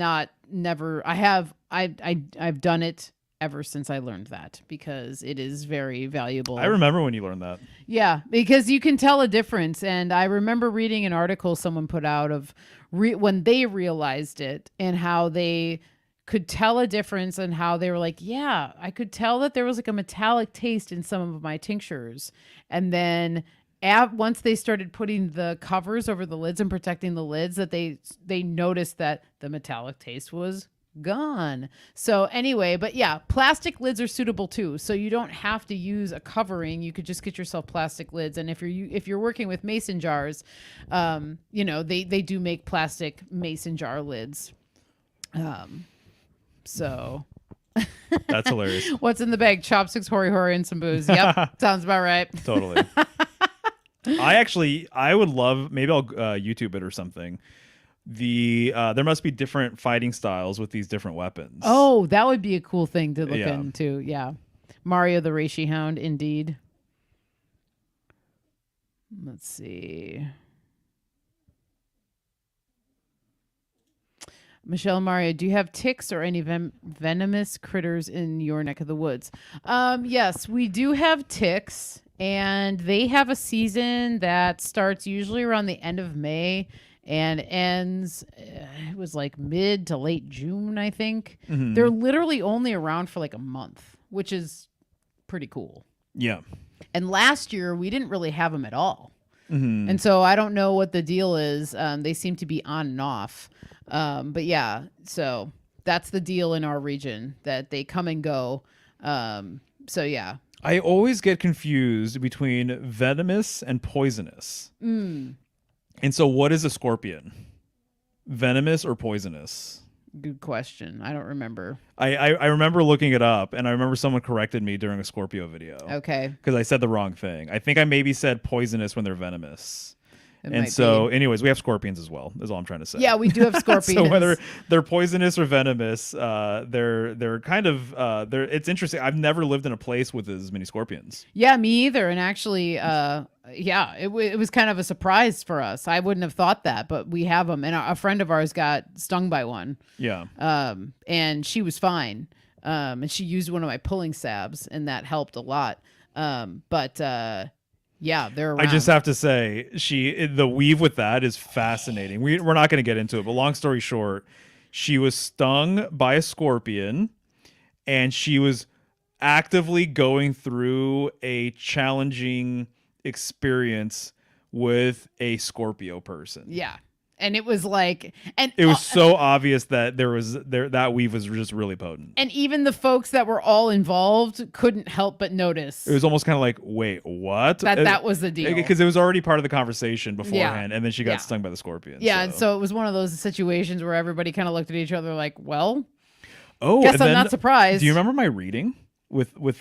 done it ever since I learned that because it is very valuable. I remember when you learned that. Yeah, because you can tell a difference. And I remember reading an article someone put out of when they realized it and how they could tell a difference and how they were like, yeah, I could tell that there was like a metallic taste in some of my tinctures. And then once they started putting the covers over the lids and protecting the lids, that they noticed that the metallic taste was gone. So anyway, but yeah, plastic lids are suitable too. So you don't have to use a covering. You could just get yourself plastic lids. And if you're working with mason jars, they do make plastic mason jar lids. So that's hilarious. What's in the bag? Chopsticks, hori, and some booze. Yep, sounds about right. Totally. I would love. Maybe I'll YouTube it or something. There must be different fighting styles with these different weapons. Oh, that would be a cool thing to look into. Yeah. Mario the Reishi Hound, indeed. Let's see. Michelle and Mario, do you have ticks or any venomous critters in your neck of the woods? Yes, we do have ticks, and they have a season that starts usually around the end of May and ends, it was like mid to late June, I think. Mm-hmm. They're literally only around for like a month, which is pretty cool. Yeah. And last year, we didn't really have them at all. Mm-hmm. And so I don't know what the deal is. They seem to be on and off. But yeah, so that's the deal in our region, that they come and go. So yeah. I always get confused between venomous and poisonous. And so what is a scorpion? Venomous or poisonous? Good question. I don't remember. I remember looking it up, and I remember someone corrected me during a Scorpio video. Okay. Because I said the wrong thing. I think I maybe said poisonous when they're venomous. Anyways, we have scorpions as well, is all I'm trying to say. Yeah, we do have scorpions. So whether they're poisonous or venomous, they're kind of it's interesting. I've never lived in a place with as many scorpions. Yeah, me either. And actually, it was kind of a surprise for us. I wouldn't have thought that, but we have them. And a friend of ours got stung by one. Yeah. And she was fine. And she used one of my pulling salves, and that helped a lot. Yeah, they're around. I just have to say, the weave with that is fascinating. We're not going to get into it, but long story short, she was stung by a scorpion, and she was actively going through a challenging experience with a Scorpio person. Yeah. And it was like, and it was so obvious that that weave was just really potent. And even the folks that were all involved couldn't help but notice. It was almost kind of like, wait, what? That was the deal. Because it was already part of the conversation beforehand, and then she got stung by the scorpion. Yeah, and so it was one of those situations where everybody kind of looked at each other like, well, oh, guess I'm not surprised. Do you remember my reading? With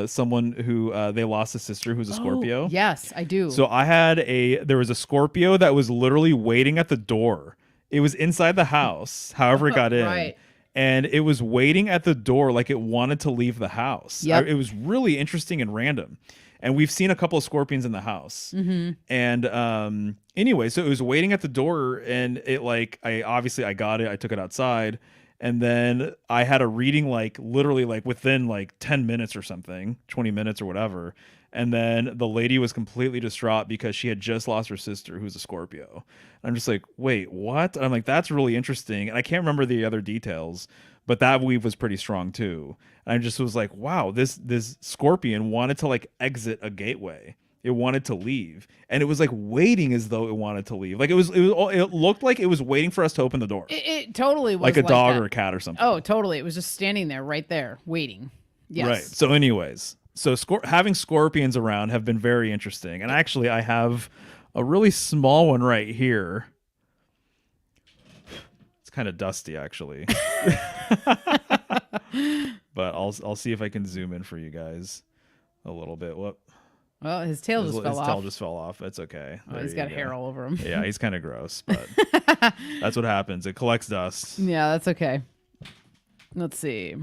someone who they lost a sister who's a Scorpio. Yes, I do. So there was a Scorpio that was literally waiting at the door. It was inside the house, however it got in. Right. And it was waiting at the door like it wanted to leave the house. Yep. It was really interesting and random. And we've seen a couple of scorpions in the house. Mm-hmm. And anyway, so it was waiting at the door, and it I got it. I took it outside. And then I had a reading literally within 10 minutes or something, 20 minutes or whatever. And then the lady was completely distraught because she had just lost her sister, who's a Scorpio. I'm just like, wait, what? And I'm like, that's really interesting. And I can't remember the other details, but that weave was pretty strong too. And I just was like, wow, this scorpion wanted to like exit a gateway. It wanted to leave, and it was like waiting as though it wanted to leave. Like it looked like it was waiting for us to open the door, It totally was like a dog that. or a cat or something. Oh, totally. It was just standing there, right there, waiting. Yes. Right. So, anyways, so having scorpions around have been very interesting, and actually, I have a really small one right here. It's kind of dusty, actually, but I'll see if I can zoom in for you guys a little bit. Whoop. Well, his tail just fell off. His tail just fell off. It's okay. Oh, he's got hair all over him. Yeah, he's kind of gross, but that's what happens. It collects dust. Yeah, that's okay. Let's see.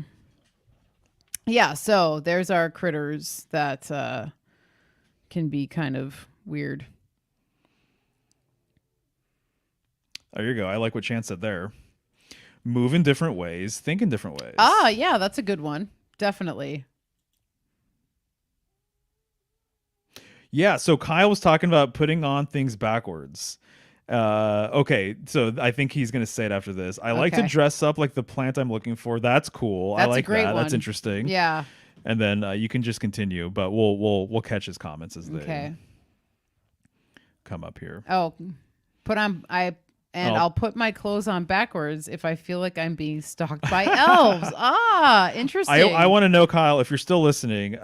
Yeah, so there's our critters that can be kind of weird. There you go. I like what Chance said there. Move in different ways, think in different ways. Ah, yeah, that's a good one. Definitely. Yeah, so Kyle was talking about putting on things backwards. Okay, so I think he's going to say it after this. I like to dress up like the plant I'm looking for. That's cool. That's I like a great that. one. That's interesting. Yeah. And then you can just continue, but we'll catch his comments as they come up here. Oh, I'll put my clothes on backwards if I feel like I'm being stalked by elves. Ah, interesting. I want to know, Kyle, if you're still listening,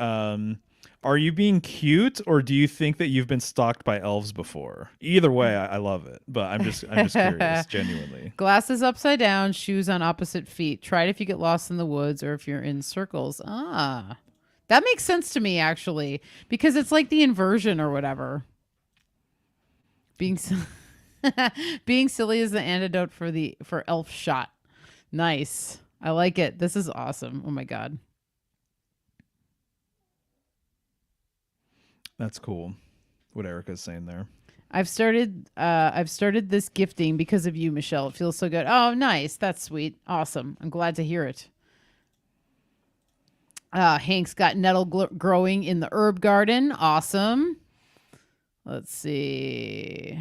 are you being cute, or do you think that you've been stalked by elves before? Either way, I love it, but I'm just curious, genuinely. Glasses upside down, shoes on opposite feet. Try it if you get lost in the woods or if you're in circles. Ah, that makes sense to me, actually, because it's like the inversion or whatever. Being silly is the antidote for elf shot. Nice. I like it. This is awesome. Oh my God. That's cool. What Erica's saying there. I've started this gifting because of you, Michelle. It feels so good. Oh, nice. That's sweet. Awesome. I'm glad to hear it. Hank's got nettle growing in the herb garden. Awesome. Let's see.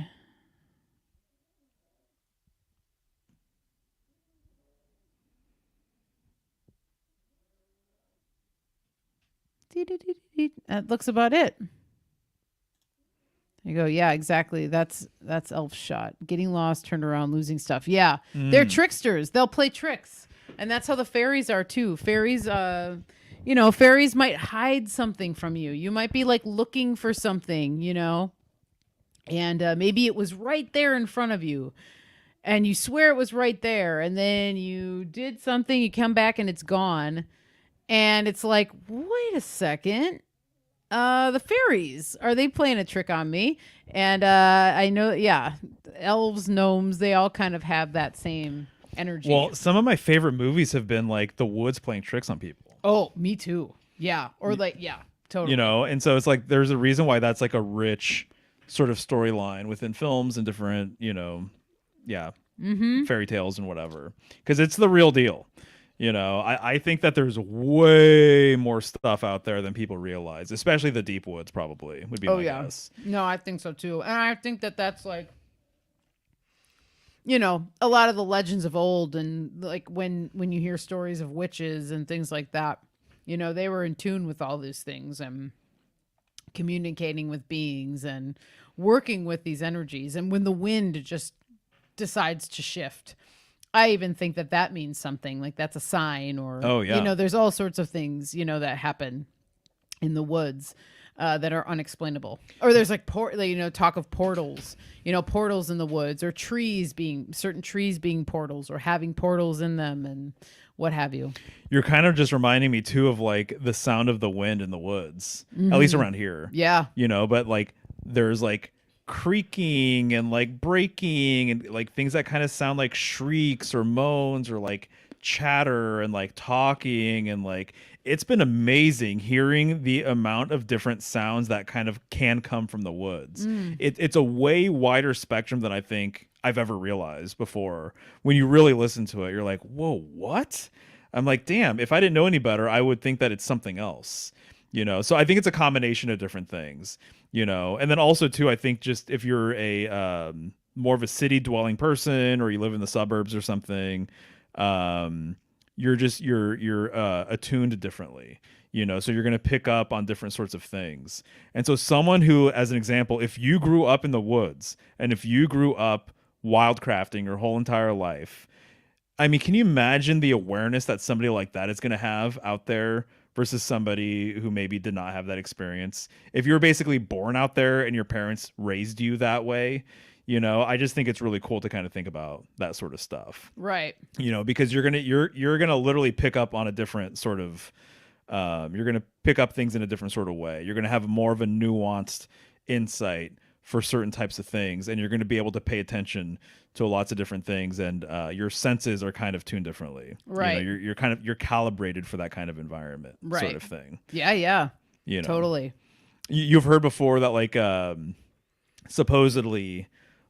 That looks about it. There you go. Yeah, exactly. That's elf shot. Getting lost, turned around, losing stuff. Yeah. They're tricksters. They'll play tricks. And that's how the fairies are too. Fairies, fairies might hide something from you. You might be like looking for something, and maybe it was right there in front of you. And you swear it was right there. And then you did something, you come back and it's gone. And it's like, wait a second. The fairies, are they playing a trick on me? And I know, elves, gnomes, they all kind of have that same energy. Well, some of my favorite movies have been like the woods playing tricks on people. Oh, me too. Yeah. Or like, yeah, totally. And so it's like there's a reason why that's like a rich sort of storyline within films and different, fairy tales and whatever. Because it's the real deal. I think that there's way more stuff out there than people realize, especially the deep woods probably would be my guess. No, I think so too. And I think that that's like, a lot of the legends of old, and like when you hear stories of witches and things like that, they were in tune with all these things and communicating with beings and working with these energies. And when the wind just decides to shift, I even think that means something, like that's a sign, or, there's all sorts of things, that happen in the woods that are unexplainable. Or there's like, talk of portals, portals in the woods, or certain trees being portals or having portals in them and what have you. You're kind of just reminding me too of like the sound of the wind in the woods, at least around here. Yeah. But like there's like creaking and like breaking and like things that kind of sound like shrieks or moans or like chatter and like talking, and like it's been amazing hearing the amount of different sounds that kind of can come from the woods. It's a way wider spectrum than I think I've ever realized before. When you really listen to it, you're like, whoa, what? I'm like, damn, if I didn't know any better, I would think that it's something else. So I think it's a combination of different things, and then also too, I think just if you're a more of a city dwelling person or you live in the suburbs or something, you're attuned differently, so you're going to pick up on different sorts of things. And so someone who, as an example, if you grew up in the woods and if you grew up wildcrafting your whole entire life, I mean, can you imagine the awareness that somebody like that is going to have out there versus somebody who maybe did not have that experience? If you were basically born out there and your parents raised you that way, I just think it's really cool to kind of think about that sort of stuff. Right. Because you're gonna literally pick up on a different sort of, you're gonna pick up things in a different sort of way. You're gonna have more of a nuanced insight for certain types of things, and you're going to be able to pay attention to lots of different things, and your senses are kind of tuned differently. Right. You're calibrated for that kind of environment, right. sort of thing. Yeah. Totally. You've heard before that, like, supposedly,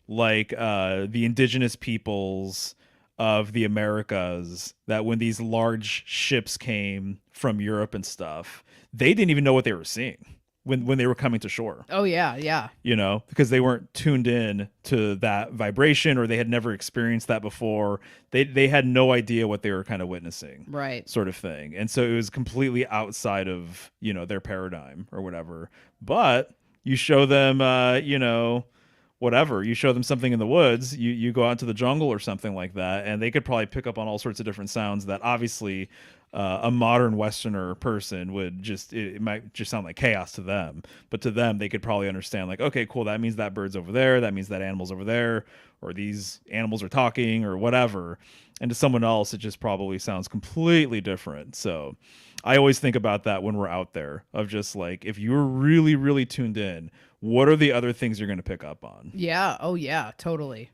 like, the indigenous peoples of the Americas, that when these large ships came from Europe and stuff, they didn't even know what they were seeing when they were coming to shore. Oh yeah. Because they weren't tuned in to that vibration, or they had never experienced that before. They had no idea what they were kind of witnessing. Right. Sort of thing. And so it was completely outside of, their paradigm or whatever. But you show them, whatever, you show them something in the woods, you go out into the jungle or something like that, and they could probably pick up on all sorts of different sounds that obviously a modern Westerner person would it might just sound like chaos to them, but to them they could probably understand, like, okay, cool, that means that bird's over there, that means that animal's over there, or these animals are talking or whatever. And to someone else it just probably sounds completely different. So I always think about that when we're out there, of just like, if you're really, really tuned in, what are the other things you're going to pick up on? Yeah. Oh yeah, totally.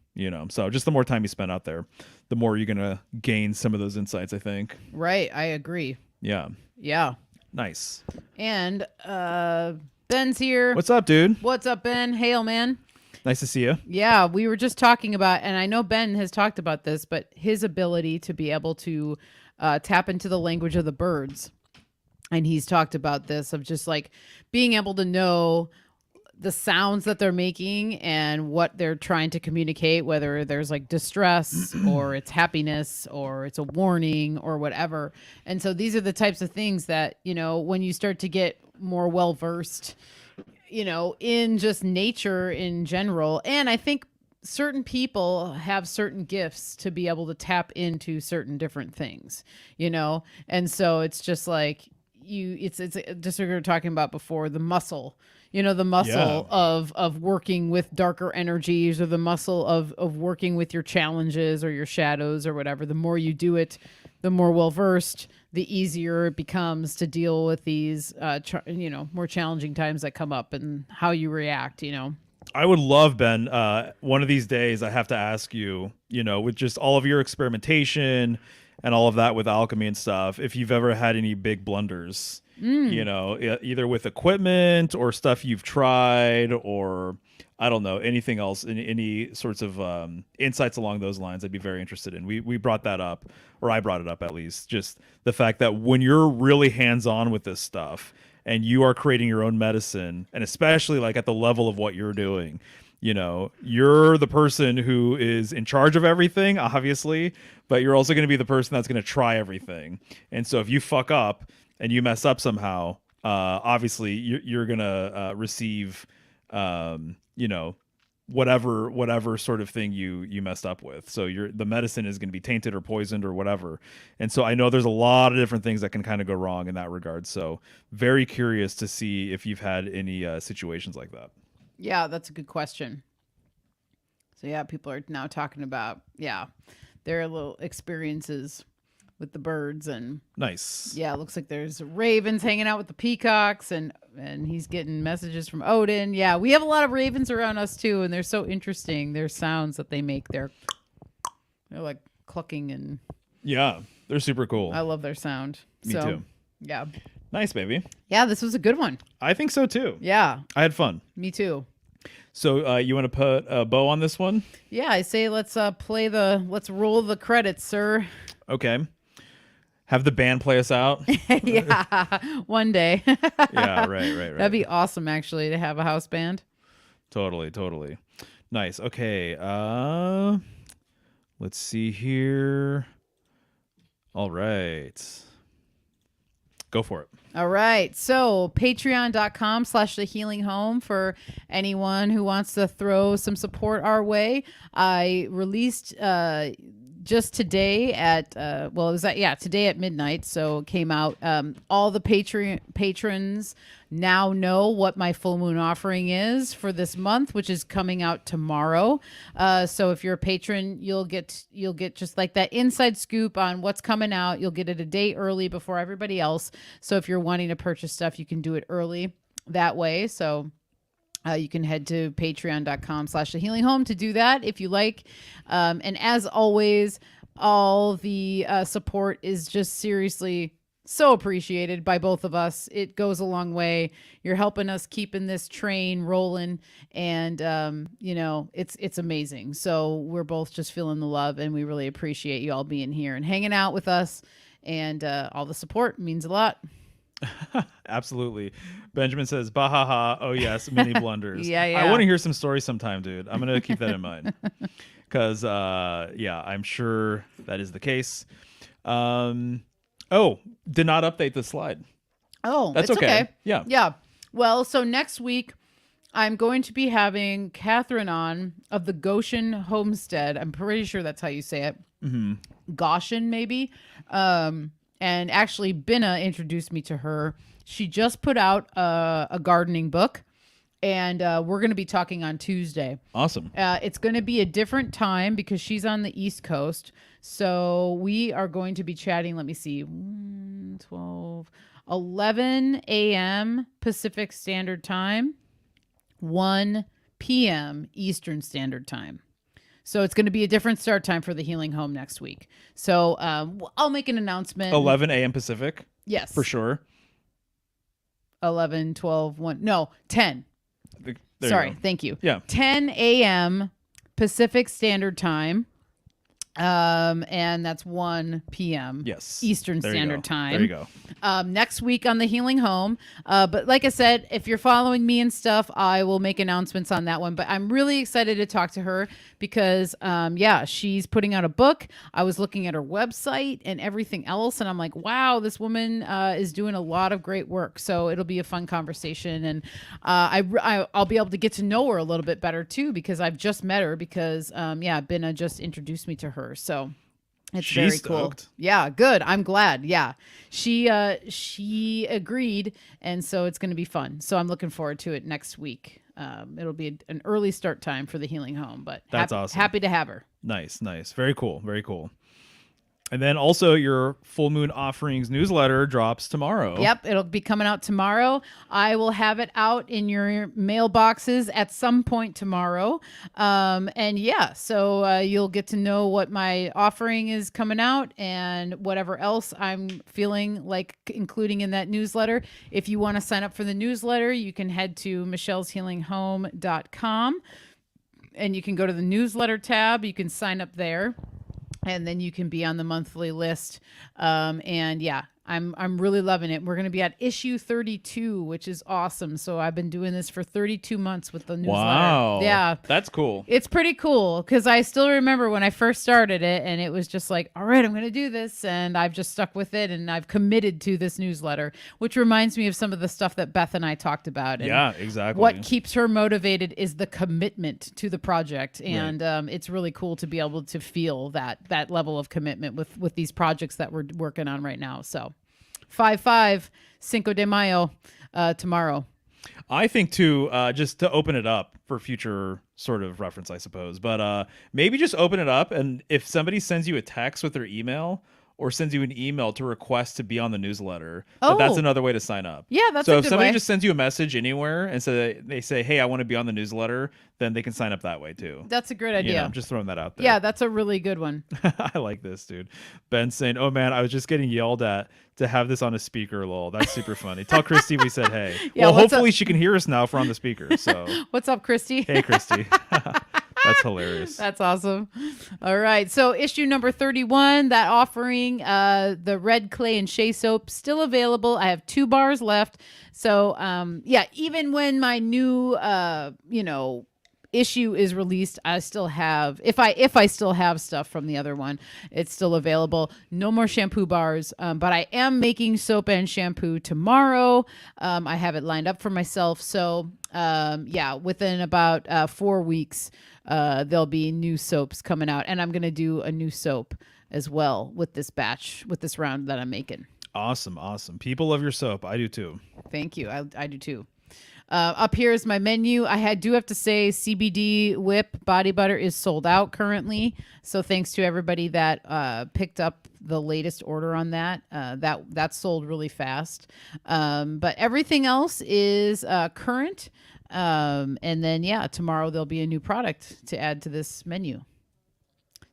So just the more time you spend out there, the more you're going to gain some of those insights, I think. Right. I agree. Yeah. Nice. And Ben's here. What's up, dude? What's up, Ben? Hail, man. Nice to see you. Yeah, we were just talking about, and I know Ben has talked about this, but his ability to be able to tap into the language of the birds. And he's talked about this, of just like being able to know the sounds that they're making and what they're trying to communicate, whether there's like distress or it's happiness or it's a warning or whatever. And so these are the types of things that, when you start to get more well-versed, in just nature in general. And I think certain people have certain gifts to be able to tap into certain different things, And so it's just like it's just like we were talking about before, the muscle, the muscle of working with darker energies, or the muscle of working with your challenges or your shadows or whatever. The more you do it, the more well-versed, the easier it becomes to deal with these, more challenging times that come up, and how you react, I would love, Ben, one of these days I have to ask you, with just all of your experimentation and all of that with alchemy and stuff, if you've ever had any big blunders, either with equipment or stuff you've tried, or I don't know, anything else, any sorts of insights along those lines, I'd be very interested in. We brought that up, or I brought it up at least, just the fact that when you're really hands-on with this stuff and you are creating your own medicine, and especially like at the level of what you're doing, you're the person who is in charge of everything, obviously, but you're also going to be the person that's going to try everything. And so if you fuck up and you mess up somehow, obviously you're going to receive, whatever sort of thing you messed up with. So the medicine is going to be tainted or poisoned or whatever. And so I know there's a lot of different things that can kind of go wrong in that regard. So very curious to see if you've had any situations like that. Yeah, that's a good question. So yeah, people are now talking about, their little experiences with the birds. And nice. Yeah, it looks like there's ravens hanging out with the peacocks, and he's getting messages from Odin. Yeah, we have a lot of ravens around us too, and they're so interesting. Their sounds that they make, they're like clucking, and yeah, they're super cool. I love their sound. Me too. Yeah. Nice, baby. Yeah, this was a good one. I think so too. Yeah. I had fun. Me too. So you want to put a bow on this one? Yeah, I say let's roll the credits, sir. Okay. Have the band play us out. Yeah, one day. Yeah, right. That'd be awesome, actually, to have a house band. Totally. Nice. Okay. Let's see here. All right. Go for it. All right. So patreon.com/thehealinghome for anyone who wants to throw some support our way. I released just today at today at midnight, so it came out. All the patrons now know what my full moon offering is for this month, which is coming out tomorrow. So if you're a patron, you'll get just like that inside scoop on what's coming out. You'll get it a day early before everybody else. So if you're wanting to purchase stuff, you can do it early that way. So you can head to patreon.com/thehealinghome to do that if you like. And as always, all the support is just seriously so appreciated by both of us. It goes a long way. You're helping us keeping this train rolling, and it's amazing. So we're both just feeling the love, and we really appreciate you all being here and hanging out with us, and all the support means a lot. Absolutely. Benjamin says, "Bahaha! Oh yes, many blunders." Yeah. I want to hear some stories sometime, dude. I'm gonna keep that in mind because, I'm sure that is the case. Did not update the slide. Oh, that's it's okay. Yeah. Well, so next week I'm going to be having Catherine on of the Goshen Homestead. I'm pretty sure that's how you say it. Mm-hmm. Goshen, maybe. And actually, Binna introduced me to her. She just put out a gardening book, and we're going to be talking on Tuesday. Awesome. It's going to be a different time because she's on the East Coast. So we are going to be chatting, let me see, 11 a.m. Pacific Standard Time, 1 p.m. Eastern Standard Time. So it's going to be a different start time for the Healing Home next week. So I'll make an announcement. 11 a.m. Pacific? Yes. For sure. 11, 12, 1. No, 10. Sorry. Thank you. Yeah. 10 a.m. Pacific Standard Time. And that's 1 p.m. Yes. Eastern Standard Time. There you go. Next week on the Healing Home. But like I said, if you're following me and stuff, I will make announcements on that one. But I'm really excited to talk to her because, she's putting out a book. I was looking at her website and everything else, and I'm like, wow, this woman is doing a lot of great work. So it'll be a fun conversation, and I'll be able to get to know her a little bit better too because I've just met her because, Binna just introduced me to her. So it's She's very stoked. cool. Yeah, good. I'm glad. Yeah. She agreed, and so it's going to be fun. So I'm looking forward to it next week. It'll be an early start time for the Healing Home, but that's awesome. Happy to have her. Nice. Very cool. And then also your Full Moon Offerings newsletter drops tomorrow. Yep, it'll be coming out tomorrow. I will have it out in your mailboxes at some point tomorrow. So you'll get to know what my offering is coming out and whatever else I'm feeling like including in that newsletter. If you want to sign up for the newsletter, you can head to michelleshealinghome.com and you can go to the newsletter tab. You can sign up there. And then you can be on the monthly list. I'm really loving it. We're going to be at issue 32, which is awesome. So I've been doing this for 32 months with the newsletter. Wow. Yeah. That's cool. It's pretty cool because I still remember when I first started it and it was just like, all right, I'm going to do this. And I've just stuck with it and I've committed to this newsletter, which reminds me of some of the stuff that Beth and I talked about. And yeah, exactly. what keeps her motivated is the commitment to the project. And it's really cool to be able to feel that level of commitment with these projects that we're working on right now. So 5/5 Cinco de Mayo tomorrow. I think too, just to open it up for future sort of reference, I suppose, but maybe just open it up, and if somebody sends you a text with their email or sends you an email to request to be on the newsletter, that's another way to sign up. Yeah, that's so a if good somebody way. just sends you a message anywhere and so they say, hey, I want to be on the newsletter, then they can sign up that way too. That's a great idea. I'm just throwing that out there. Yeah, that's a really good one. I like this, dude. Ben saying, oh man, I was just getting yelled at to have this on a speaker, lol. That's super funny. Tell Christy we said hey. Yeah, well, hopefully she can hear us now if we're on the speaker. So what's up, Christy? Hey, Christy. That's hilarious. That's awesome. All right. So issue number 31, that offering, the red clay and shea soap, still available. I have 2 bars left. So yeah, even when my new issue is released, I still have, if I still have stuff from the other one, it's still available. No more shampoo bars, but I am making soap and shampoo tomorrow. I have it lined up for myself. So yeah, within about 4 weeks, there'll be new soaps coming out, and I'm gonna do a new soap as well with this batch, with this round that I'm making. Awesome. People love your soap. I do too. Thank you. I do too. Up here is my menu. Do have to say CBD whip body butter is sold out currently. So thanks to everybody that picked up the latest order on that. That's sold really fast. But everything else is current. And then, yeah, tomorrow there'll be a new product to add to this menu.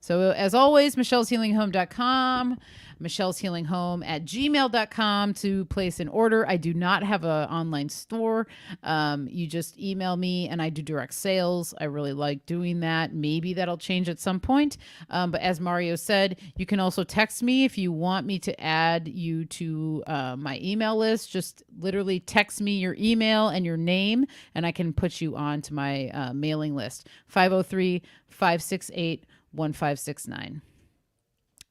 So as always, michelleshealinghome.com, michelleshealinghome@gmail.com to place an order. I do not have an online store. You just email me and I do direct sales. I really like doing that. Maybe that'll change at some point. But as Mario said, you can also text me if you want me to add you to my email list. Just literally text me your email and your name, and I can put you on to my mailing list. 503-568-1569.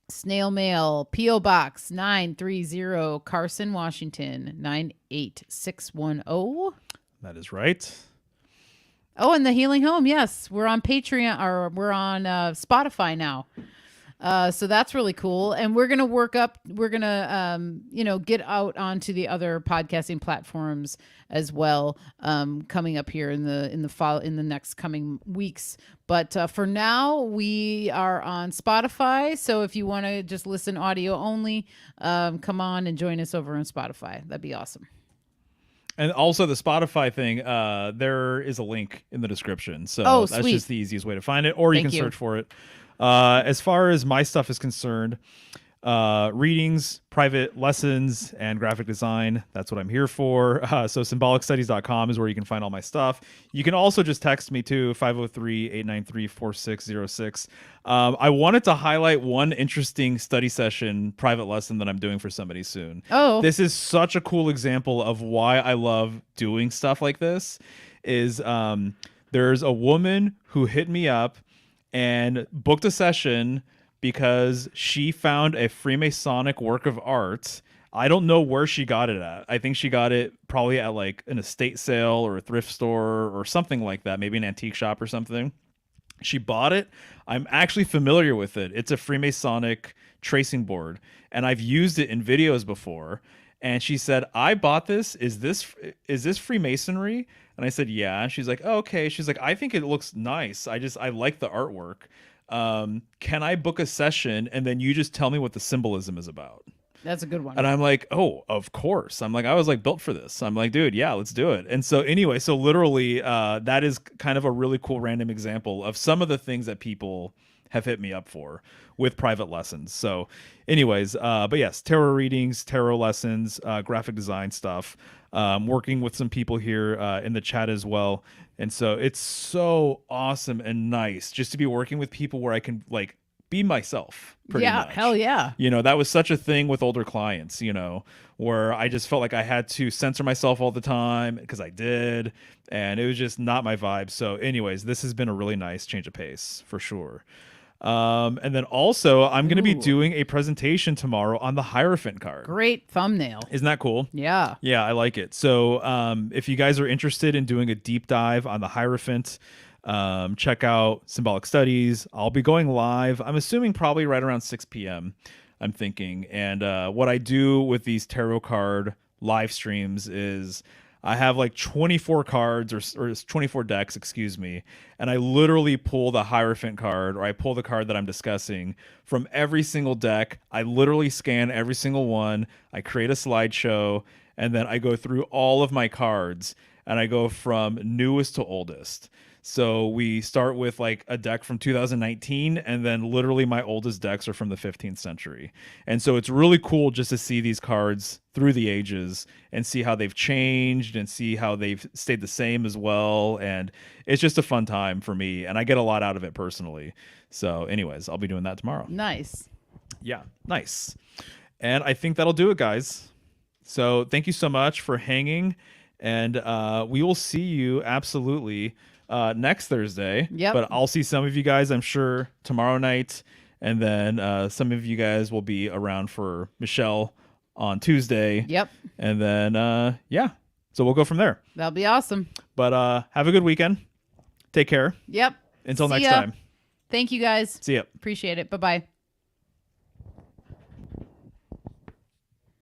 Snail mail, P.O. Box 930, Carson, Washington 98610. That is right. Oh, and the Healing Home, yes, we're on Patreon, or we're on Spotify now. So that's really cool, and we're gonna get out onto the other podcasting platforms as well, coming up here in the next coming weeks. But for now, we are on Spotify. So if you want to just listen audio only, come on and join us over on Spotify. That'd be awesome. And also the Spotify thing, there is a link in the description. So that's sweet. just the easiest way to find it, or you can search for it. As far as my stuff is concerned, readings, private lessons, and graphic design, that's what I'm here for. So symbolicstudies.com is where you can find all my stuff. You can also just text me too, 503-893-4606. I wanted to highlight one interesting study session private lesson that I'm doing for somebody soon. Oh, this is such a cool example of why I love doing stuff like this. There's a woman who hit me up and booked a session because she found a Freemasonic work of art. I don't know where she got it at. I think she got it probably at like an estate sale or a thrift store or something like that, maybe an antique shop or something. She bought it. I'm actually familiar with it. It's a Freemasonic tracing board, and I've used it in videos before. And she said, I bought this. Is this Freemasonry? And I said, yeah. And she's like, oh, okay. She's like, I think it looks nice. I like the artwork. Can I book a session and then you just tell me what the symbolism is about? that's a good one. And I'm like, oh, of course. I'm like, I was like built for this. I'm like, dude, yeah, let's do it. And so anyway, so literally that is kind of a really cool random example of some of the things that people have hit me up for with private lessons. So anyways, but yes, tarot readings, tarot lessons, graphic design stuff, working with some people here in the chat as well. And so it's so awesome and nice just to be working with people where I can like be myself pretty much. Hell yeah. You know, that was such a thing with older clients, you know, where I just felt like I had to censor myself all the time because I did, and it was just not my vibe. So anyways, this has been a really nice change of pace for sure. And then also I'm going to be doing a presentation tomorrow on the Hierophant card. Great thumbnail. Isn't that cool? Yeah. Yeah, I like it. So if you guys are interested in doing a deep dive on the Hierophant, check out Symbolic Studies. I'll be going live. I'm assuming probably right around 6 p.m. I'm thinking. And what I do with these tarot card live streams is I have like 24 cards or 24 decks, excuse me. And I literally pull the Hierophant card, or I pull the card that I'm discussing from every single deck. I literally scan every single one. I create a slideshow, and then I go through all of my cards and I go from newest to oldest. So we start with like a deck from 2019, and then literally my oldest decks are from the 15th century. And so it's really cool just to see these cards through the ages and see how they've changed and see how they've stayed the same as well. And it's just a fun time for me, and I get a lot out of it personally. So anyways, I'll be doing that tomorrow. Nice. Yeah, nice. And I think that'll do it, guys. So thank you so much for hanging, and we will see you absolutely next Thursday. Yep. But I'll see some of you guys, I'm sure, tomorrow night, and then some of you guys will be around for Michelle on Tuesday. Yep. And then yeah, so we'll go from there. That'll be awesome. But have a good weekend. Take care. Yep. Until See next ya. time. Thank you guys. See ya. Appreciate it. Bye-bye.